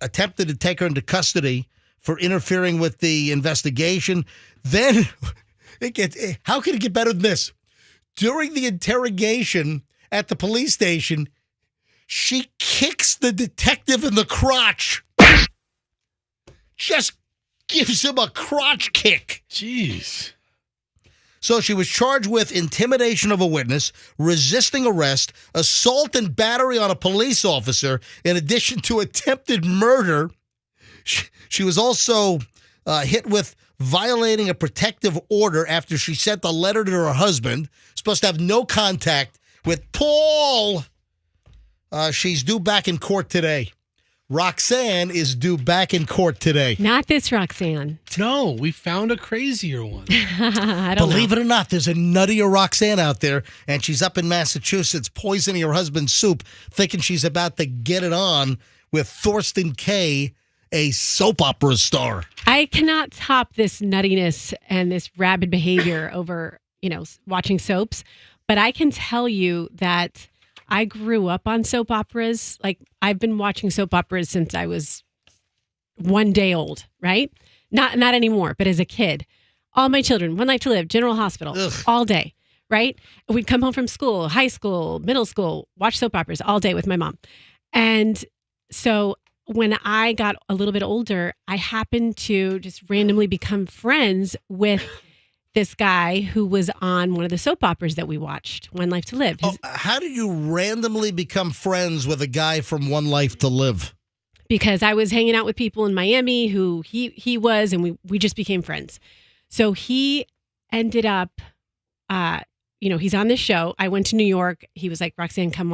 attempted to take her into custody for interfering with the investigation. Then how can it get better than this? During the interrogation at the police station, she kicks the detective in the crotch. Just gives him a crotch kick. Jeez. So she was charged with intimidation of a witness, resisting arrest, assault and battery on a police officer, in addition to attempted murder. She was also hit with violating a protective order after she sent a letter to her husband, supposed to have no contact with Paul. She's due back in court today. Roxanne is due back in court today. Not this Roxanne. No, we found a crazier one. I don't Believe know. it or not, there's a nuttier Roxanne out there, and she's up in Massachusetts poisoning her husband's soup, thinking she's about to get it on with Thorsten Kaye, a soap opera star. I cannot top this nuttiness and this rabid behavior over, watching soaps. But I can tell you that I grew up on soap operas. Like, I've been watching soap operas since I was 1 day old, right? Not anymore, but as a kid. All my children, One Life to Live, General Hospital, all day, right? We'd come home from school, high school, middle school, watch soap operas all day with my mom. And so when I got a little bit older, I happened to just randomly become friends with this guy who was on one of the soap operas that we watched, One Life to Live. How did you randomly become friends with a guy from One Life to Live? Because I was hanging out with people in Miami who he was, and we just became friends. So he ended up, he's on this show. I went to New York. He was like, Roxanne, come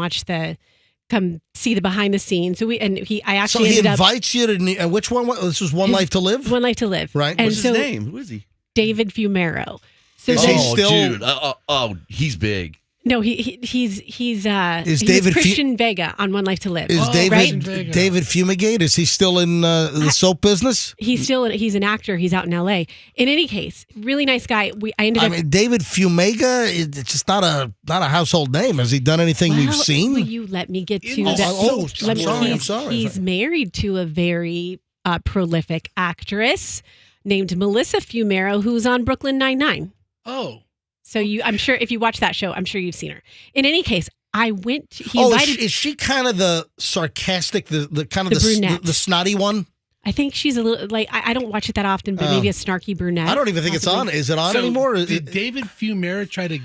see the behind the scenes. So he invites you to, which one? This was One Life to Live? One Life to Live. Right. And What's his name? Who is he? David Fumero. So Is he still? Dude. He's big. No, he's David Christian Vega on One Life to Live. Is David Fumigate? Is he still in the soap business? He's an actor. He's out in LA. In any case, really nice guy. David Fumega, it's just not a household name. Has he done anything we've seen? Will you let me get to I'm that? sorry. He's married to a very prolific actress named Melissa Fumero, who's on Brooklyn Nine-Nine. Oh. So I'm sure if you watch that show, I'm sure you've seen her. In any case, I went. Is she kind of the sarcastic, the kind of the brunette, the snotty one? I think she's a little like I don't watch it that often, but maybe a snarky brunette. I don't even think it's on. Is it on anymore? Did David Fumero try to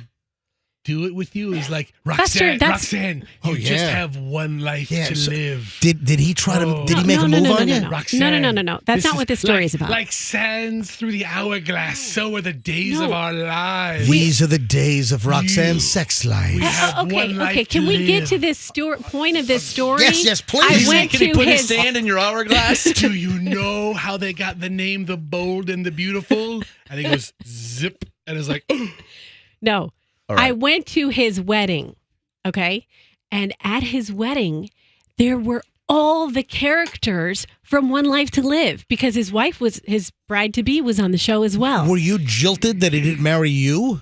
do it with you? He's like, Roxanne, you just have one life to live. Did he try to? Did he make a move on you? Roxanne, no. That's not what this story is about. Like sands through the hourglass, so are the days of our lives. These are the days of Roxanne's sex life. We have one life okay. Can we get to this point of this story? Yes, please. Can he put his sand in your hourglass? Do you know how they got the name The Bold and the Beautiful? And he goes, zip, and it's like, no. Right. I went to his wedding, okay? And at his wedding, there were all the characters from One Life to Live because his bride-to-be was on the show as well. Were you jilted that he didn't marry you?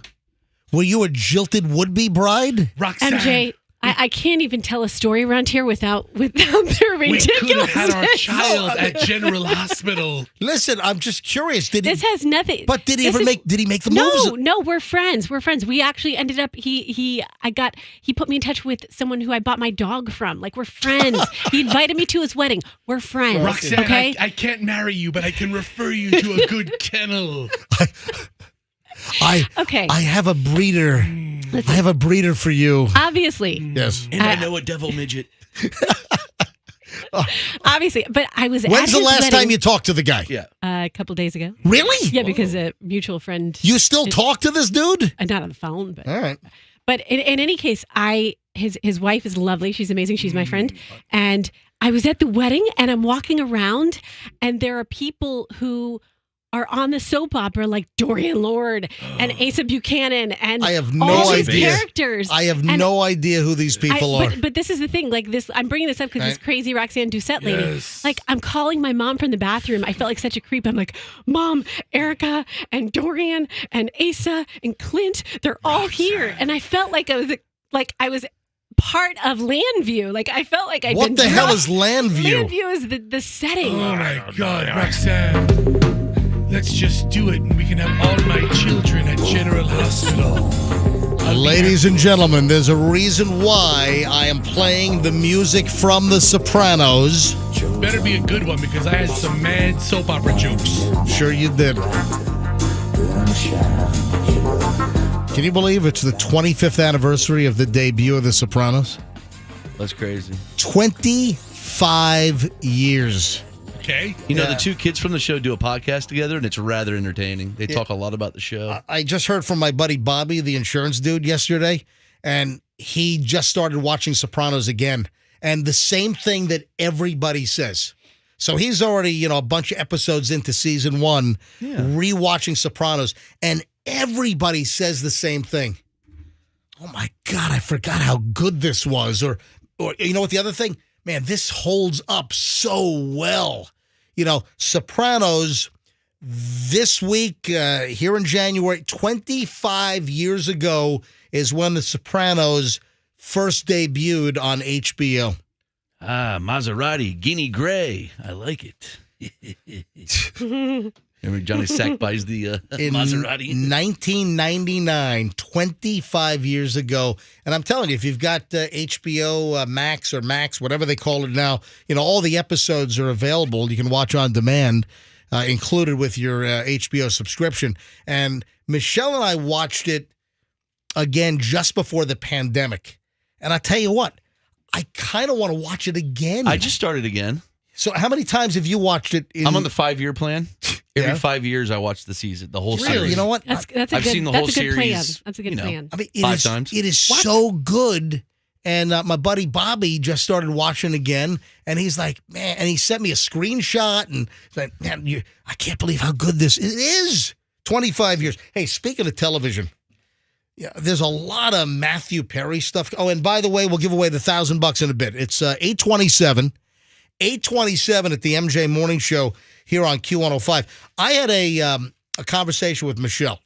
Were you a jilted would-be bride? Roxanne. MJ, I can't even tell a story around here without their ridiculous. We could have had our child at General Hospital. Listen, I'm just curious. This has nothing. But did he make the moves? No, we're friends. We actually ended up. He put me in touch with someone who I bought my dog from. Like, we're friends. He invited me to his wedding. We're friends. Roxanne, okay? I can't marry you, but I can refer you to a good kennel. I have a breeder. Listen, I have a breeder for you. Obviously. Yes. And I know a devil midget. Obviously. But I was When's the last time you talked to the guy? Yeah. A couple days ago. Really? Yeah, because a mutual friend. You still talk to this dude? Not on the phone, but. All right. But in any case, his wife is lovely. She's amazing. She's my friend. And I was at the wedding and I'm walking around and there are people who are on the soap opera, like Dorian Lord and Asa Buchanan, and I have all no these idea. characters. I have no idea who these people are. But this is the thing. Like this, I'm bringing this up because this crazy Roxanne Doucette lady. Yes. Like I'm calling my mom from the bathroom. I felt like such a creep. I'm like, Mom, Erica and Dorian and Asa and Clint, they're all here, and I felt like I was part of Landview. Like I felt like I'd been. What the hell is Landview? Landview is the setting. Oh my God, Roxanne. Let's just do it and we can have all my children at General Hospital. Ladies and gentlemen, there's a reason why I am playing the music from The Sopranos. Better be a good one because I had some mad soap opera jokes. Sure you did. Can you believe it's the 25th anniversary of the debut of The Sopranos? That's crazy. 25 years. Okay. You know, the two kids from the show do a podcast together, and it's rather entertaining. They talk a lot about the show. I just heard from my buddy Bobby, the insurance dude, yesterday, and he just started watching Sopranos again. And the same thing that everybody says. So he's already, a bunch of episodes into season 1, rewatching Sopranos, and everybody says the same thing. Oh my God, I forgot how good this was. Or you know what the other thing? Man, this holds up so well. Sopranos this week, here in January, 25 years ago is when The Sopranos first debuted on HBO. Maserati, Guinea Gray. I like it. Remember Johnny Sack buys the Maserati? In 1999, 25 years ago. And I'm telling you, if you've got HBO Max or Max, whatever they call it now, all the episodes are available. You can watch on demand, included with your HBO subscription. And Michelle and I watched it again just before the pandemic. And I tell you what, I kind of want to watch it again. I just started again. So how many times have you watched it? I'm on the 5-year plan. Every 5 years, I watch the season, the whole series. You know what? I've seen the whole series. Plan. That's a good plan. I mean, 5 times. It is so good. And my buddy Bobby just started watching again, and he's like, man, and he sent me a screenshot, and he's like, man, I can't believe how good this is. 25 years. Hey, speaking of television, there's a lot of Matthew Perry stuff. Oh, and by the way, we'll give away the $1,000 in a bit. It's 8:27 at the MJ Morning Show here on Q105. I had a conversation with Michelle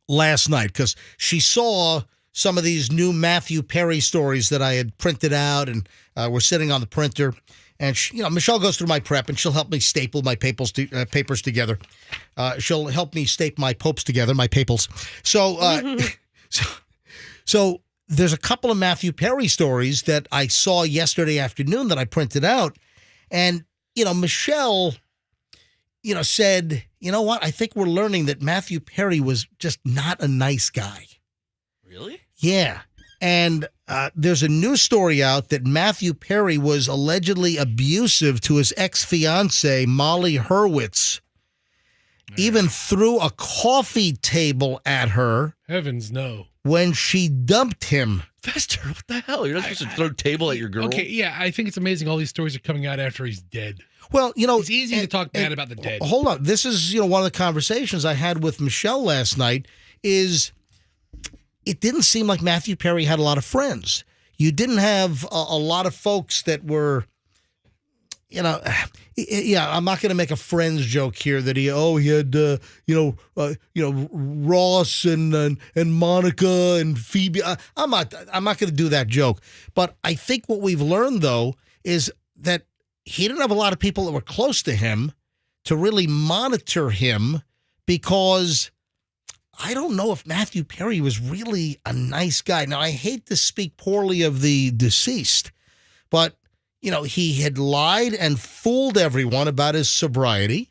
last night because she saw some of these new Matthew Perry stories that I had printed out and were sitting on the printer. And Michelle goes through my prep, and she'll help me staple my papers together. She'll help me staple my popes together, my papals. So there's a couple of Matthew Perry stories that I saw yesterday afternoon that I printed out. And, Michelle, said, you know what? I think we're learning that Matthew Perry was just not a nice guy. Really? Yeah. And there's a new story out that Matthew Perry was allegedly abusive to his ex-fiancée, Molly Hurwitz. Even threw a coffee table at her. Heavens no. When she dumped him. Fester, what the hell? You're not supposed to throw a table at your girl. Okay, yeah, I think it's amazing all these stories are coming out after he's dead. Well, it's easy to talk bad about the dead. Hold on. This is, one of the conversations I had with Michelle last night is it didn't seem like Matthew Perry had a lot of friends. You didn't have a lot of folks that were, I'm not going to make a Friends joke here that he had, Ross and Monica and Phoebe. I'm not going to do that joke. But I think what we've learned, though, is that he didn't have a lot of people that were close to him to really monitor him because I don't know if Matthew Perry was really a nice guy. Now, I hate to speak poorly of the deceased, but he had lied and fooled everyone about his sobriety.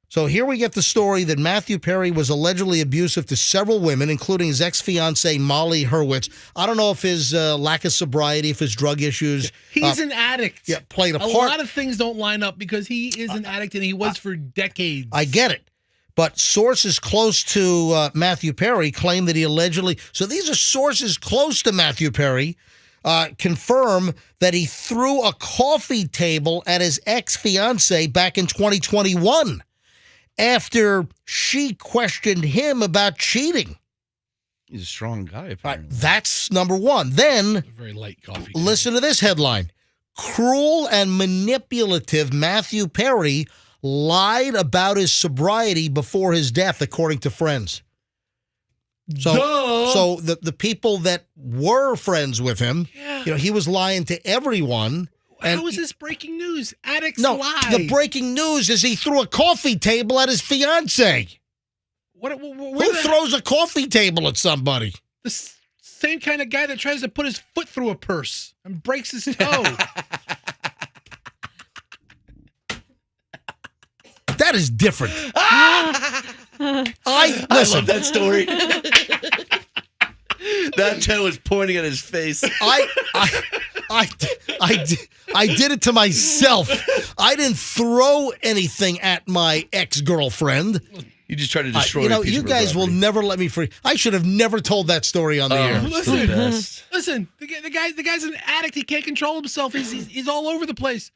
So here we get the story that Matthew Perry was allegedly abusive to several women, including his ex-fiancée, Molly Hurwitz. I don't know if his lack of sobriety, if his drug issues. He's an addict. Yeah, played a part. A lot of things don't line up because he is an addict and he was for decades. I get it. But sources close to Matthew Perry claim that he allegedly. So these are sources close to Matthew Perry confirm that he threw a coffee table at his ex-fiancee back in 2021 after she questioned him about cheating. He's a strong guy, Right, apparently. that's number one. Then, Very light coffee. listen to this headline. Cruel and manipulative Matthew Perry lied about his sobriety before his death, according to friends. So the people that were friends with him, he was lying to everyone. How is this breaking news? Addicts No, lie. the breaking news is he threw a coffee table at his fiancée. Who throws a coffee table at somebody? The same kind of guy that tries to put his foot through a purse and breaks his toe. That is different. I love that story. That toe was pointing at his face. I did it to myself. I didn't throw anything at my ex-girlfriend. You just tried to destroy. You guys will never let me free. I should have never told that story on the air. Listen. The guy's an addict. He can't control himself. He's all over the place.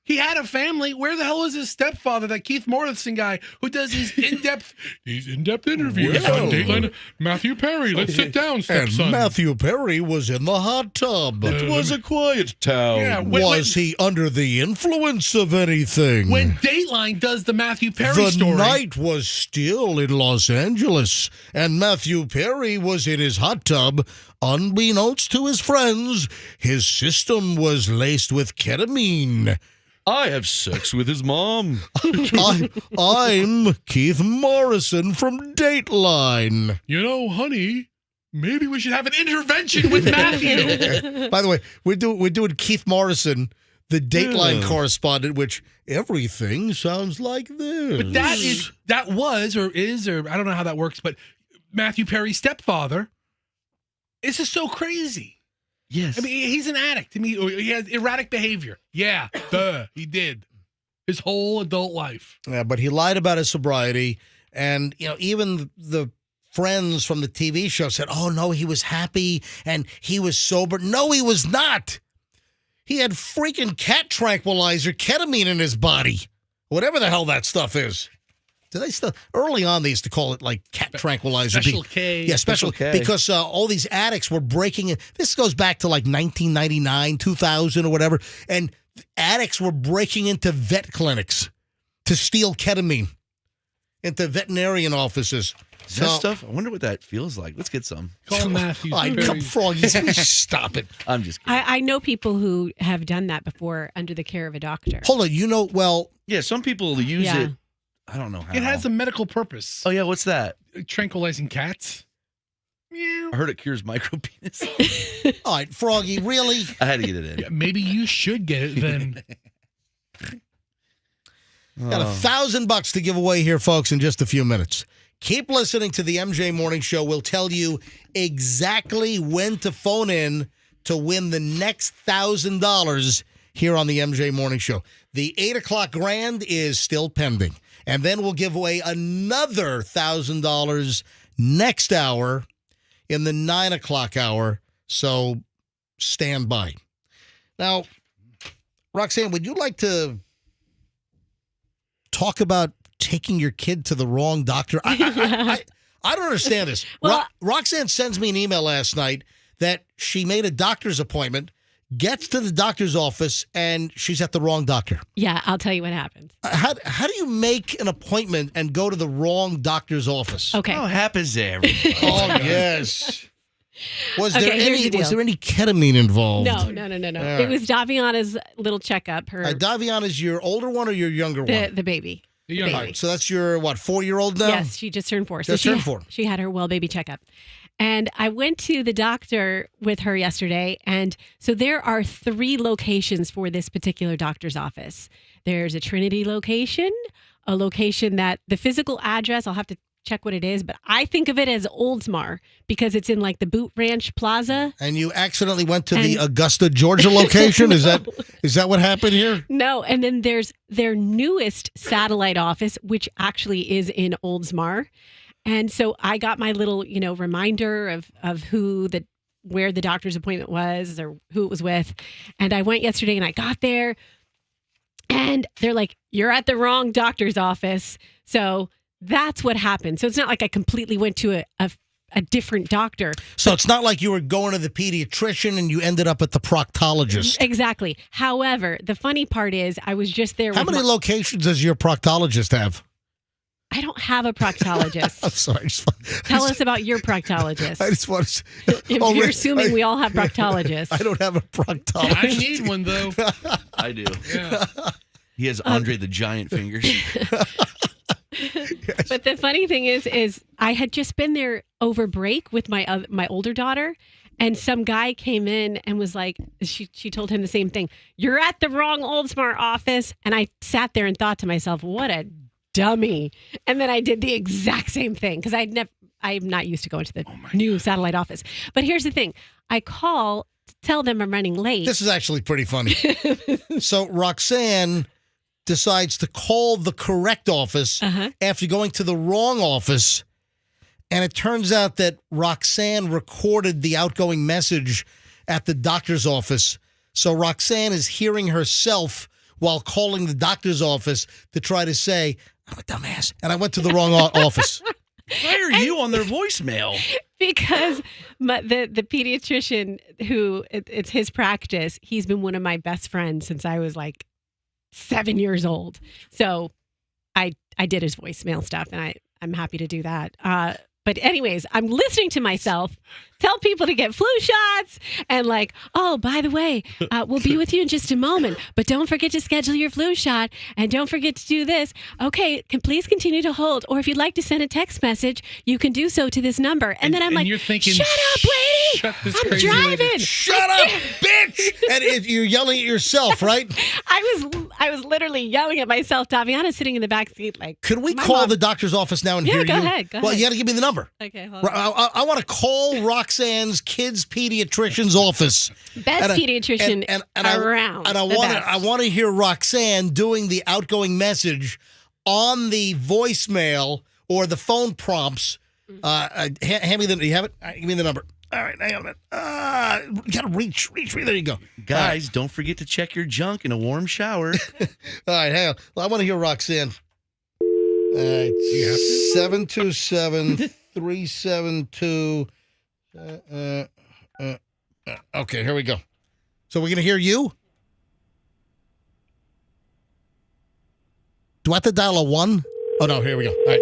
He had a family. Where the hell is his stepfather, that Keith Morrison guy who does these in-depth interviews on Dateline? Matthew Perry, let's sit down, stepson. And Matthew Perry was in the hot tub. It was a quiet town. Yeah, was he under the influence of anything? When Dateline does the Matthew Perry the story. night was still in Los Angeles, and Matthew Perry was in his hot tub. Unbeknownst to his friends, his system was laced with ketamine. I have sex with his mom. I'm Keith Morrison from Dateline. Honey, maybe we should have an intervention with Matthew. By the way, we're doing Keith Morrison, the Dateline correspondent, which everything sounds like this. But that was or I don't know how that works, but Matthew Perry's stepfather. This is so crazy. Yes. I mean, he's an addict. I mean, he has erratic behavior. Yeah, he did. His whole adult life. Yeah, but he lied about his sobriety. And, even the friends from the TV show said, oh, no, he was happy and he was sober. No, he was not. He had freaking cat tranquilizer, ketamine in his body. Whatever the hell that stuff is. Do they still? Early on, they used to call it like cat tranquilizer. Special K. Yeah, Special K. Because all these addicts were breaking in. This goes back to like 1999, 2000 or whatever. And addicts were breaking into vet clinics to steal ketamine into veterinarian offices. Is that stuff? I wonder what that feels like. Let's get some. Call Matthew. Come, Froggy. Stop it. I'm just kidding. I know people who have done that before under the care of a doctor. Hold on. Yeah, some people use it. I don't know how. It has a medical purpose. Oh, yeah. What's that? Tranquilizing cats. Meow. I heard it cures micropenis. All right, Froggy, really? I had to get it in. Yeah, maybe you should get it then. Got $1,000 to give away here, folks, in just a few minutes. Keep listening to the MJ Morning Show. We'll tell you exactly when to phone in to win the next $1,000 here on the MJ Morning Show. The 8 o'clock grand is still pending. And then we'll give away another $1,000 next hour in the 9 o'clock hour. So stand by. Now, Roxanne, would you like to talk about taking your kid to the wrong doctor? I don't understand this. Well, Roxanne sends me an email last night that she made a doctor's appointment, gets to the doctor's office, and she's at the wrong doctor. Yeah, I'll tell you what happened. How do you make an appointment and go to the wrong doctor's office? Okay. Oh, happens to everybody. Oh, yes. Was there here's the deal. any ketamine involved? No. right. It was Daviana's little checkup. Daviana's your older one or your younger one? The baby. The young All right, so that's your, 4-year-old now? Yes, she just turned 4. Just turned 4. She had her well baby checkup. And I went to the doctor with her yesterday. And so there are 3 locations for this particular doctor's office. There's a Trinity location, a location that the physical address, I'll have to check what it is, but I think of it as Oldsmar because it's in like the Boot Ranch Plaza. And you accidentally went to the Augusta, Georgia location? Is that what happened here? No. And then there's their newest satellite office, which actually is in Oldsmar. And so I got my little, reminder of who the where the doctor's appointment was or who it was with. And I went yesterday and I got there and they're like, you're at the wrong doctor's office. So that's what happened. So it's not like I completely went to a different doctor. So it's not like you were going to the pediatrician and you ended up at the proctologist. Exactly. However, the funny part is I was just there. How many locations does your proctologist have? I don't have a proctologist. I'm sorry. Tell us about your proctologist. I just want to. If you're assuming we all have proctologists. I don't have a proctologist. I need one, though. I do. Yeah. He has Andre the Giant fingers. Yes. But the funny thing is I had just been there over break with my older daughter, and some guy came in and was like, she told him the same thing. You're at the wrong Oldsmar office. And I sat there and thought to myself, what a dummy. And then I did the exact same thing because I'm not used to going to the new satellite office. But here's the thing. I call to tell them I'm running late. This is actually pretty funny. So Roxanne decides to call the correct office after going to the wrong office. And it turns out that Roxanne recorded the outgoing message at the doctor's office. So Roxanne is hearing herself while calling the doctor's office to try to say, I'm a dumbass, and I went to the wrong office. Why are you on their voicemail? Because the pediatrician who it's his practice, he's been one of my best friends since I was like 7 years old. So I did his voicemail stuff, and I'm happy to do that. But anyways, I'm listening to myself tell people to get flu shots and like, oh, by the way, we'll be with you in just a moment, but don't forget to schedule your flu shot and don't forget to do this. Okay, please continue to hold. Or if you'd like to send a text message, you can do so to to this number. And then I'm like, you're thinking, shut up, lady. Shut this I'm crazy driving. lady. Shut up, bitch! And you're yelling at yourself, right? I was literally yelling at myself. Daviana's sitting in the back seat like, Could we my call mom. the doctor's office now and Yeah, hear go you? ahead, go Well, ahead. you got to give me the number. Okay, hold on. I want to call Roxanne's kids' pediatrician's office. Best pediatrician around. And I want to hear Roxanne doing the outgoing message on the voicemail or the phone prompts. Hand me the. You have it? All right, give me the number. All right, hang on a minute. You got to reach. There you go. Guys, don't forget to check your junk in a warm shower. All right, hang on. I want to hear Roxanne. 727-372. Okay, here we go. So we're going to hear you? Do I have to dial a 1? Oh, no, here we go. All right.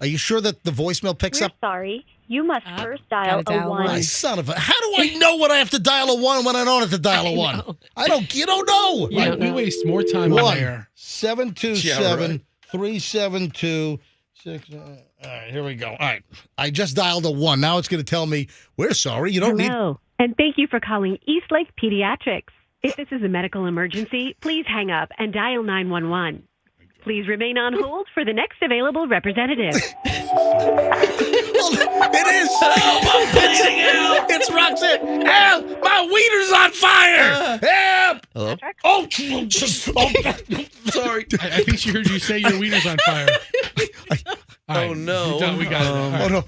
Are you sure that the voicemail picks up? Sorry. You must first dial a 1. My son of a... How do I know when I have to dial a 1 when I don't have to dial a 1? You don't know. Right, we waste more time on air. 727-372. All right, here we go. All right. I just dialed a 1. Now it's going to tell me, we're sorry. You don't Hello, and thank you for calling Eastlake Pediatrics. If this is a medical emergency, please hang up and dial 911. Please remain on hold for the next available representative. It is. It's Roxanne. Help! My wiener's on fire! Help! Hello? Oh, Sorry. I think she heard you say your wiener's on fire. All right, no. we got it. All right. Oh no!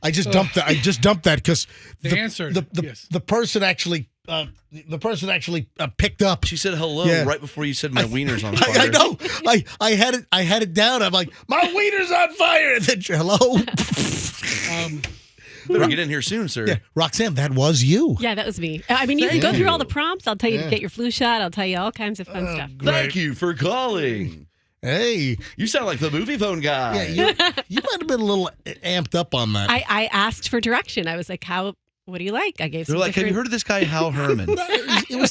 I just dumped that. I just dumped that because They answered. The person actually picked up. She said hello Yeah. right before you said my wiener's on fire. I know. I had it down. I'm like, my wiener's on fire. And then, hello. Better get in here soon, sir. Yeah, Roxanne, that was you. Yeah, that was me. I mean, you can go through all the prompts. I'll tell you to get your flu shot. I'll tell you all kinds of fun stuff. Thank you for calling. Hey, you sound like the movie phone guy. Yeah, you might have been a little amped up on that. I asked for direction. I was like, what do you like? I gave They're some like, have you heard of this guy, Hal Herman? You were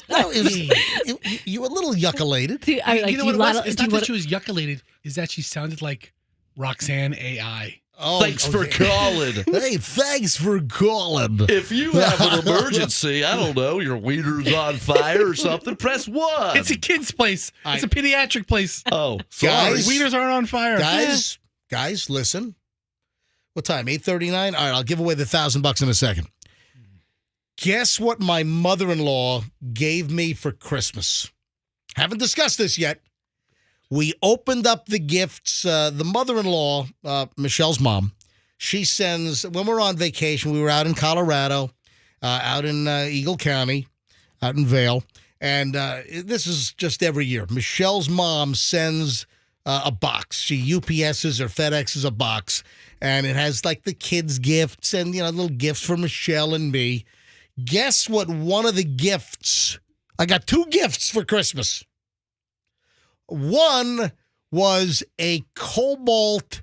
a little yuckulated. Dude, I, like, you know what it was? It's not that she was yuckulated. Is that she sounded like Roxanne AI. Oh, thanks for calling. Hey, thanks for calling. If you have an emergency, I don't know, your wiener's on fire or something, press 1. It's a kid's place. It's a pediatric place. Oh, guys, wieners aren't on fire. Guys, listen. What time? 8:39. All right, I'll give away the $1,000 in a second. Guess what my mother-in-law gave me for Christmas? Haven't discussed this yet. We opened up the gifts. The mother-in-law, Michelle's mom, she sends, when we're on vacation, we were out in Colorado, out in Eagle County, out in Vail. And this is just every year. Michelle's mom sends a box. She UPS's or FedEx's a box. And it has like the kids' gifts and, little gifts for Michelle and me. Guess what one of the gifts, I got 2 gifts for Christmas. One was a Cobalt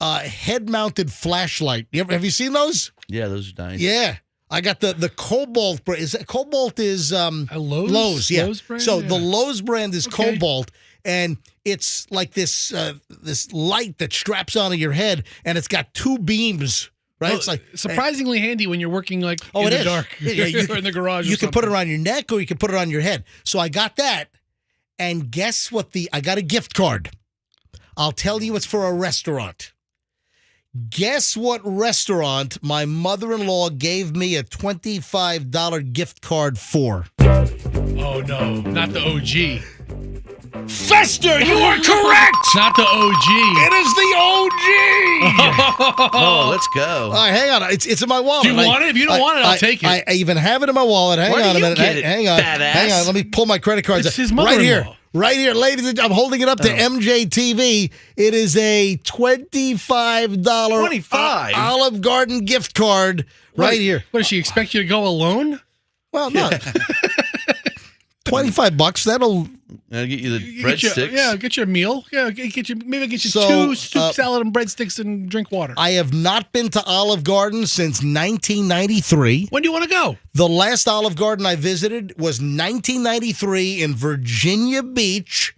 head-mounted flashlight. Have you seen those? Yeah, those are nice. Yeah. I got the Cobalt brand. Cobalt is Lowe's? Lowe's, yeah. Lowe's brand? So Yeah. the Lowe's brand is Okay. Cobalt, and it's like this light that straps onto your head, and it's got 2 beams. Right? Well, It's like surprisingly handy when you're working like Oh, in it the is. dark Yeah, you or in the garage. You or can put it something. around your neck or you can put it on your head. So I got that, and guess what? I got a gift card. I'll tell you, it's for a restaurant. Guess what restaurant my mother-in-law gave me a $25 gift card for? Oh no, not the OG. Fester, you are correct. Not the OG. It is the OG. Oh, let's go. All right, hang on. It's in my wallet. Do you want it? If you don't want it, I'll take it. I even have it in my wallet. Hang Where on do a you minute. get it, Hang on. fat ass? Hang on. Let me pull my credit cards. It's his right here. mother-in-law. Right here, ladies and I'm holding it up to MJTV. It is a $25 $25? Olive Garden gift card right here. What does she expect you to go alone? Well, no. $25. That'll I'll get you the You get your- breadsticks. Yeah, get your meal. Yeah, get you maybe get you So, 2 soup salad and breadsticks and drink water. I have not been to Olive Garden since 1993. When do you want to go? The last Olive Garden I visited was 1993 in Virginia Beach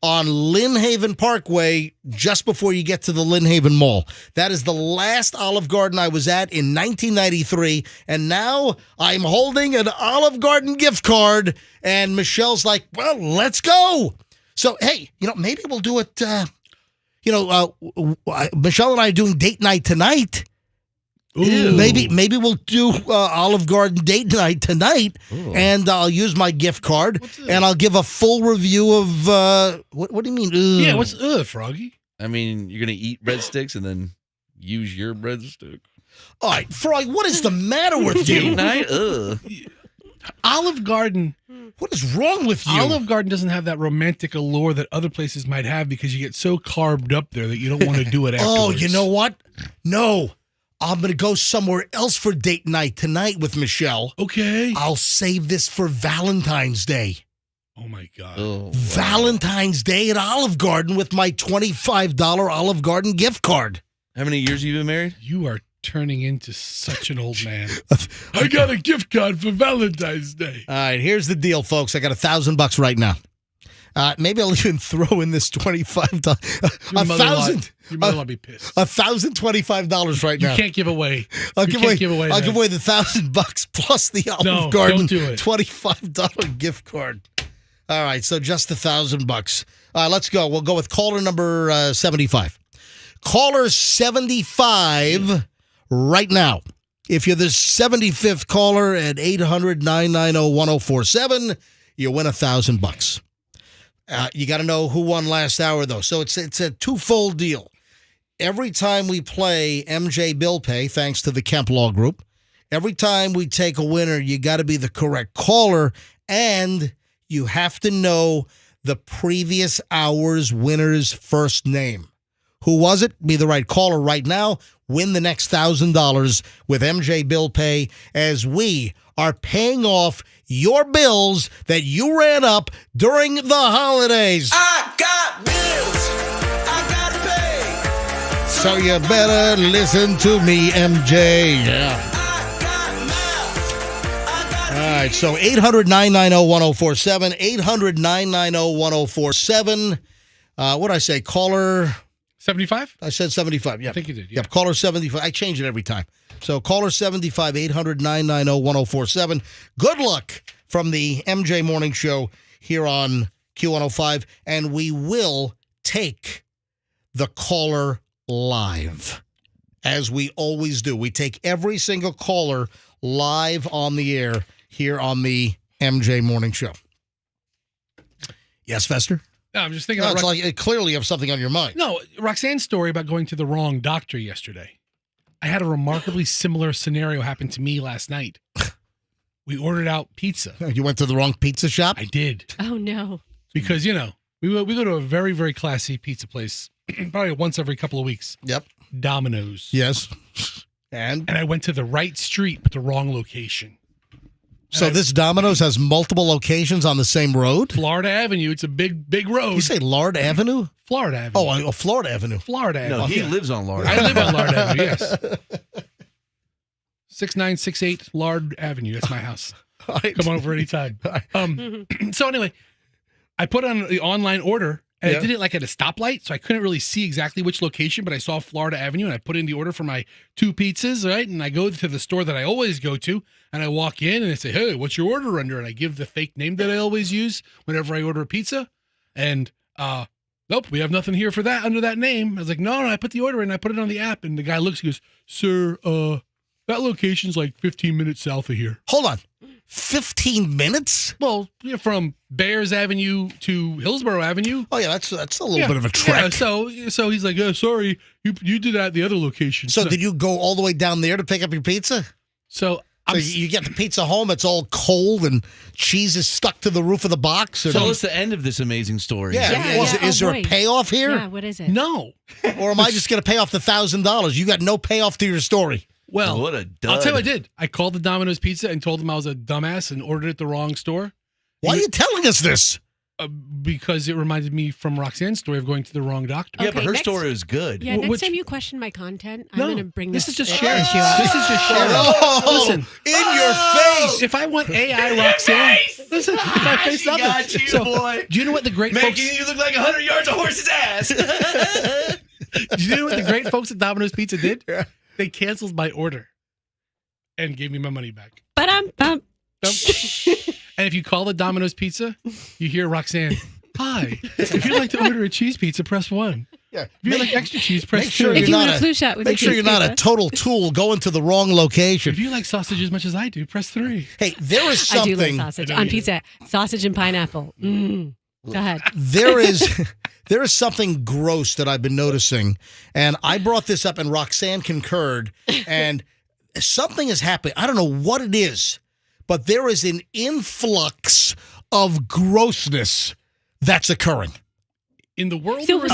on Lynn Haven Parkway, just before you get to the Lynn Haven Mall. That is the last Olive Garden I was at in 1993, and now I'm holding an Olive Garden gift card, and Michelle's like, well, let's go. So, hey, maybe we'll do it, Michelle and I are doing date night tonight. Ooh. Maybe we'll do Olive Garden date night tonight, and I'll use my gift card, and I'll give a full review of what do you mean? Ugh. Yeah, what's Froggy? I mean, you're going to eat breadsticks and then use your breadstick. All right, Frog, what is the matter with Date you? night? Ugh. Olive Garden. What is wrong with you? Olive Garden doesn't have that romantic allure that other places might have because you get so carved up there that you don't want to do it afterwards. Oh, you know what? No. I'm going to go somewhere else for date night tonight with Michelle. Okay. I'll save this for Valentine's Day. Oh, my God. Oh, wow. Valentine's Day at Olive Garden with my $25 Olive Garden gift card. How many years have you been married? You are turning into such an old man. I got a gift card for Valentine's Day. All right, here's the deal, folks. I got $1,000 right now. Maybe I'll even throw in this $25. Your $1,000. Your mother will be pissed. $1,025 right You now. can't give away. I'll you give can't away. give away. I'll that. give away the $1,000 plus the Olive No, Garden don't do it. $25 gift card. All right, so just $1,000. Let's go. We'll go with caller number 75. Caller 75 right now. If you're the 75th caller at 800-990-1047, you win $1,000. You got to know who won last hour, though. So it's a twofold deal. Every time we play MJ Bill Pay, thanks to the Kemp Law Group, every time we take a winner, you got to be the correct caller, and you have to know the previous hour's winner's first name. Who was it? Be the right caller right now. Win the next $1,000 with MJ Bill Pay as we are paying off your bills that you ran up during the holidays. I got bills I gotta pay. So you better listen to me, MJ. Yeah. All right, so 800-990-1047, 800-990-1047. What did I say? Caller 75? I said 75. Yeah. I think you did. Yeah. Yep, caller 75. I change it every time. So caller 75, 800-990-1047. Good luck from the MJ Morning Show here on Q105. And we will take the caller live, as we always do. We take every single caller live on the air here on the MJ Morning Show. Yes, Fester? No, I'm just thinking No, about it's like clearly you have something on your mind. No, Roxanne's story about going to the wrong doctor yesterday. I had a remarkably similar scenario happen to me last night. We ordered out pizza. You went to the wrong pizza shop? I did. Oh, no. Because, we go to a very, very classy pizza place probably once every couple of weeks. Yep. Domino's. Yes. And I went to the right street, but the wrong location. So this Domino's has multiple locations on the same road? Florida Avenue. It's a big road. You say Lard Avenue? Florida Avenue. Oh, Florida Avenue. Florida Avenue. No, he lives on Lard. I live on Lard Avenue, yes. 6968 Lard Avenue. That's my house. Come on over anytime. So anyway, I put on the online order, and I did it like at a stoplight, so I couldn't really see exactly which location, but I saw Florida Avenue, and I put in the order for my 2 pizzas, right? And I go to the store that I always go to, and I walk in, and I say, hey, what's your order under? And I give the fake name that I always use whenever I order a pizza, and nope, we have nothing here for that under that name. I was like, no, I put the order in, I put it on the app, and the guy looks, he goes, sir, that location's like 15 minutes south of here. Hold on. 15 minutes? Well, from Bears Avenue to Hillsborough Avenue. Oh, yeah, that's a little bit of a trek. Yeah, so he's like, oh, sorry, you did that at the other location. So did you go all the way down there to pick up your pizza? So you get the pizza home, it's all cold and cheese is stuck to the roof of the box? So what's the end of this amazing story? Is there a payoff here? Yeah, what is it? No. Or am I just going to pay off the $1,000? You got no payoff to your story. Well, what a dud. I'll tell you what I did. I called the Domino's Pizza and told them I was a dumbass and ordered at the wrong store. Why are you telling us this? Because it reminded me from Roxanne's story of going to the wrong doctor. Yeah, but her story was good. Yeah, next time you question my content, I'm going to bring this this is just issue sharing. up. This is just sharing. Listen, in your face. If I want AI Roxanne, listen, my face She nothing. got you, boy. Do you know what the great folks? Making you look like 100 yards of horse's ass. Do you know what the great folks at Domino's Pizza did? They canceled my order and gave me my money back. Ba-dum-bum. And if you call the Domino's Pizza, you hear Roxanne, hi. If you'd like to order a cheese pizza, press 1. Yeah. If you'd like extra cheese, press 2. Make sure If you're you not want a flu shot with make your sure you're cheese not a pizza. total tool going to the wrong location. If you like sausage as much as I do, press 3. Hey, there is I something. do like sausage on pizza. Sausage and pineapple. Go ahead. There is something gross that I've been noticing, and I brought this up, and Roxanne concurred, and something is happening. I don't know what it is, but there is an influx of grossness that's occurring. In the world So of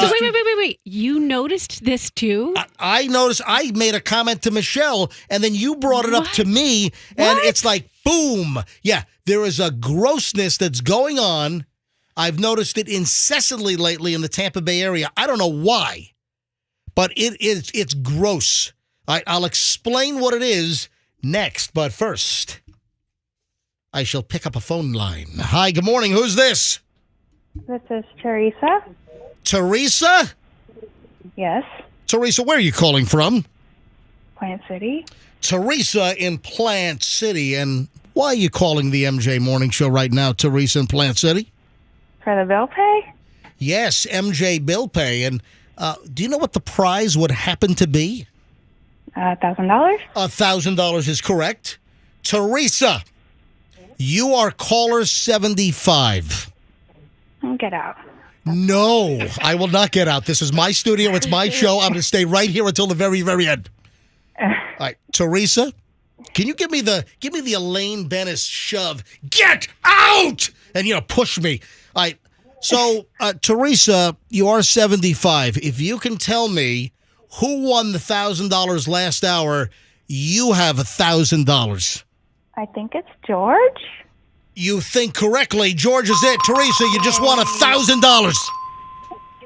wait. You noticed this too? I noticed. I made a comment to Michelle, and then you brought it up to me, and it's like, boom. Yeah, there is a grossness that's going on. I've noticed it incessantly lately in the Tampa Bay area. I don't know why, but it's gross. I'll explain what it is next, but first, I shall pick up a phone line. Hi, good morning. Who's this? This is Teresa. Teresa? Yes. Teresa, where are you calling from? Plant City. Teresa in Plant City. And why are you calling the MJ Morning Show right now, Teresa in Plant City? For the bill pay? Yes, MJ bill pay. And do you know what the prize would happen to be? $1,000. $1,000 is correct. Teresa, you are caller 75. Get out. No, I will not get out. This is my studio. It's my show. I'm going to stay right here until the very, very end. All right, Teresa, can you give me the Elaine Bennis shove? Get out! And, push me. All right, so, Teresa, you are 75. If you can tell me who won the $1,000 last hour, you have $1,000. I think it's George. You think correctly. George is it. Teresa, you just won $1,000.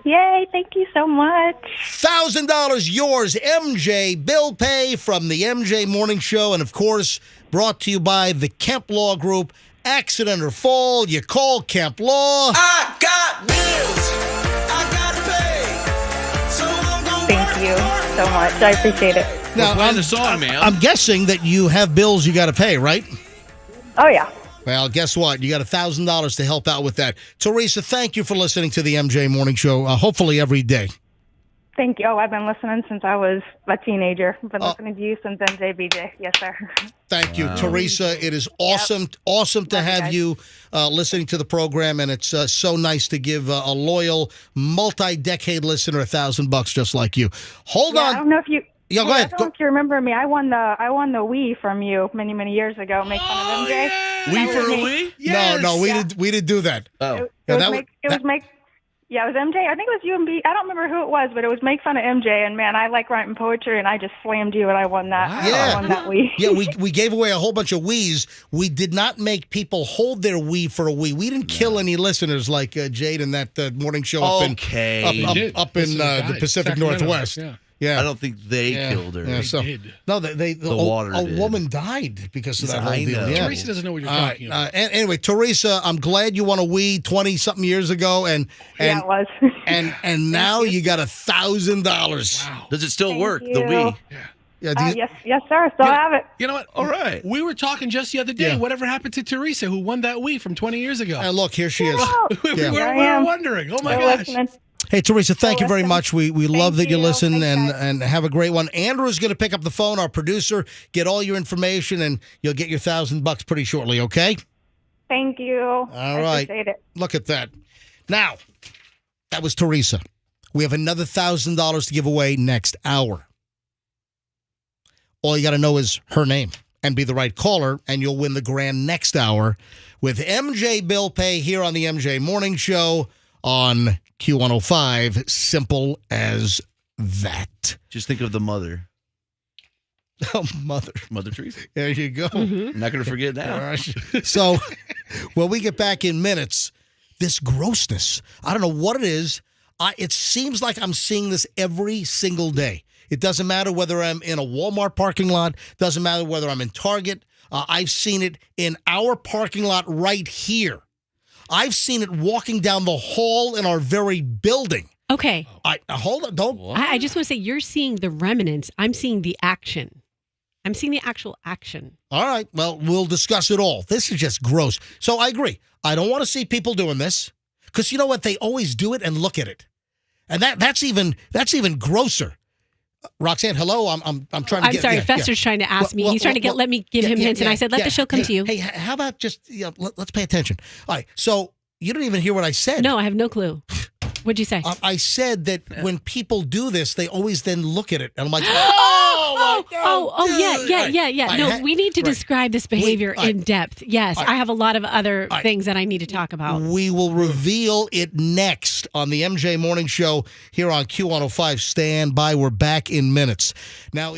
Yay, thank you so much. $1,000 yours. MJ Bill Pay from the MJ Morning Show. And, of course, brought to you by the Kemp Law Group. Accident or fall, you call Kemp Law. I got bills I gotta pay, so I'm gonna Thank you so much. I appreciate it. Now, Play the song, man. I'm guessing that you have bills you got to pay, right? Oh, yeah. Well, guess what? You got $1,000 to help out with that. Teresa, thank you for listening to the MJ Morning Show, hopefully every day. Thank you. Oh, I've been listening since I was a teenager. I've been listening to you since MJBJ. Yes, sir. Thank you, Teresa. It is awesome to have you listening to the program, and it's so nice to give a loyal, multi-decade listener $1,000 just like you. Hold on. Yeah, go Hey, ahead. I don't know if you remember me. I won the Wii from you many years ago. Make fun of MJ. We That for was a me. Wii? Yes. No, we Yeah. didn't do that. Oh. It Yeah, was that make. It was- was make. Yeah, it was MJ. I think it was you and B. I don't remember who it was, but it was make fun of MJ. And man, I like writing poetry, and I just slammed you, and I won that. Wow. Yeah. I won that Wii. Yeah, we gave away a whole bunch of Wiis. We did not make people hold their Wii for a Wii. We didn't kill any listeners like Jade in that morning show up Okay. up in the Pacific Sacramento, Northwest. yeah. Yeah. I don't think they Yeah. killed her. Yeah, so, did. no, The a water did. woman died because of that whole I deal. know. Yeah. Teresa doesn't know what you're All talking right. about. Anyway, Teresa, I'm glad you won a Wii 20-something years ago, and Yeah, it was. and now you got $1,000. Wow. Does it still Thank work, you. the Wii? Yeah, yes, sir. Still have it. You know what? All right. We were talking just the other day. Yeah. Whatever happened to Teresa, who won that Wii from 20 years ago? And look, here she is. we Yeah. were Here I we were am. wondering. Oh my Still gosh. listening. Hey, Teresa, thank you very listen. much. We love that you you. listen Thanks, and have a great one. Andrew's going to pick up the phone, our producer, get all your information, and you'll get your $1,000 pretty shortly, okay? Thank you. All right. Appreciate it. Look at that. Now, that was Teresa. We have another $1,000 to give away next hour. All you got to know is her name and be the right caller, and you'll win the grand next hour with MJ Bill Pay here on the MJ Morning Show on Q105. Simple as that. Just think of the mother. Oh, Mother Teresa. There you go. I'm not going to forget All now. right. So when we get back in minutes, this grossness, I don't know what it is. It seems like I'm seeing this every single day. It doesn't matter whether I'm in a Walmart parking lot. Doesn't matter whether I'm in Target. I've seen it in our parking lot right here. I've seen it walking down the hall in our very building. Okay. Hold on. Don't. I just want to say you're seeing the remnants. I'm seeing the action. I'm seeing the actual action. All right. Well, we'll discuss it all. This is just gross. So I agree. I don't want to see people doing this because you know what? They always do it and look at it, and that's even grosser. Roxanne, hello. I'm trying to. I'm sorry. Fester's trying to ask me. He's trying to let me give him hints, and I said, "Let the show come to you." Hey, how about just let's pay attention. All right. So you didn't even hear what I said. No, I have no clue. What'd you say? I said that when people do this, they always then look at it, and I'm like, yeah. No, we need to describe this behavior in depth. Yes, I have a lot of other things that I need to talk about. We will reveal it next on the MJ Morning Show here on Q105. Stand by. We're back in minutes. Now.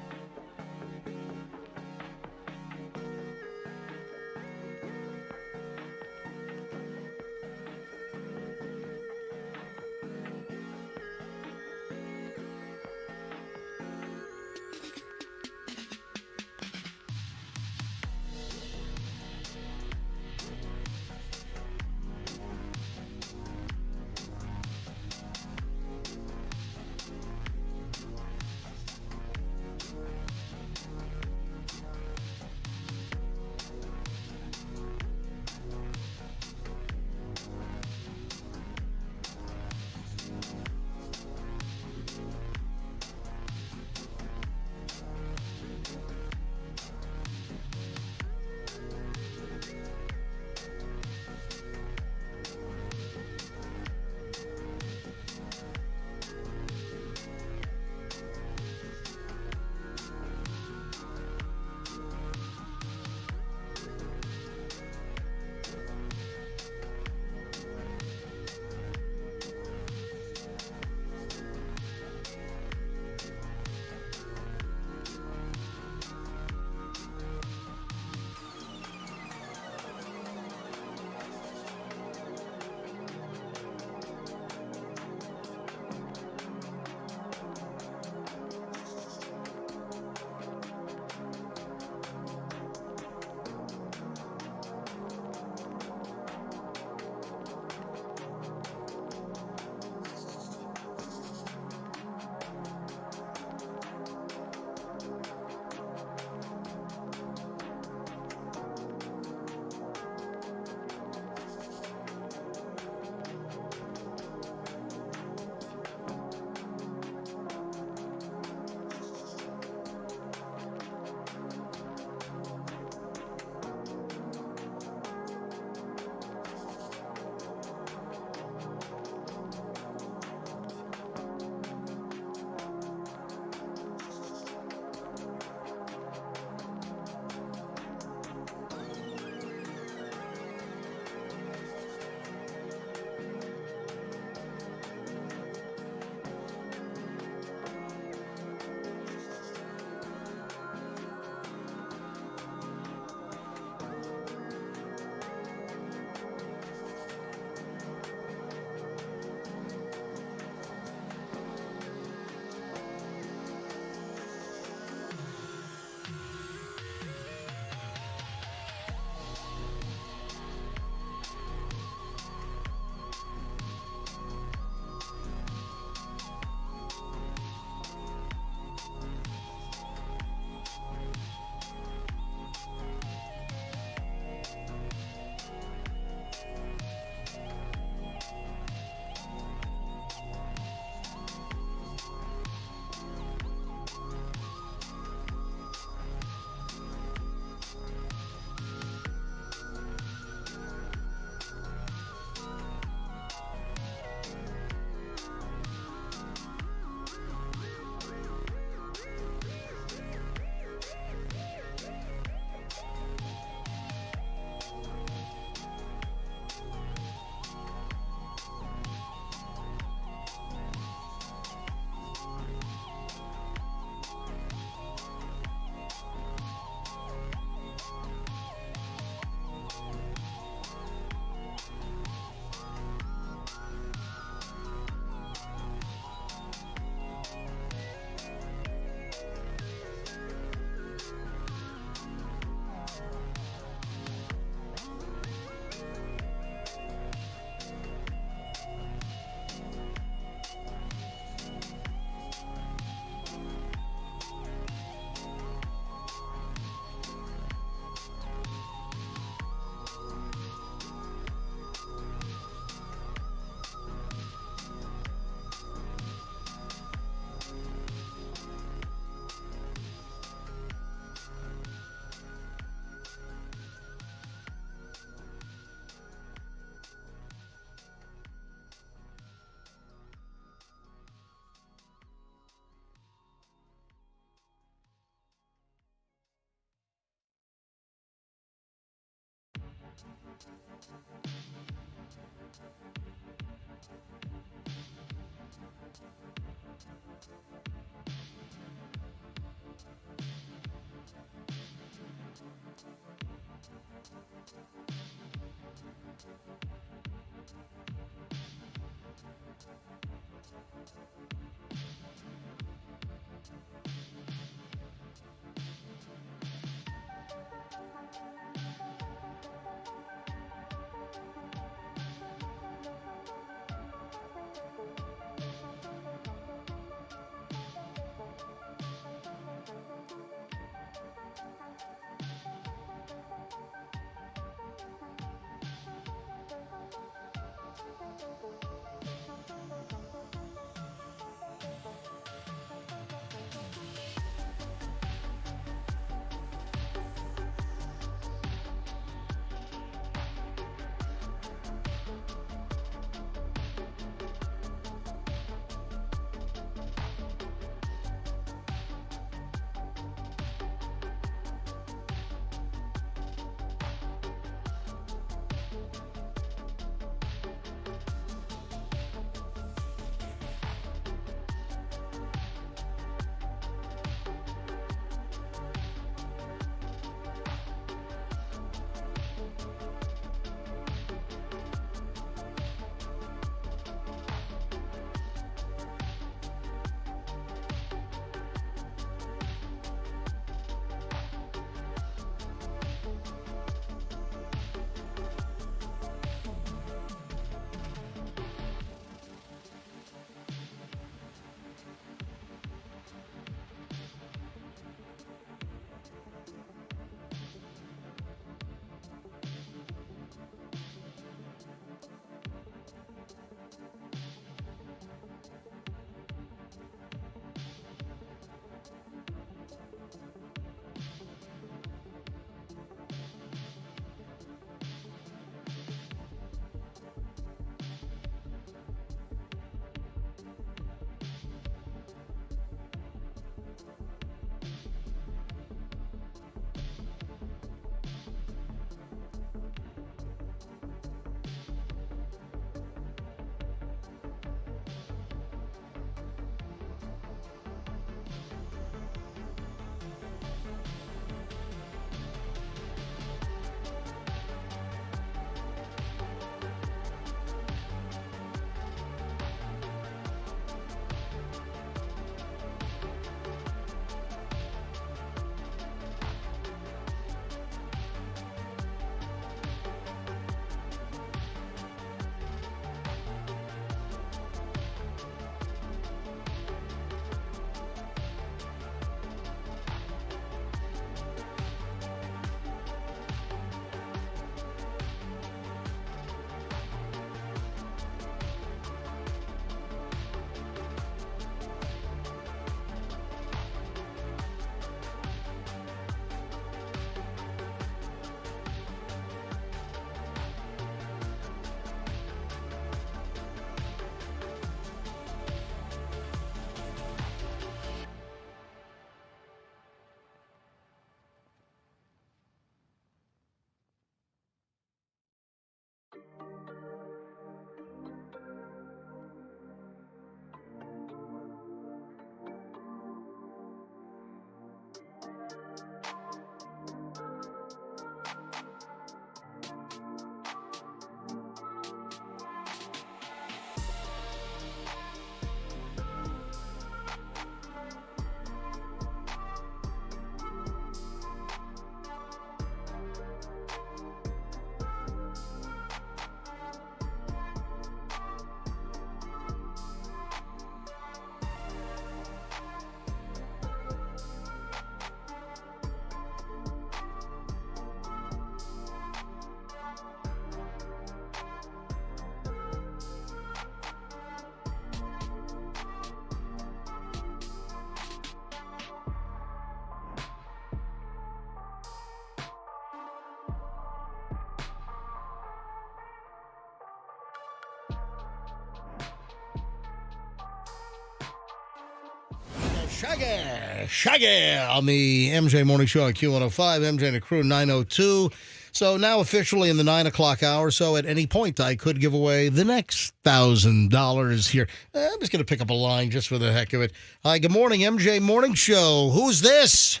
Shaggy on the MJ Morning Show on Q105, MJ and the crew 902. So now officially in the 9 o'clock hour, so at any point I could give away the next $1,000 here. I'm just going to pick up a line just for the heck of it. Hi, good morning, MJ Morning Show. Who's this?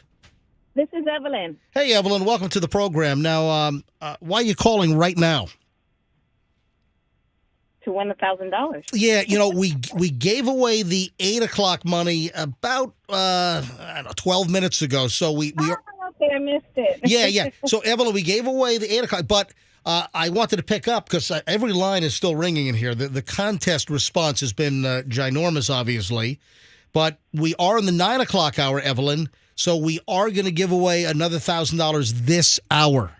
This is Evelyn. Hey, Evelyn, welcome to the program. Now, why are you calling right now? To win $1,000. Yeah, we gave away the 8 o'clock money about 12 minutes ago. So we are, okay, I missed it. yeah. So Evelyn, we gave away the 8 o'clock, but I wanted to pick up because every line is still ringing in here. The contest response has been ginormous, obviously, but we are in the 9 o'clock hour, Evelyn. So we are going to give away another $1,000 this hour.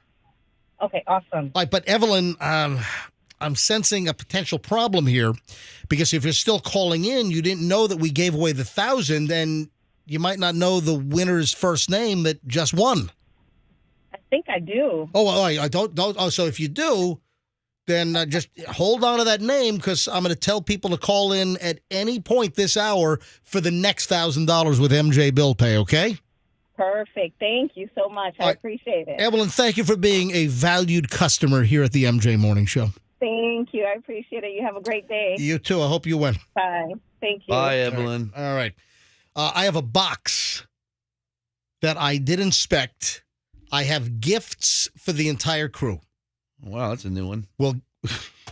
Okay, awesome. All right, but Evelyn, I'm sensing a potential problem here because if you're still calling in, you didn't know that we gave away the 1,000, and you might not know the winner's first name that just won. I think I do. Oh, I don't. Oh, so if you do, then just hold on to that name because I'm going to tell people to call in at any point this hour for the next $1,000 with MJ Bill Pay. Okay. Perfect. Thank you so much. I appreciate it. Evelyn, thank you for being a valued customer here at the MJ Morning Show. Thank you. I appreciate it. You have a great day. You too. I hope you win. Bye. Thank you. Bye, Evelyn. All right. I have a box that I did inspect. I have gifts for the entire crew. Wow, that's a new one. Well,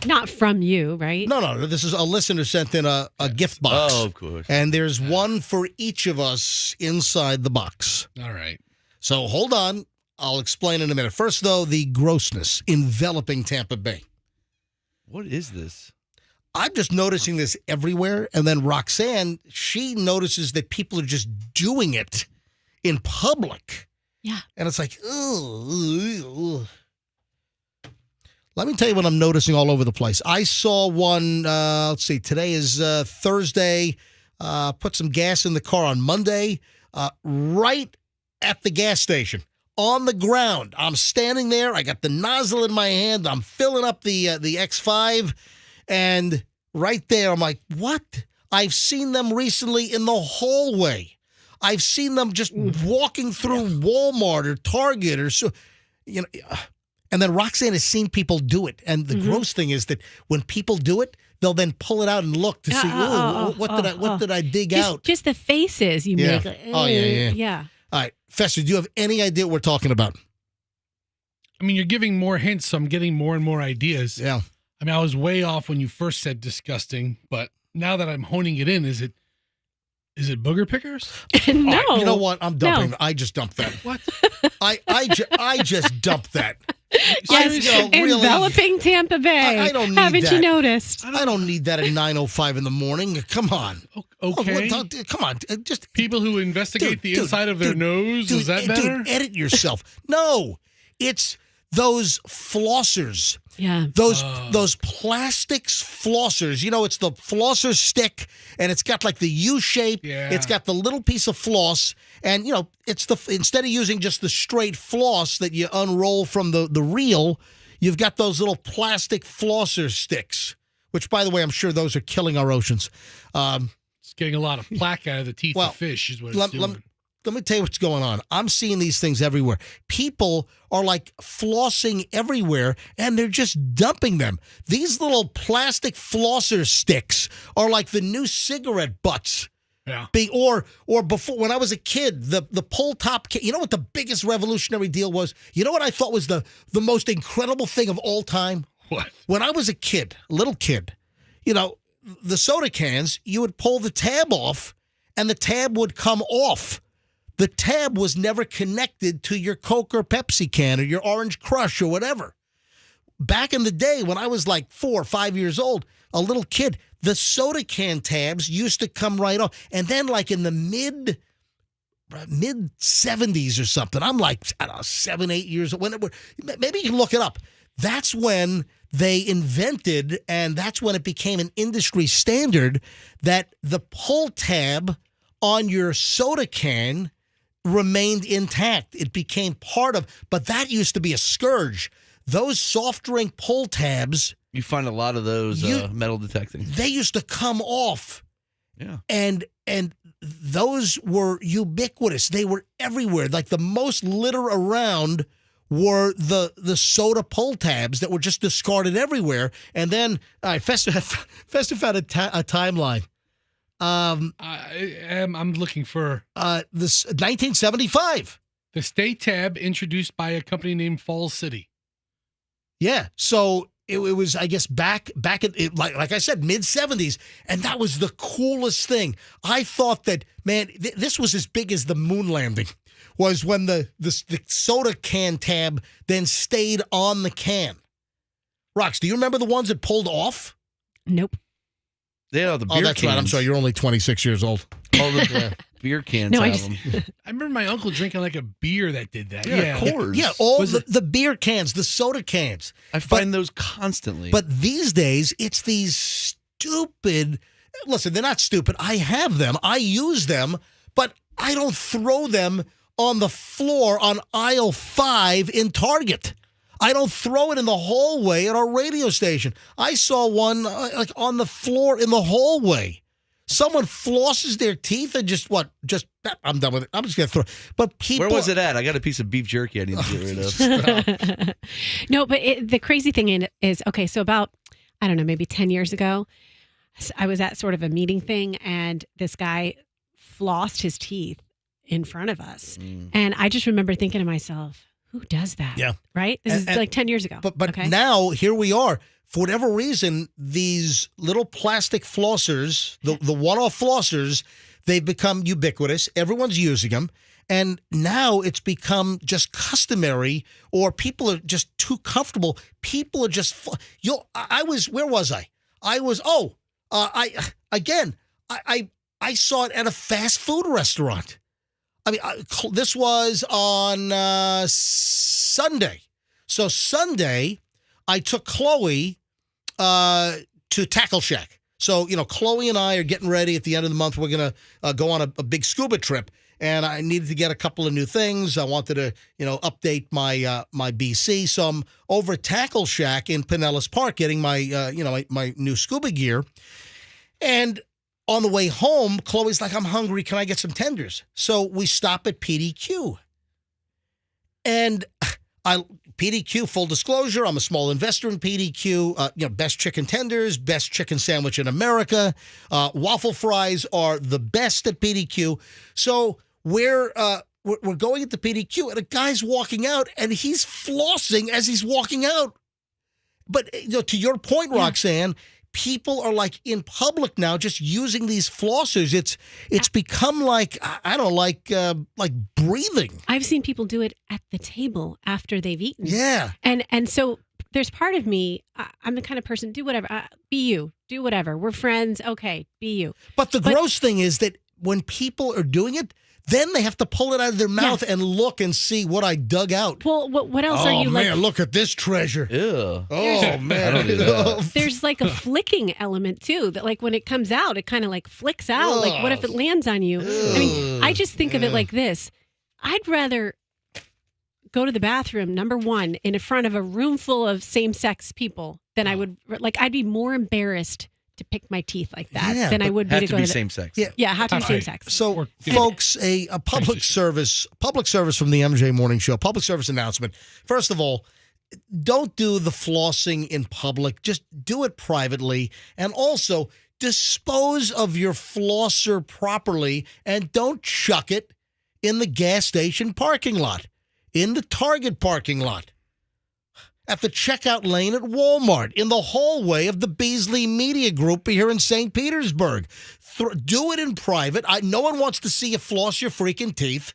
Not from you, right? no. This is a listener sent in a gift box. Oh, of course. And there's one for each of us inside the box. All right. So hold on. I'll explain in a minute. First, though, the grossness enveloping Tampa Bay. What is this? I'm just noticing this everywhere. And then Roxanne, she notices that people are just doing it in public. Yeah. And it's like, ugh. Let me tell you what I'm noticing all over the place. I saw one, let's see, today is Thursday. Put some gas in the car on Monday, right at the gas station. On the ground. I'm standing there. I got the nozzle in my hand. I'm filling up the X5. And right there, I'm like, what? I've seen them recently in the hallway. I've seen them just walking through Walmart or Target or so. And then Roxanne has seen people do it. And the gross thing is that when people do it, they'll then pull it out and look to see, what did I dig out? Just the faces you make. Like, yeah. All right, Fester, do you have any idea what we're talking about? I mean, you're giving more hints, so I'm getting more and more ideas. Yeah. I mean, I was way off when you first said disgusting, but now that I'm honing it in, is it booger pickers? No. Right, you know what? I'm dumping. No. I just dumped that. What? I just dumped that. Yes, enveloping Tampa Bay. I don't need Haven't that. you noticed? I don't need that at 9:05 in the morning. Come on. Okay. Come on. Just people who investigate the inside of their nose. Is that better? Dude, edit yourself. No, it's those flossers. Yeah. Those plastics flossers. It's the flosser stick, and it's got like the U shape. Yeah. It's got the little piece of floss, and it's instead of using just the straight floss that you unroll from the reel, you've got those little plastic flosser sticks. Which, by the way, I'm sure those are killing our oceans. It's getting a lot of plaque out of the teeth of fish, is what it's doing. Let me tell you what's going on. I'm seeing these things everywhere. People are like flossing everywhere, and they're just dumping them. These little plastic flosser sticks are like the new cigarette butts. Yeah. Or before, when I was a kid, the pull top. You know what the biggest revolutionary deal was? You know what I thought was the most incredible thing of all time? What? When I was a kid, little kid, the soda cans, you would pull the tab off, and the tab would come off. The tab was never connected to your Coke or Pepsi can or your Orange Crush or whatever. Back in the day when I was like 4 or 5 years old, a little kid, the soda can tabs used to come right off. And then like in the mid 70s or something, I'm like, I don't know, 7, 8 years old. Maybe you can look it up. That's when they invented, and that's when it became an industry standard, that the pull tab on your soda can remained intact. It became part of, but that used to be a scourge. Those soft drink pull tabs. You find a lot of those metal detecting. They used to come off. Yeah. And those were ubiquitous. They were everywhere. Like the most litter around were the soda pull tabs that were just discarded everywhere. And then, all right, Festive had a timeline. I'm looking for this 1975. the Stay tab introduced by a company named Falls City. Yeah, so it was, I guess, back at it, like I said, mid 70s, and that was the coolest thing. I thought that, man, this was as big as the moon landing. Was when the soda can tab then stayed on the can. Rox, do you remember the ones that pulled off? Nope. Yeah, the beer that's cans. right. I'm sorry. You're only 26 years old. Oh, the beer cans No, have them. I remember my uncle drinking like a beer that did that. Yeah, Coors. Yeah, all the beer cans, the soda cans. I find those constantly. But these days, it's these stupid. Listen, they're not stupid. I have them. I use them, but I don't throw them on the floor on aisle 5 in Target. I don't throw it in the hallway at our radio station. I saw one like on the floor in the hallway. Someone flosses their teeth and I'm done with it. I'm just going to throw it. But people. Where was it at? I got a piece of beef jerky I need to get rid of. No, but the crazy thing is, okay, so about, I don't know, maybe 10 years ago, I was at sort of a meeting thing and this guy flossed his teeth in front of us. And I just remember thinking to myself, who does that? Yeah. Right? This is like 10 years ago. But okay? now, here we are. For whatever reason, these little plastic flossers, the one-off flossers, they've become ubiquitous. Everyone's using them. And now it's become just customary, or people are just too comfortable. People are just, where was I? I saw it at a fast food restaurant. I mean, this was on Sunday. So Sunday, I took Chloe to Tackle Shack. So, Chloe and I are getting ready at the end of the month. We're going to go on a big scuba trip. And I needed to get a couple of new things. I wanted to, update my my BC. So I'm over at Tackle Shack in Pinellas Park getting my, my new scuba gear. And on the way home, Chloe's like, I'm hungry. Can I get some tenders? So we stop at PDQ. And PDQ, full disclosure, I'm a small investor in PDQ. Best chicken tenders, best chicken sandwich in America. Waffle fries are the best at PDQ. So we're going at the PDQ, and a guy's walking out, and he's flossing as he's walking out. But to your point, Roxanne, people are like in public now, just using these flossers. It's become like, I don't know, like breathing. I've seen people do it at the table after they've eaten. Yeah. And so there's part of me, I'm the kind of person, do whatever, be you, do whatever. We're friends. Okay, be you. But the gross thing is that when people are doing it, then they have to pull it out of their mouth and look and see what I dug out. Well, what else are you like? Oh, man, look at this treasure. Ew. Oh, man. I don't do that. There's like a flicking element, too, that like when it comes out, it kind of like flicks out. Like, what if it lands on you? I mean, I just think of it like this. I'd rather go to the bathroom, number one, in front of a room full of same-sex people than I would, like, I'd be more embarrassed to pick my teeth like that than I would be to go to same sex. Yeah, have to be same sex. So, folks, a public service from the MJ Morning Show, public service announcement. First of all, don't do the flossing in public. Just do it privately. And also, dispose of your flosser properly and don't chuck it in the gas station parking lot, in the Target parking lot, at the checkout lane at Walmart, in the hallway of the Beasley Media Group here in St. Petersburg. Do it in private. No one wants to see you floss your freaking teeth.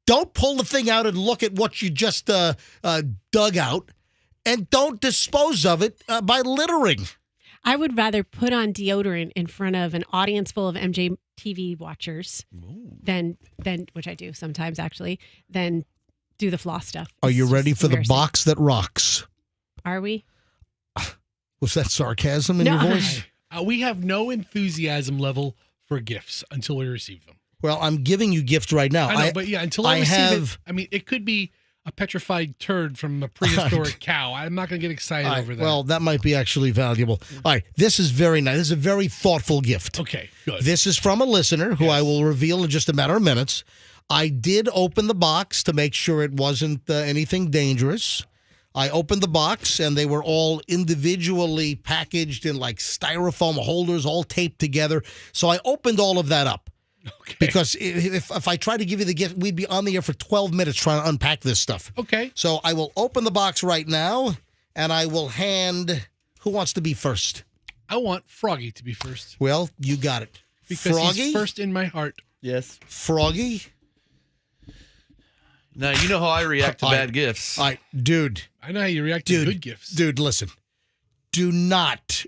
Don't pull the thing out and look at what you just dug out. And don't dispose of it by littering. I would rather put on deodorant in front of an audience full of MJ TV watchers than which I do sometimes actually, than do the floss stuff. Are you ready for the box that rocks? Are we? Was that sarcasm in your voice? We have no enthusiasm level for gifts until we receive them. Well, I'm giving you gifts right now. I know, but yeah, until I receive it, I mean, it could be a petrified turd from a prehistoric cow. I'm not going to get excited over that. Well, that might be actually valuable. All right, this is very nice. This is a very thoughtful gift. Okay, good. This is from a listener who I will reveal in just a matter of minutes. I did open the box to make sure it wasn't anything dangerous. I opened the box, and they were all individually packaged in like styrofoam holders, all taped together. So I opened all of that up. Okay. Because if I tried to give you the gift, we'd be on the air for 12 minutes trying to unpack this stuff. Okay. So I will open the box right now, and I will hand... Who wants to be first? I want Froggy to be first. Well, you got it. Because Froggy? he's first in my heart. Yes. Froggy? Now, you know how I react to bad gifts. All right, dude. I know how you react to good gifts. Dude, listen. Do not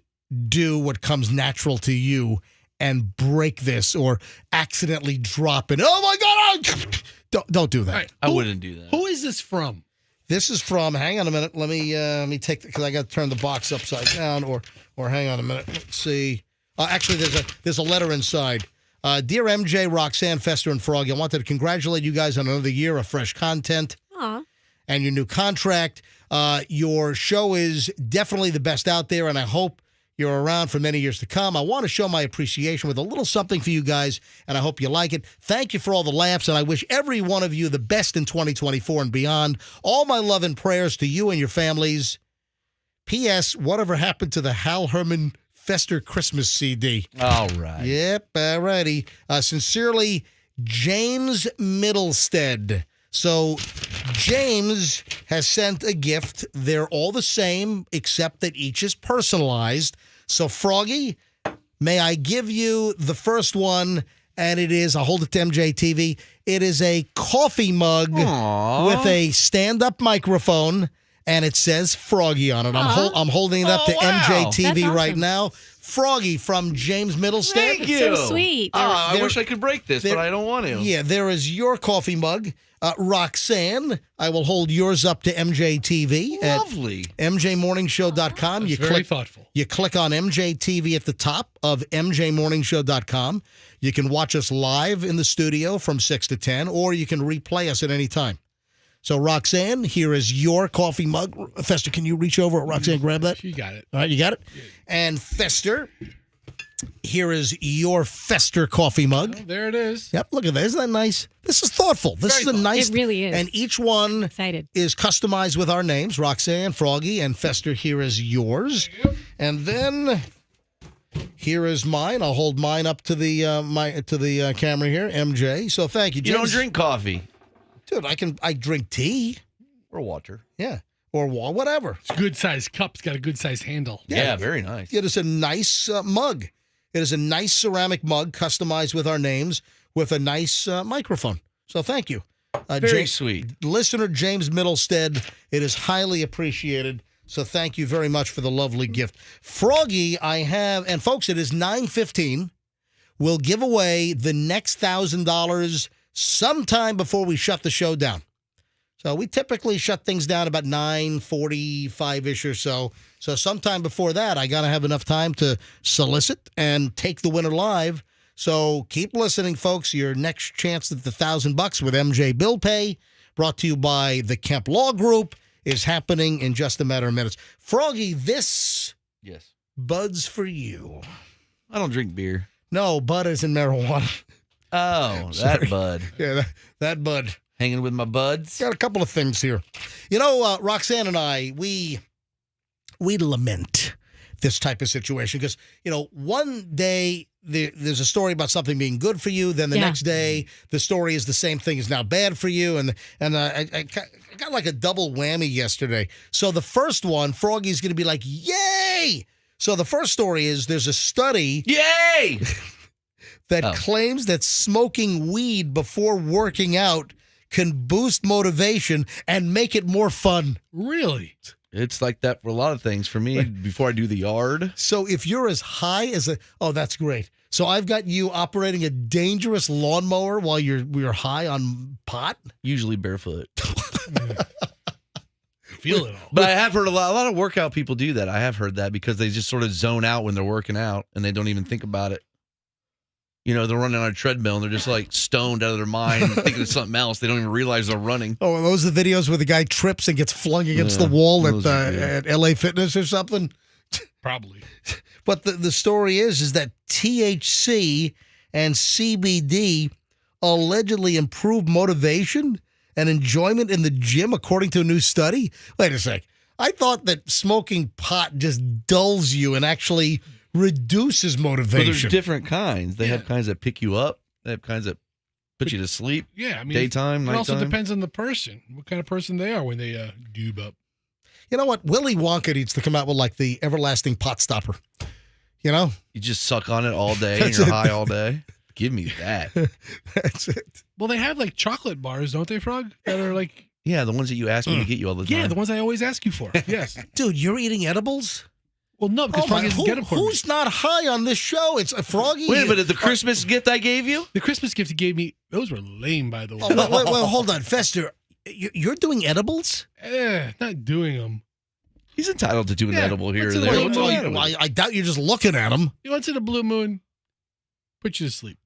do what comes natural to you and break this or accidentally drop it. Oh, my God. Don't do that. Right, I wouldn't do that. Who is this from? This is from, hang on a minute. Let me take, because I got to turn the box upside down, or hang on a minute. Let's see. Actually, there's a letter inside. Dear MJ, Roxanne, Fester, and Froggy, I wanted to congratulate you guys on another year of fresh content. Aw. And your new contract. Your show is definitely the best out there, and I hope you're around for many years to come. I want to show my appreciation with a little something for you guys, and I hope you like it. Thank you for all the laughs, and I wish every one of you the best in 2024 and beyond. All my love and prayers to you and your families. P.S. Whatever happened to the Hal Herman Fester Christmas CD? All right. Yep, all righty. Sincerely, James Middlestead. So James has sent a gift. They're all the same, except that each is personalized. So Froggy, may I give you the first one? And it is, I'll hold it to MJTV. It is a coffee mug with a stand-up microphone, and it says Froggy on it. I'm holding it up to MJTV right now. Froggy from James Middlestead. Thank you. So sweet. I wish I could break this, but I don't want to. Yeah, there is your coffee mug. Roxanne, I will hold yours up to MJTV. Lovely. At MJMorningshow.com. That's very thoughtful. You click on MJTV at the top of MJMorningshow.com. You can watch us live in the studio from 6 to 10, or you can replay us at any time. So, Roxanne, here is your coffee mug. Fester, can you reach over? Roxanne, grab that. You got it. All right, you got it? Yeah. And Fester, here is your Fester coffee mug. Oh, there it is. Yep, look at that. Isn't that nice? This is thoughtful. This is a nice... It really is. And each one is customized with our names, Roxanne, Froggy, and Fester. Here is yours. And then here is mine. I'll hold mine up to the camera here, MJ. So thank you, James. You don't drink coffee. Dude, I drink tea. Or water. Yeah. Or whatever. It's a good size cup. It's got a good size handle. Yeah, very nice. It is a nice mug. It is a nice ceramic mug customized with our names with a nice microphone. So thank you. Very sweet. Listener James Middlestead, it is highly appreciated. So thank you very much for the lovely gift. Froggy, I have, and folks, it is 9:15. We'll give away the next $1,000 sometime before we shut the show down. So we typically shut things down about 9:45-ish or so. So sometime before that, I got to have enough time to solicit and take the winner live. So keep listening, folks. Your next chance at the $1,000 with MJ Bill Pay, brought to you by the Kemp Law Group, is happening in just a matter of minutes. Froggy, this Bud's for you. I don't drink beer. No, Bud is in marijuana. Oh, that Bud. Yeah, that Bud. Hanging with my buds. Got a couple of things here. You know, Roxanne and I, we lament this type of situation because, you know, one day there's a story about something being good for you. Then the next day, the story is the same thing is now bad for you. And I got like a double whammy yesterday. So the first one, Froggy's going to be like, yay! So the first story is there's a study. Yay! that claims that smoking weed before working out can boost motivation and make it more fun. Really? It's like that for a lot of things. For me, before I do the yard. So if you're as high as that's great. So I've got you operating a dangerous lawnmower while you're high on pot? Usually barefoot. Feel it all. But I have heard a lot of workout people do that. I have heard that because they just sort of zone out when they're working out and they don't even think about it. They're running on a treadmill and they're just like stoned out of their mind, thinking of something else. They don't even realize they're running. Oh, are those the videos where the guy trips and gets flung against the wall at LA Fitness or something? Probably. But the story is that THC and CBD allegedly improve motivation and enjoyment in the gym, according to a new study. Wait a sec. I thought that smoking pot just dulls you and actually reduces motivation. Well, there's different kinds. They have kinds that pick you up. They have kinds that put you to sleep. Yeah, I mean, daytime, it nighttime. also depends on the person, what kind of person they are when they doob up. You know what? Willy Wonka needs to come out with like the everlasting pot stopper. You just suck on it all day and you're high all day. Give me that. That's it. Well, they have like chocolate bars, don't they, Frog? That are like the ones that you ask me to get you all the time. Yeah, the ones I always ask you for. Yes, dude, you're eating edibles. Well, no, because Froggy doesn't get them for me. Who's not high on this show? It's a Froggy. Wait a minute, the Christmas gift I gave you? The Christmas gift you gave me, those were lame, by the way. Oh, wait, hold on. Fester, you're doing edibles? Not doing them. He's entitled to do an edible here or once in a there. blue moon. I doubt you're just looking at them. Once in a blue moon, put you to sleep.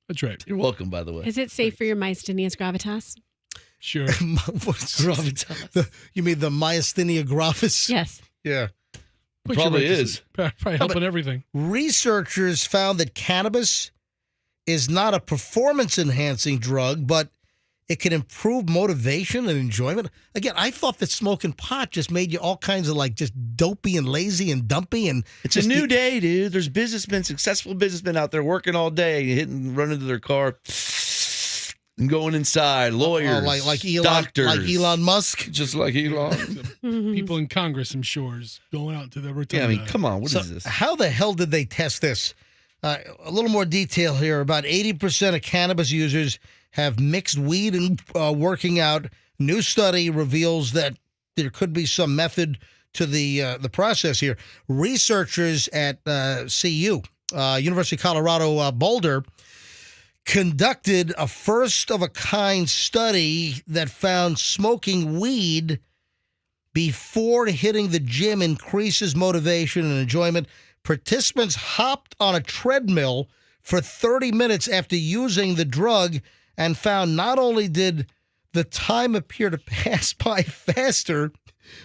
That's right. You're welcome, by the way. Is it safe for your myasthenia gravitas? Sure. Gravitas. You mean the myasthenia gravis? Yes. Yeah. Probably is. Probably helping everything. Researchers found that cannabis is not a performance-enhancing drug, but it can improve motivation and enjoyment. Again, I thought that smoking pot just made you all kinds of like just dopey and lazy and dumpy. And it's a new day, dude. There's successful businessmen out there working all day, running to their car and going inside. Lawyers, like Elon, doctors, like Elon Musk, just like Elon. People in Congress, I'm sure, is going out to the rotunda. Yeah, I mean, come on, what is this? How the hell did they test this? A little more detail here. About 80% of cannabis users have mixed weed and working out. New study reveals that there could be some method to the process here. Researchers at CU, University of Colorado Boulder, conducted a first-of-a-kind study that found smoking weed before hitting the gym increases motivation and enjoyment. Participants hopped on a treadmill for 30 minutes after using the drug and found not only did the time appear to pass by faster,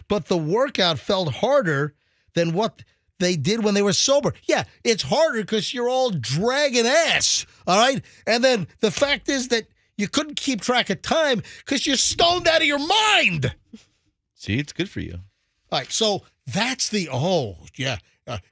but the workout felt harder than what they did when they were sober. Yeah, it's harder because you're all dragging ass, all right? And then the fact is that you couldn't keep track of time because you're stoned out of your mind. See, it's good for you. All right, so that's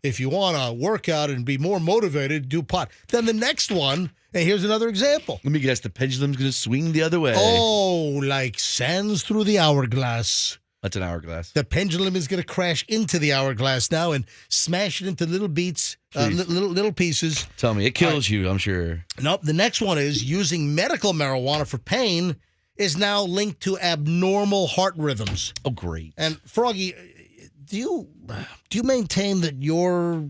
if you want to work out and be more motivated, do pot. Then the next one, and here's another example. Let me guess, the pendulum's going to swing the other way. Oh, like sands through the hourglass. That's an hourglass. The pendulum is going to crash into the hourglass now and smash it into little beats, little pieces. Tell me, it kills you, I'm sure. Nope. The next one is using medical marijuana for pain is now linked to abnormal heart rhythms. Oh, great. And Froggy, do you maintain that your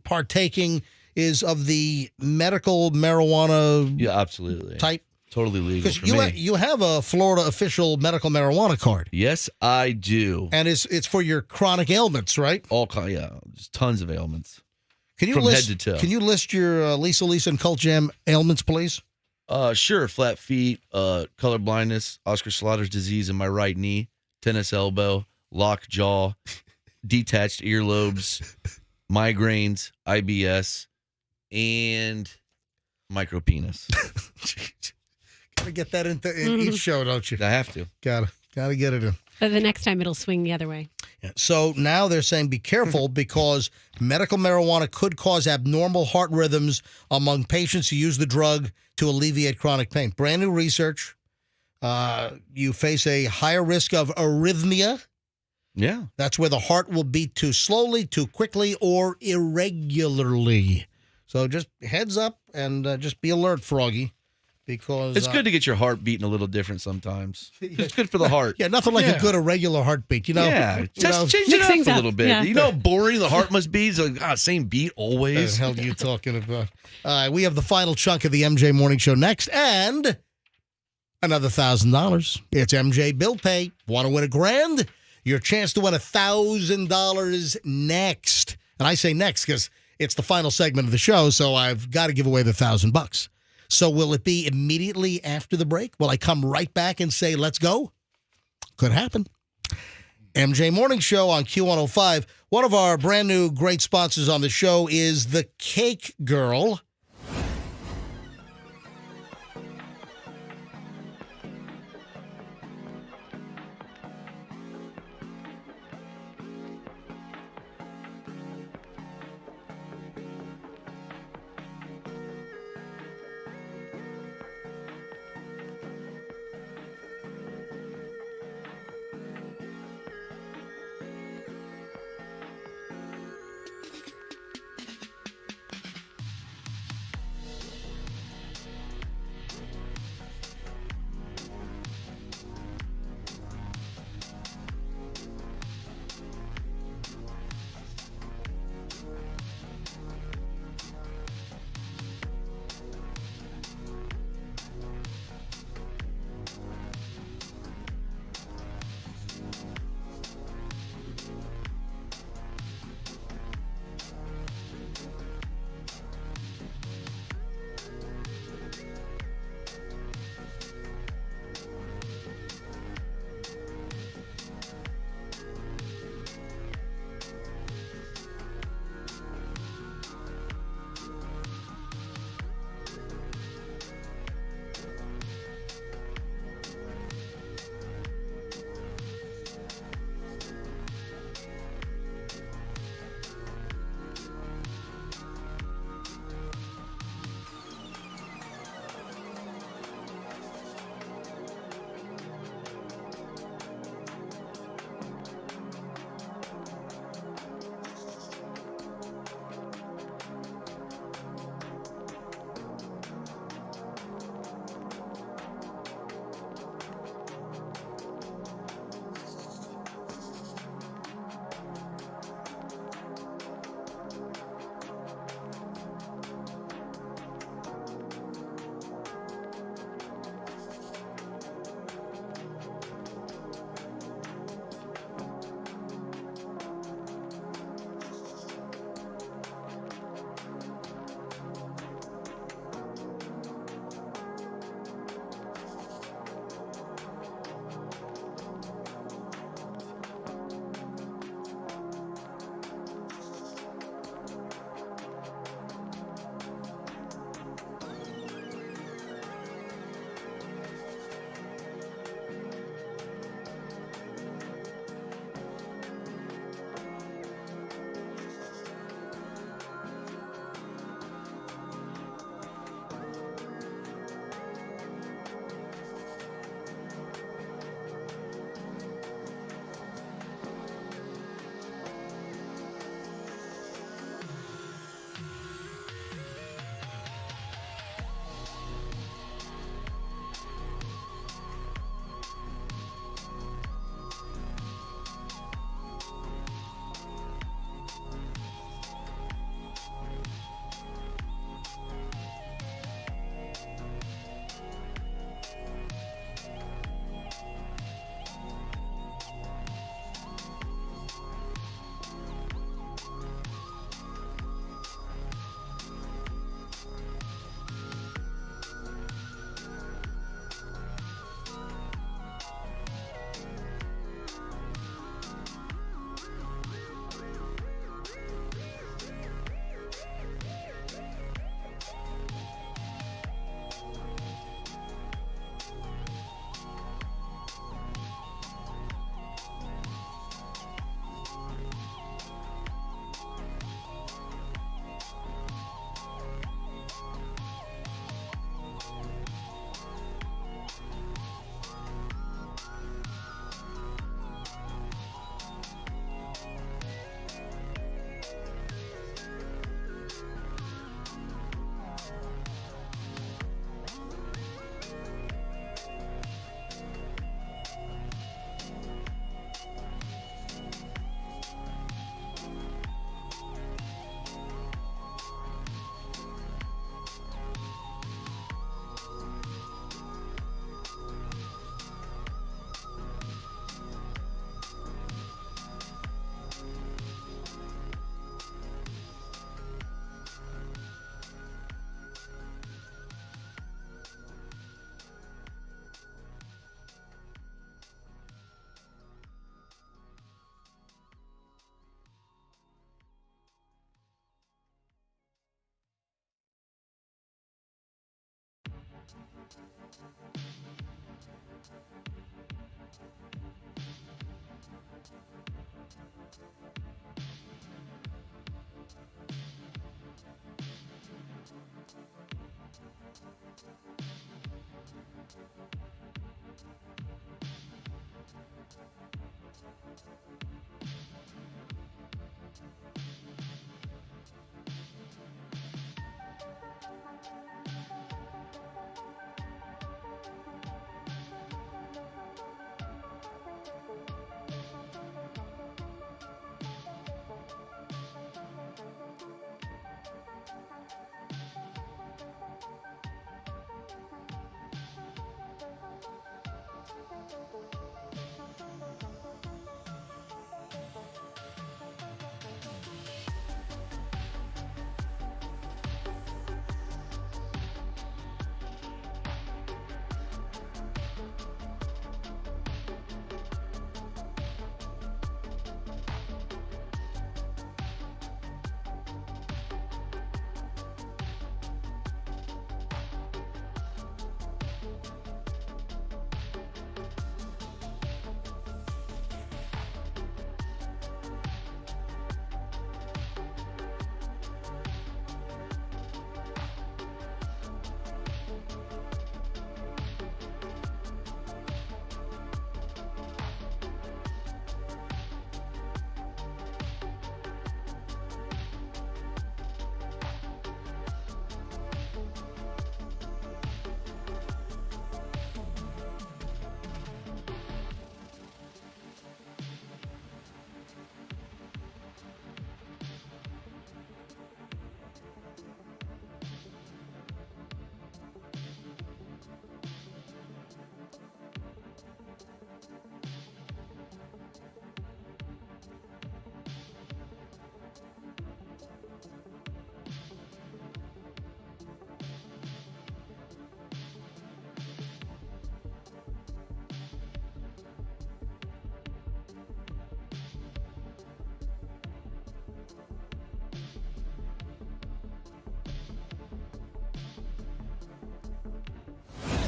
partaking is of the medical marijuana? Yeah, absolutely. Type? Totally legal for Because me. you have a Florida official medical marijuana card. Yes, I do. And it's for your chronic ailments, right? Just tons of ailments. From head to toe. Can you list your Lisa and Cult Jam ailments, please? Sure. Flat feet, color blindness, Oscar Slaughter's disease in my right knee, tennis elbow, locked jaw, detached earlobes, migraines, IBS, and micro penis. Gotta get that in each show, don't you? I have to. Gotta get it in. But the next time it'll swing the other way. Yeah. So now they're saying be careful because medical marijuana could cause abnormal heart rhythms among patients who use the drug to alleviate chronic pain. Brand new research. You face a higher risk of arrhythmia. Yeah. That's where the heart will beat too slowly, too quickly, or irregularly. So just heads up and just be alert, Froggy. Because it's good to get your heart beating a little different sometimes. It's good for the heart. Yeah, nothing like a good irregular heartbeat, you know? Yeah, just change it up a little bit. Yeah. You know how boring the heart must be? It's like, same beat always. What the hell are you talking about? We have the final chunk of the MJ Morning Show next, and another $1,000. It's MJ Bill Pay. Want to win $1,000? Your chance to win $1,000 next. And I say next because it's the final segment of the show, so I've got to give away the $1,000. So will it be immediately after the break? Will I come right back and say, let's go? Could happen. MJ Morning Show on Q105. One of our brand new great sponsors on the show is the Cake Girl.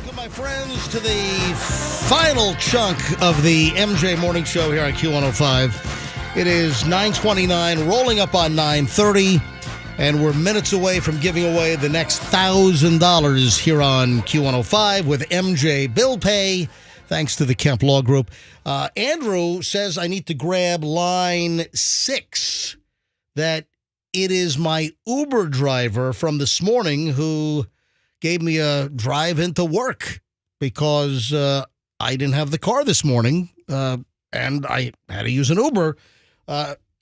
Welcome, my friends, to the final chunk of the MJ Morning Show here on Q105. It is 9:29, rolling up on 9:30, and we're minutes away from giving away the next $1,000 here on Q105 with MJ Bill Pay, thanks to the Kemp Law Group. Andrew says I need to grab line 6, that it is my Uber driver from this morning who gave me a drive into work because I didn't have the car this morning, and I had to use an Uber.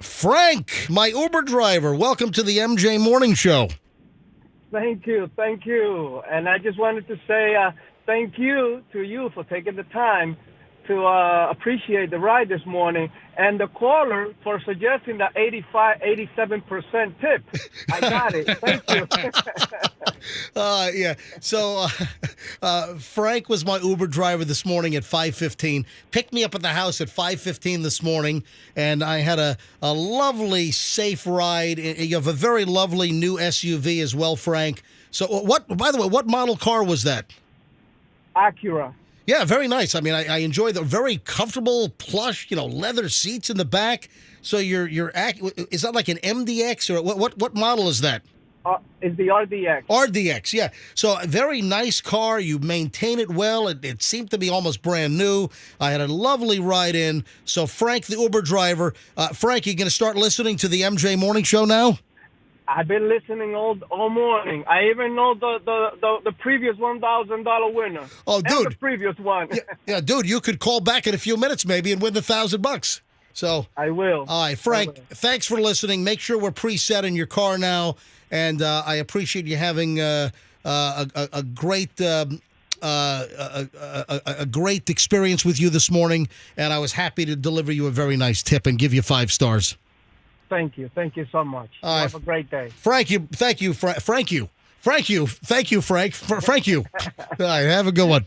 Frank, my Uber driver, welcome to the MJ Morning Show. Thank you. And I just wanted to say thank you to you for taking the time to appreciate the ride this morning, and the caller for suggesting the 87% tip. I got it. Thank you. Yeah. So Frank was my Uber driver this morning at 5:15. Picked me up at the house at 5:15 this morning, and I had a lovely, safe ride. You have a very lovely new SUV as well, Frank. So by the way, what model car was that? Acura. Yeah, very nice. I mean, I enjoy the very comfortable, plush, leather seats in the back. So is that like an MDX or what model is that? It's the RDX. RDX, yeah. So a very nice car. You maintain it well. It seemed to be almost brand new. I had a lovely ride in. So Frank, the Uber driver, Frank, you going to start listening to the MJ Morning Show now? I've been listening all morning. I even know the previous $1,000 winner. Oh, dude, and the previous one. yeah, dude, you could call back in a few minutes maybe and win the $1,000. So I will. All right, Frank. Thanks for listening. Make sure we're preset in your car now, and I appreciate you having a great a great experience with you this morning, and I was happy to deliver you a very nice tip and give you 5 stars. Thank you so much. Have a great day. Thank you, Frank. You. Thank you, Frank. Thank you. All right, have a good one.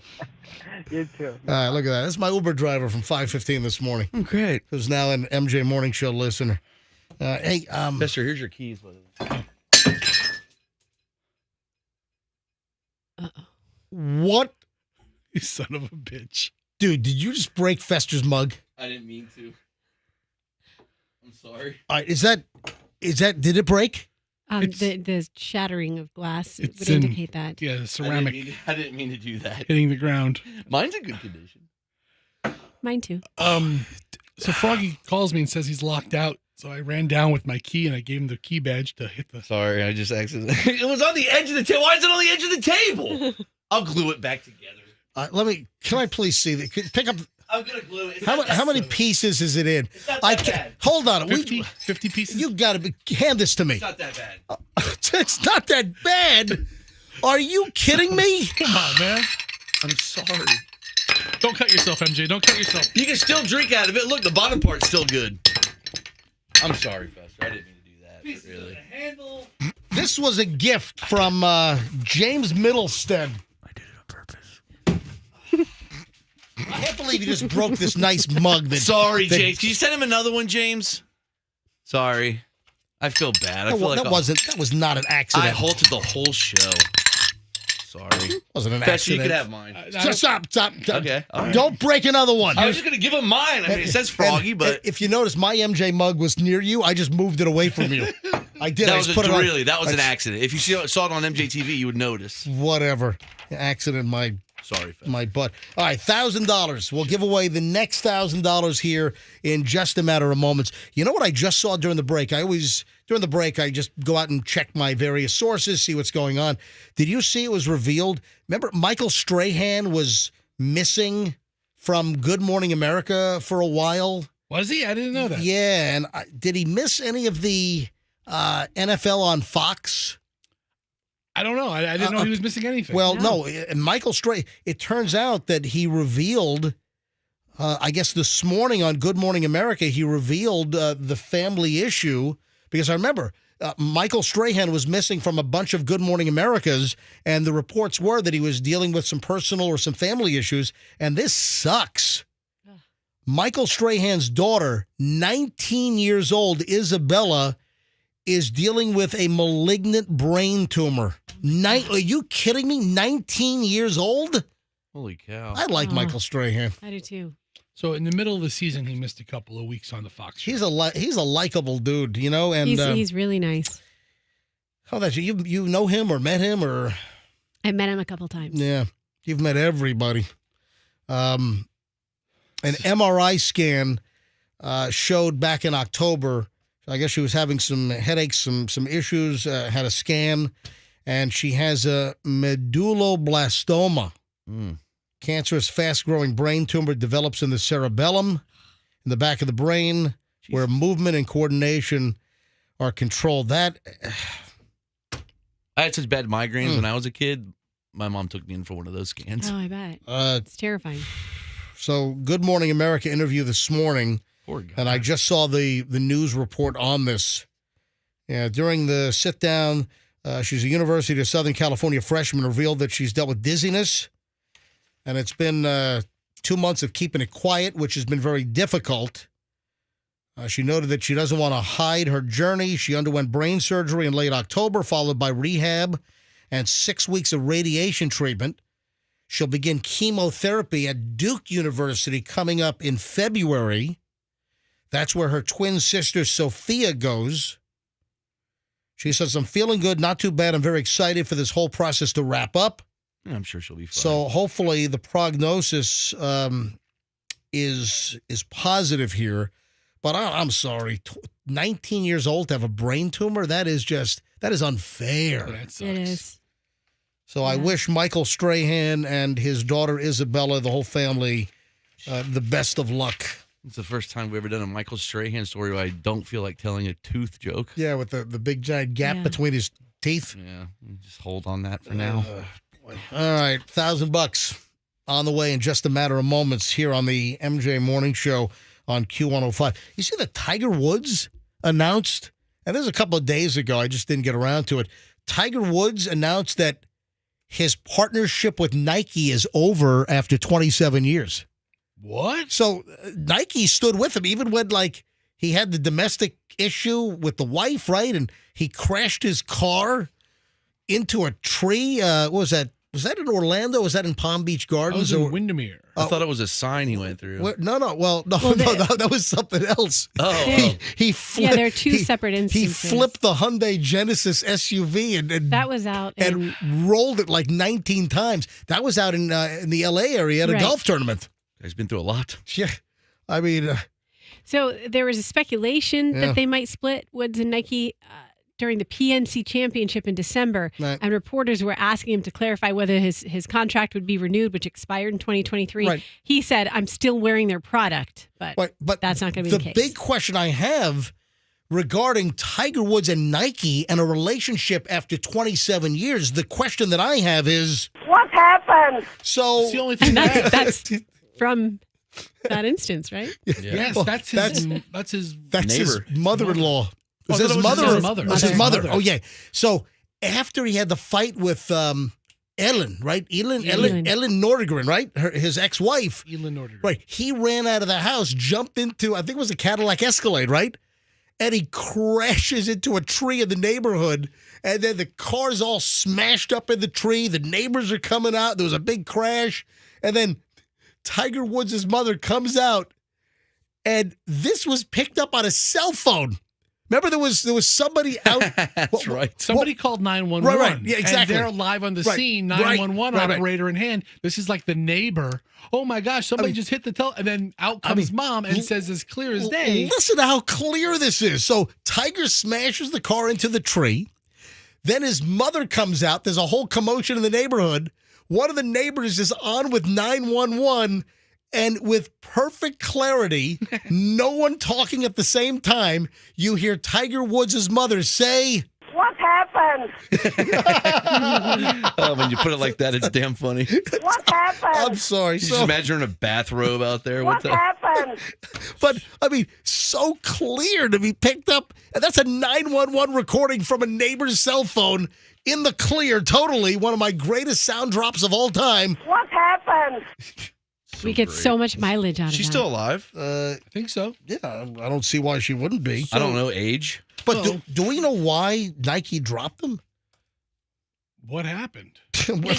You too. All right, look at that. That's my Uber driver from 5:15 this morning. Great. Who's now an MJ Morning Show listener. Hey, Mister, here's your keys. What? You son of a bitch. Dude, did you just break Fester's mug? I didn't mean to. I'm sorry. All right, did it break? The shattering of glass would It's in- indicate that. Yeah, the ceramic I didn't mean to do that. hitting the ground. Mine's in good condition. Mine too. So Froggy calls me and says he's locked out. So I ran down with my key and I gave him the key badge to hit the. Sorry, I just accidentally. It was on the edge of the table. Why is it on the edge of the table? I'll glue it back together. Can I please see that? Pick up. I'm gonna glue it. How many pieces is it in? It's not that bad. Hold on. 50 pieces? You got to hand this to me. It's not that bad. It's not that bad. Are you kidding me? Come on, man. I'm sorry. Don't cut yourself, MJ. Don't cut yourself. You can still drink out of it. Look, the bottom part's still good. I'm sorry, Fester. I didn't mean to do that. Really. Handle. This was a gift from James Middlestead. I did it on purpose. I can't believe you just broke this nice mug. Sorry, James. Can you send him another one, James? Sorry. I feel bad. That was not an accident. I halted the whole show. Sorry. Wasn't an Fester, accident. you could have mine. Stop. Okay. All right. Don't break another one. I was just going to give him mine. I mean, it says Froggy, but... If you notice, my MJ mug was near you. I just moved it away from you. I did. That I was just put it on. that was an accident. If you saw it on MJTV, you would notice. Whatever. Accident, Sorry, Fester. my butt. All right, $1,000. We'll give away the next $1,000 here in just a matter of moments. You know what I just saw during the break? During the break, I just go out and check my various sources, see what's going on. Did you see it was revealed? Remember, Michael Strahan was missing from Good Morning America for a while? Was he? I didn't know that. Yeah, and did he miss any of the NFL on Fox? I don't know. I didn't know he was missing anything. Well, no. Michael Strahan, it turns out that he revealed, I guess this morning on Good Morning America, he revealed the family issue. Because I remember Michael Strahan was missing from a bunch of Good Morning Americas, and the reports were that he was dealing with some personal or some family issues, and this sucks. Michael Strahan's daughter, 19 years old, Isabella, is dealing with a malignant brain tumor. Are you kidding me? 19 years old? Holy cow. I like Michael Strahan. I do too. So in the middle of the season, he missed a couple of weeks on the Fox show. He's a likable dude, you know, and he's really nice. How that you know him or met him or? I met him a couple times. Yeah, you've met everybody. An MRI scan showed back in October. I guess she was having some headaches, some issues. Had a scan, and she has a medulloblastoma. Cancerous, fast-growing brain tumor develops in the cerebellum, in the back of the brain, where movement and coordination are controlled. I had such bad migraines when I was a kid. My mom took me in for one of those scans. Oh, I bet. It's terrifying. So, Good Morning America interview this morning, Poor guy. and I just saw the news report on this. Yeah, during the sit-down, she's a University of Southern California freshman, revealed that she's dealt with dizziness. And it's been 2 months of keeping it quiet, which has been very difficult. She noted that she doesn't want to hide her journey. She underwent brain surgery in late October, followed by rehab and 6 weeks of radiation treatment. She'll begin chemotherapy at Duke University coming up in February. That's where her twin sister, Sophia, goes. She says, I'm feeling good, not too bad. I'm very excited for this whole process to wrap up. I'm sure she'll be fine. So hopefully the prognosis is positive here. But I'm sorry, 19 years old to have a brain tumor, that is unfair. That It is. So I wish Michael Strahan and his daughter Isabella, the whole family, the best of luck. It's the first time we've ever done a Michael Strahan story where I don't feel like telling a tooth joke. Yeah, with the big giant gap between his teeth. Yeah, just hold on that for now. All right, $1,000 on the way in just a matter of moments here on the MJ Morning Show on Q105. You see that Tiger Woods announced, and this is a couple of days ago, I just didn't get around to it. Tiger Woods announced that his partnership with Nike is over after 27 years. What? So Nike stood with him even when, he had the domestic issue with the wife, right? And he crashed his car into a tree. What was that? Was that in Orlando? Was that in Palm Beach I Gardens? was in Windermere. I thought it was a sign he went through. No. Well, no, that was something else. He flipped. there are two separate instances. He flipped the Hyundai Genesis SUV and that was out and rolled it like 19 times. That was out in the L.A. area at a golf tournament. He's been through a lot. Yeah, I mean. So there was a speculation that they might split Woods and Nike during the PNC Championship in December, and reporters were asking him to clarify whether his contract would be renewed, which expired in 2023. Right. He said, "I'm still wearing their product, but that's not going to be the case." The big question I have regarding Tiger Woods and Nike and a relationship after 27 years, the question that I have is, what happened? So it's the only thing that's from that instance, right? Yes, Well, that's his neighbor. His mother-in-law. Oh, Was his mother? His mother. Oh, yeah. So after he had the fight with Ellen, right? Ellen Nordegren, right? His ex-wife. Ellen Nordegren. Right. He ran out of the house, jumped into, I think it was a Cadillac Escalade, right? And he crashes into a tree in the neighborhood. And then the car's all smashed up in the tree. The neighbors are coming out. There was a big crash. And then Tiger Woods' mother comes out. And this was picked up on a cell phone. Remember, there was somebody out. That's right. Somebody called 911. Right. Yeah, exactly. And they're live on the scene, 911 operator in hand. This is like the neighbor. Oh my gosh, somebody just hit the and then out comes mom and says as clear as day. Listen to how clear this is. So Tiger smashes the car into the tree. Then his mother comes out. There's a whole commotion in the neighborhood. One of the neighbors is on with 911. And with perfect clarity, no one talking at the same time, you hear Tiger Woods' mother say, what happened? When you put it like that, it's damn funny. What happened? I'm sorry. You just imagine her in a bathrobe out there. What happened? But, I mean, so clear to be picked up. And that's a 911 recording from a neighbor's cell phone in the clear, totally. One of my greatest sound drops of all time. What happened? We get so much mileage out of She's that. still alive? I think so. Yeah, I don't see why she wouldn't be. I don't know age. But do we know why Nike dropped them? What happened? Well,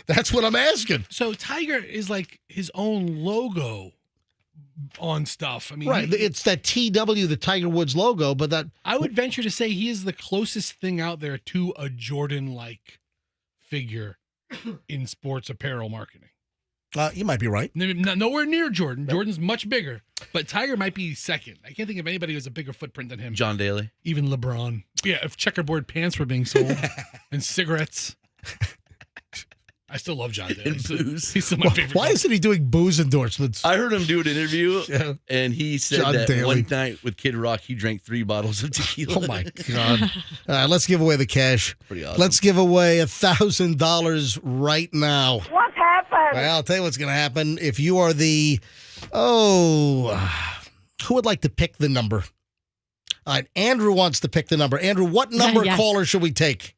that's what I'm asking. So Tiger is like his own logo on stuff. I mean, right. It's that TW, the Tiger Woods logo, but that I would venture to say he is the closest thing out there to a Jordan-like figure in sports apparel marketing. You might be right. Nowhere near Jordan. Jordan's much bigger, but Tiger might be second. I can't think of anybody who has a bigger footprint than him. John Daly. Even LeBron. Yeah, if checkerboard pants were being sold and cigarettes. I still love John Daly. And booze. He's still my favorite. Why isn't he doing booze endorsements? I heard him do an interview, and he said John that Daly. one night with Kid Rock, he drank 3 bottles of tequila. Oh, my God. All right, let's give away the cash. Pretty awesome. Let's give away $1,000 right now. What happened? Well, I'll tell you what's going to happen. If you are who would like to pick the number? All right, Andrew wants to pick the number. Andrew, what number caller should we take?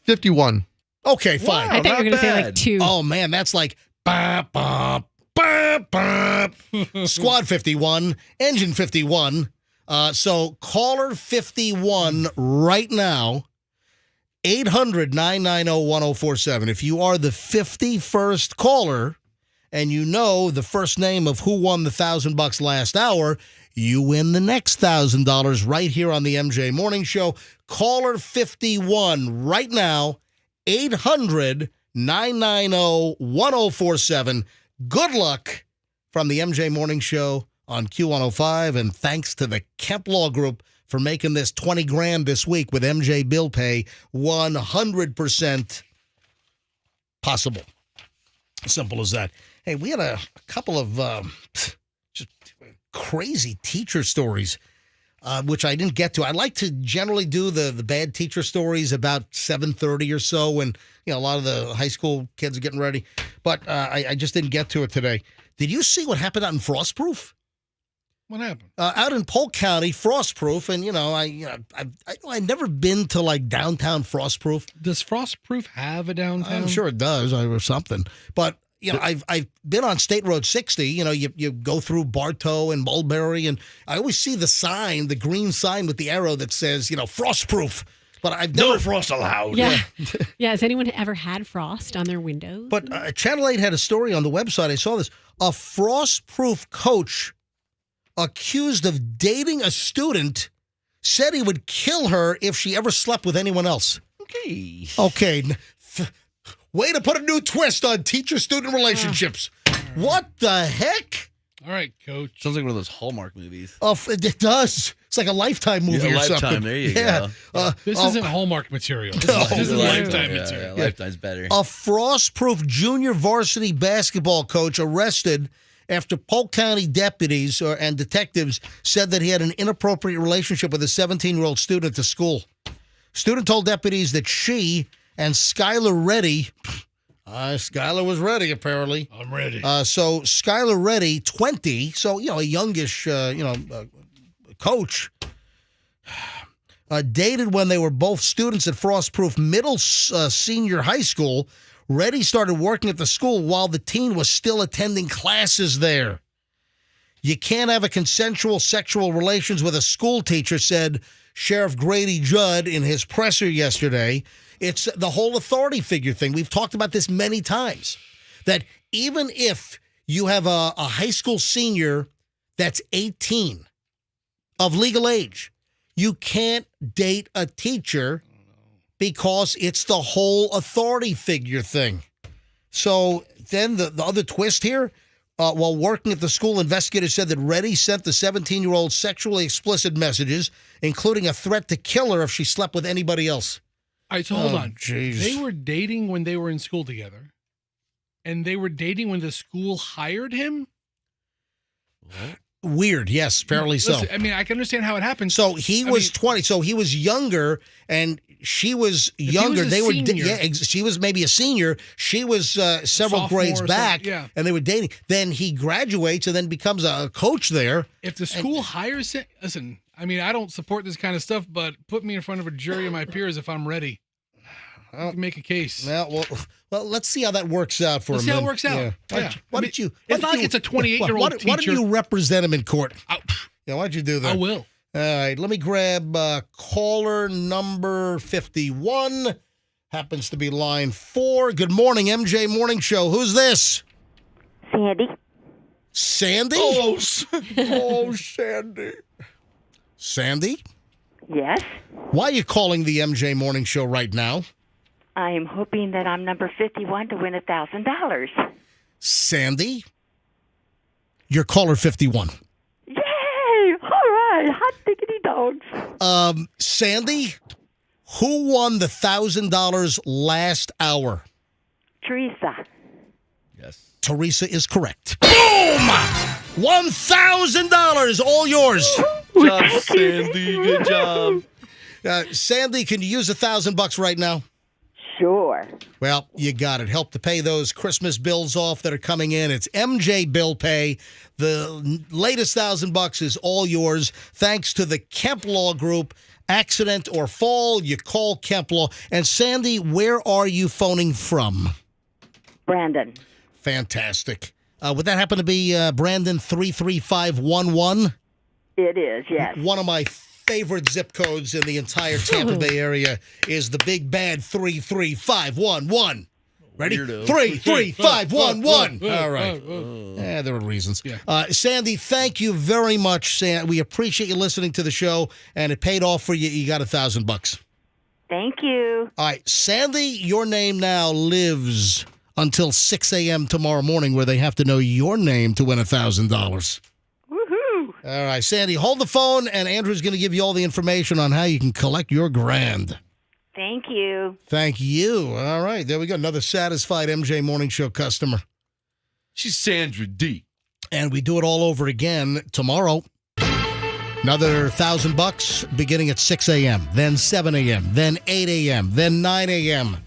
51. Okay, fine. I thought you were going to say like 2. Oh, man, that's like bop, bop, bop, bop. Squad 51, engine 51. So caller 51 right now, 800-990-1047. If you are the 51st caller and you know the first name of who won the $1,000 last hour, you win the next $1,000 right here on the MJ Morning Show. Caller 51 right now, 800-990-1047. Good luck from the MJ Morning Show on Q105, and thanks to the Kemp Law Group for making this $20,000 this week with MJ Bill Pay 100% possible. Simple as that. Hey, we had a couple of just crazy teacher stories, which I didn't get to. I like to generally do the bad teacher stories about 7:30 or so when a lot of the high school kids are getting ready. But I just didn't get to it today. Did you see what happened out in Frostproof? What happened? Out in Polk County, Frostproof, and I've never been to like downtown Frostproof. Does Frostproof have a downtown? I'm sure it does, or something. But I've been on State Road 60. You go through Bartow and Mulberry, and I always see the sign, the green sign with the arrow that says Frostproof. But I've No never frost allowed. Yeah. Yeah. Has anyone ever had frost on their windows? But Channel 8 had a story on the website. I saw this. A frost-proof coach accused of dating a student said he would kill her if she ever slept with anyone else. Okay. Way to put a new twist on teacher-student relationships. What the heck? All right, coach. Sounds like one of those Hallmark movies. Oh, it does. It's like a Lifetime movie or Lifetime, something. there you go. This isn't Hallmark material. This is Lifetime material. Lifetime's better. A frost-proof junior varsity basketball coach arrested after Polk County deputies and detectives said that he had an inappropriate relationship with a 17-year-old student at the school. Student told deputies that she and Skylar Reddy, Skylar was ready apparently. I'm ready. So Skylar Reddy, 20, so a youngish, coach, dated when they were both students at Frostproof Middle Senior High School. Reddy started working at the school while the teen was still attending classes there. You can't have a consensual sexual relations with a school teacher, said Sheriff Grady Judd in his presser yesterday. It's the whole authority figure thing. We've talked about this many times, that even if you have a high school senior that's 18 of legal age, you can't date a teacher because it's the whole authority figure thing. So then the other twist here, while working at the school, investigators said that Reddy sent the 17-year-old sexually explicit messages, including a threat to kill her if she slept with anybody else. All right, so hold on. Geez. They were dating when they were in school together, and they were dating when the school hired him? Weird, yes, apparently so. Listen, I mean, I can understand how it happened. So he was 20. So he was younger, and she was younger. He was a senior. She was maybe a senior. She was several Sophomore grades or back, something, yeah. and they were dating. Then he graduates and then becomes a coach there. If the school hires him, listen, I mean, I don't support this kind of stuff, but put me in front of a jury of my peers if I'm ready. I can make a case. Well, let's see how that works out for him. Let's see how it works out. Yeah. Why don't you? It's not like it's a 28-year-old teacher. Why don't you represent him in court? Why don't you do that? I will. All right, let me grab caller number 51. Happens to be line 4. Good morning, MJ Morning Show. Who's this? Sandy. Sandy? Oh, Sandy. Sandy? Yes. Why are you calling the MJ Morning Show right now? I am hoping that I'm number 51 to win $1,000. Sandy? You're caller 51. Yay! All right. Hot diggity dogs. Sandy, who won the $1,000 last hour? Teresa. Yes. Teresa is correct. Boom! $1,000, all yours. Good job, Sandy. Good job. Sandy, can you use $1,000 right now? Sure. Well, you got it. Help to pay those Christmas bills off that are coming in. It's MJ Bill Pay. The latest $1,000 is all yours. Thanks to the Kemp Law Group. Accident or fall, you call Kemp Law. And Sandy, where are you phoning from? Brandon. Fantastic. Would that happen to be Brandon 33511? It is, yes. One of my favorite zip codes in the entire Tampa Bay area is the big bad 33511. Ready? Weirdo. 33511. All right. Yeah, there are reasons. Yeah. Sandy, thank you very much. We appreciate you listening to the show, and it paid off for you. You got $1,000. Thank you. All right, Sandy, your name now lives until 6 a.m. tomorrow morning, where they have to know your name to win $1,000. Woohoo! All right, Sandy, hold the phone, and Andrew's going to give you all the information on how you can collect your grand. Thank you. Thank you. All right, there we go. Another satisfied MJ Morning Show customer. She's Sandra D. And we do it all over again tomorrow. Another $1,000 beginning at 6 a.m., then 7 a.m., then 8 a.m., then 9 a.m.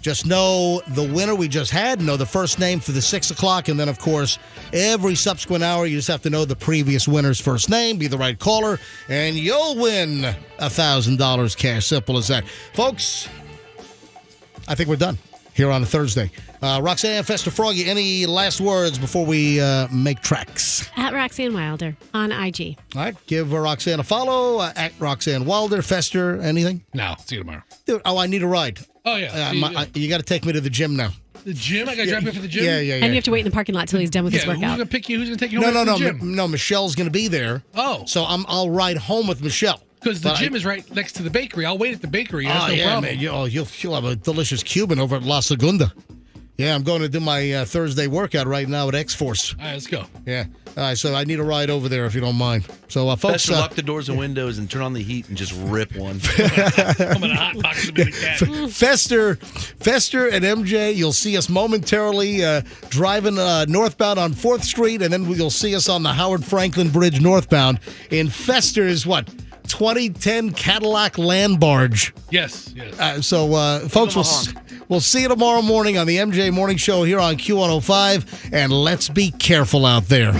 Just know the winner we just had, know the first name for the 6 o'clock, and then, of course, every subsequent hour, you just have to know the previous winner's first name, be the right caller, and you'll win $1,000 cash. Simple as that. Folks, I think we're done. here on a Thursday. Roxanne, Fester, Froggy, any last words before we make tracks? At Roxanne Wilder on IG. All right, give Roxanne a follow. At Roxanne Wilder. Fester, anything? No, see you tomorrow. Dude, I need a ride. Oh, yeah. You got to take me to the gym now. The gym? I got to drive you for the gym? Yeah. And you have to wait in the parking lot till he's done with his Who's workout. going to pick you? Who's going to take you home to the gym? No, Michelle's going to be there. Oh. So I'll ride home with Michelle. Because the gym is right next to the bakery. I'll wait at the bakery. That's no problem. Man. You'll have a delicious Cuban over at La Segunda. Yeah, I'm going to do my Thursday workout right now at X-Force. All right, let's go. Yeah. All right, so I need a ride over there if you don't mind. So, folks. Fester, lock the doors and windows and turn on the heat and just rip one. I'm going to hotbox him in the cat. Fester and MJ, you'll see us momentarily driving northbound on 4th Street, and then you'll see us on the Howard Franklin Bridge northbound in Fester's, 2010 Cadillac Land Barge. Yes. Folks, we'll see you tomorrow morning on the MJ Morning Show here on Q105, and let's be careful out there.